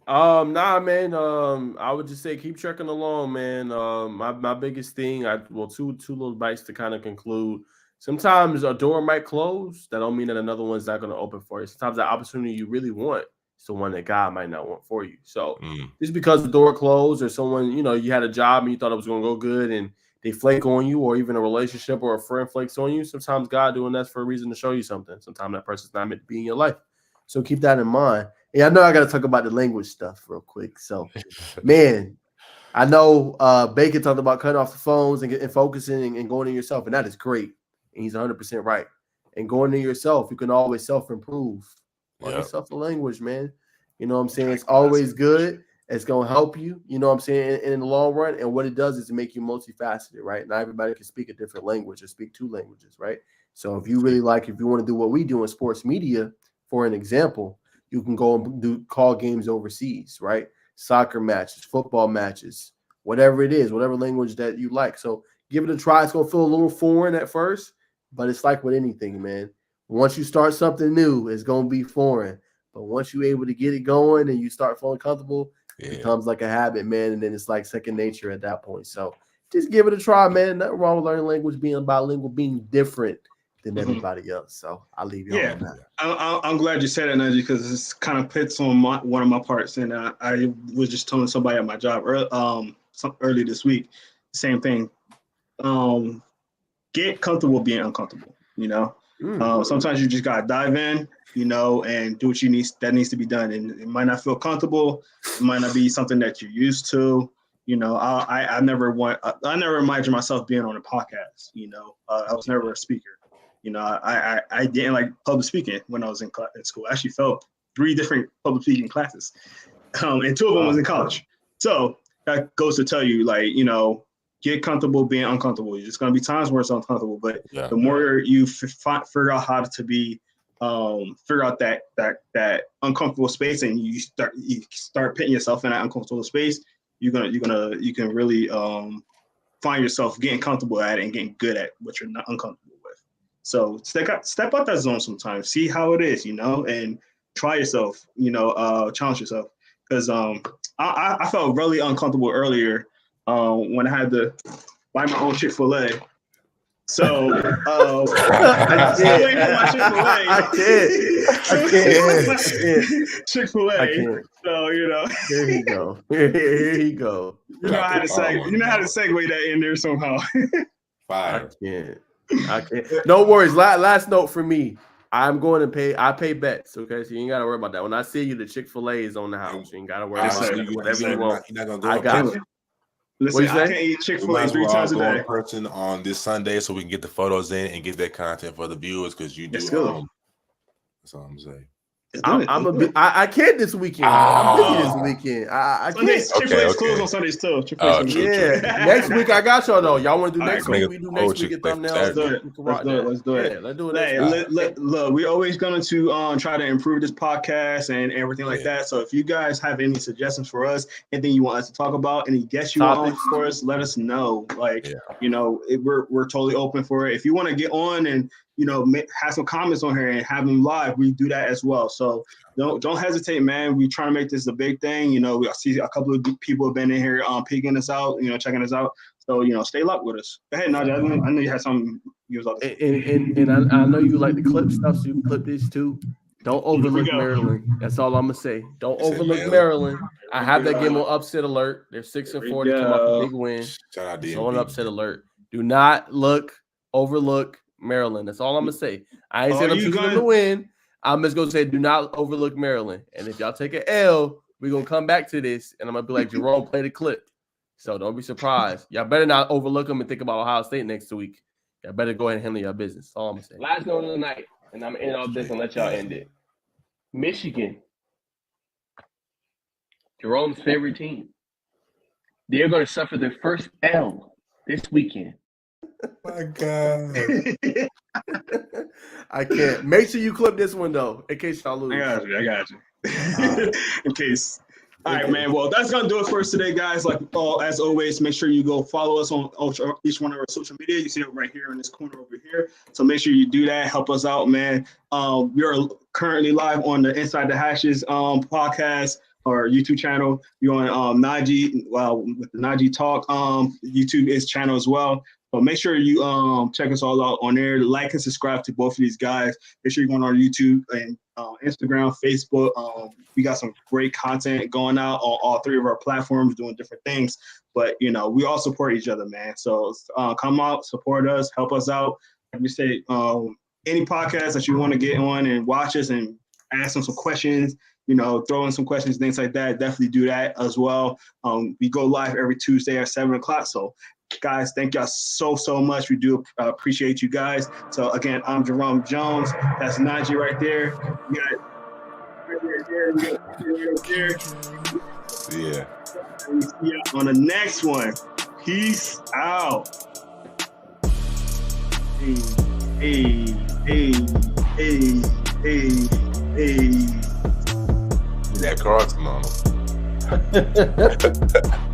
A: Nah, man. I would just say keep trucking along, man. My biggest thing, two little bites to kind of conclude. Sometimes a door might close. That don't mean that another one's not going to open for you. Sometimes the opportunity you really want is the one that God might not want for you. So just because the door closed or someone, you had a job and you thought it was going to go good and they flake on you, or even a relationship or a friend flakes on you, sometimes God doing that for a reason to show you something. Sometimes that person's not meant to be in your life. So keep that in mind. Yeah, I know I got to talk about the language stuff real quick. So, man, I know Bacon talked about cutting off the phones and focusing and going in yourself, and that is great. and he's 100% right. And going to yourself, you can always self-improve. Learn yourself the language, man. You know what I'm saying? It's always good. It's going to help you, you know what I'm saying, in the long run. And what it does is make you multifaceted, right? Not everybody can speak a different language or speak 2 languages, right? So if you really if you want to do what we do in sports media, for an example, you can go and call games overseas, right? Soccer matches, football matches, whatever it is, whatever language that you like. So give it a try. It's going to feel a little foreign at first, but it's like with anything, man. Once you start something new, it's going to be foreign. But once you're able to get it going and you start feeling comfortable, it becomes like a habit, man. And then it's like second nature at that point. So just give it a try, man. Nothing wrong with learning language, being bilingual, being different than everybody else. So I'll leave you on that.
C: I'm glad you said that, Najeh, because this kind of fits on one of my parts. And I was just telling somebody at my job early this week, same thing. Get comfortable being uncomfortable, you know? Sometimes you just got to dive in, you know, and do what that needs to be done. And it might not feel comfortable. It might not be something that you're used to. You know, I never imagined myself being on a podcast, you know. I was never a speaker. You know, I didn't like public speaking when I was in school. I actually failed 3 different public speaking classes, and 2 of them was in college. So that goes to tell you, like, you know, get comfortable being uncomfortable. There's going to be times where it's uncomfortable, but the more you figure out how to be, figure out that uncomfortable space, and you start putting yourself in that uncomfortable space, you can really find yourself getting comfortable at it and getting good at what you're not uncomfortable with. So step out that zone sometimes, see how it is, you know, and try yourself, you know, challenge yourself. Because I felt really uncomfortable earlier when I had to buy my own Chick-fil-A. So I can't. Chick-fil-A. So, you know.
A: Here you go. Here you go.
C: You know how to segue that in there somehow.
D: Fire.
A: I can't. No worries. Last note for me. I'm going to pay. I pay bets. Okay, so you ain't got to worry about that. When I see you, the Chick-fil-A is on the house. You ain't got to worry about it. Whatever you want.
D: You're not gonna go.
A: I got you.
C: Listen, I can eat Chick-fil-A 3 times a day.
D: In person on this Sunday, so we can get the photos in and get that content for the viewers, because you do. That's all I'm saying.
A: I can't this weekend. I'm busy this weekend. I can't.
C: Chick-fil-A's closed on Sundays too.
A: Next week I got y'all though. Y'all want to do next week? We do next week. Let's do it. Let's do it.
C: Look, we're always going to try to improve this podcast and everything like that. So if you guys have any suggestions for us, anything you want us to talk about, any guests you want on for us, let us know. Like, you know, we're totally open for it. If you want to get on and, you know, have some comments on here and have them live, we do that as well. So don't hesitate, man. We trying to make this a big thing. You know, I see a couple of people have been in here peeking us out, you know, checking us out. So, you know, stay locked with us. Go ahead, Najeh. I know you had something you was about to say.
A: And I know you like to clip stuff, so you can clip this too. Don't overlook Maryland. That's all I'm gonna say. Don't overlook Maryland. I have that game on upset alert. They're 6-4 to come off a big win.
D: Shout out
A: so on upset alert. Do not overlook Maryland. That's all I'm gonna say. I ain't saying I'm choosing them to win. I'm just gonna say do not overlook Maryland. And if y'all take an L, we're gonna come back to this, and I'm gonna be like, Jerome, play the clip. So don't be surprised. Y'all better not overlook them and think about Ohio State next week. Y'all better go ahead and handle your business. That's all I'm gonna say. Last note of the night, and I'm gonna end off this and let y'all end it. Michigan, Jerome's favorite team. They're gonna suffer their first L this weekend.
D: My God.
A: I can't. Make sure you clip this one though, in case y'all lose.
C: I got you. In case. All right, man. Well, that's gonna do it for us today, guys. Like as always, make sure you go follow us on each one of our social media. You see it right here in this corner over here. So make sure you do that. Help us out, man. We are currently live on the Inside the Hashes podcast or YouTube channel. You're on Najeh, with the Najeh Talk YouTube is channel as well. So make sure you check us all out on there. Like and subscribe to both of these guys. Make sure you go on our YouTube and Instagram, Facebook. We got some great content going out on all 3 of our platforms, doing different things. But you know, we all support each other, man. So come out, support us, help us out. Like we say, any podcast that you want to get on and watch us and ask them some questions, you know, throw in some questions, things like that. Definitely do that as well. We go live every Tuesday at 7 o'clock. So Guys, thank y'all so much. We do appreciate you guys. So again, I'm Jerome Jones. That's Najeh right there. We got right there.
D: Yeah.
C: And we see y'all on the next one. Peace out. Hey.
D: That Carlton on him.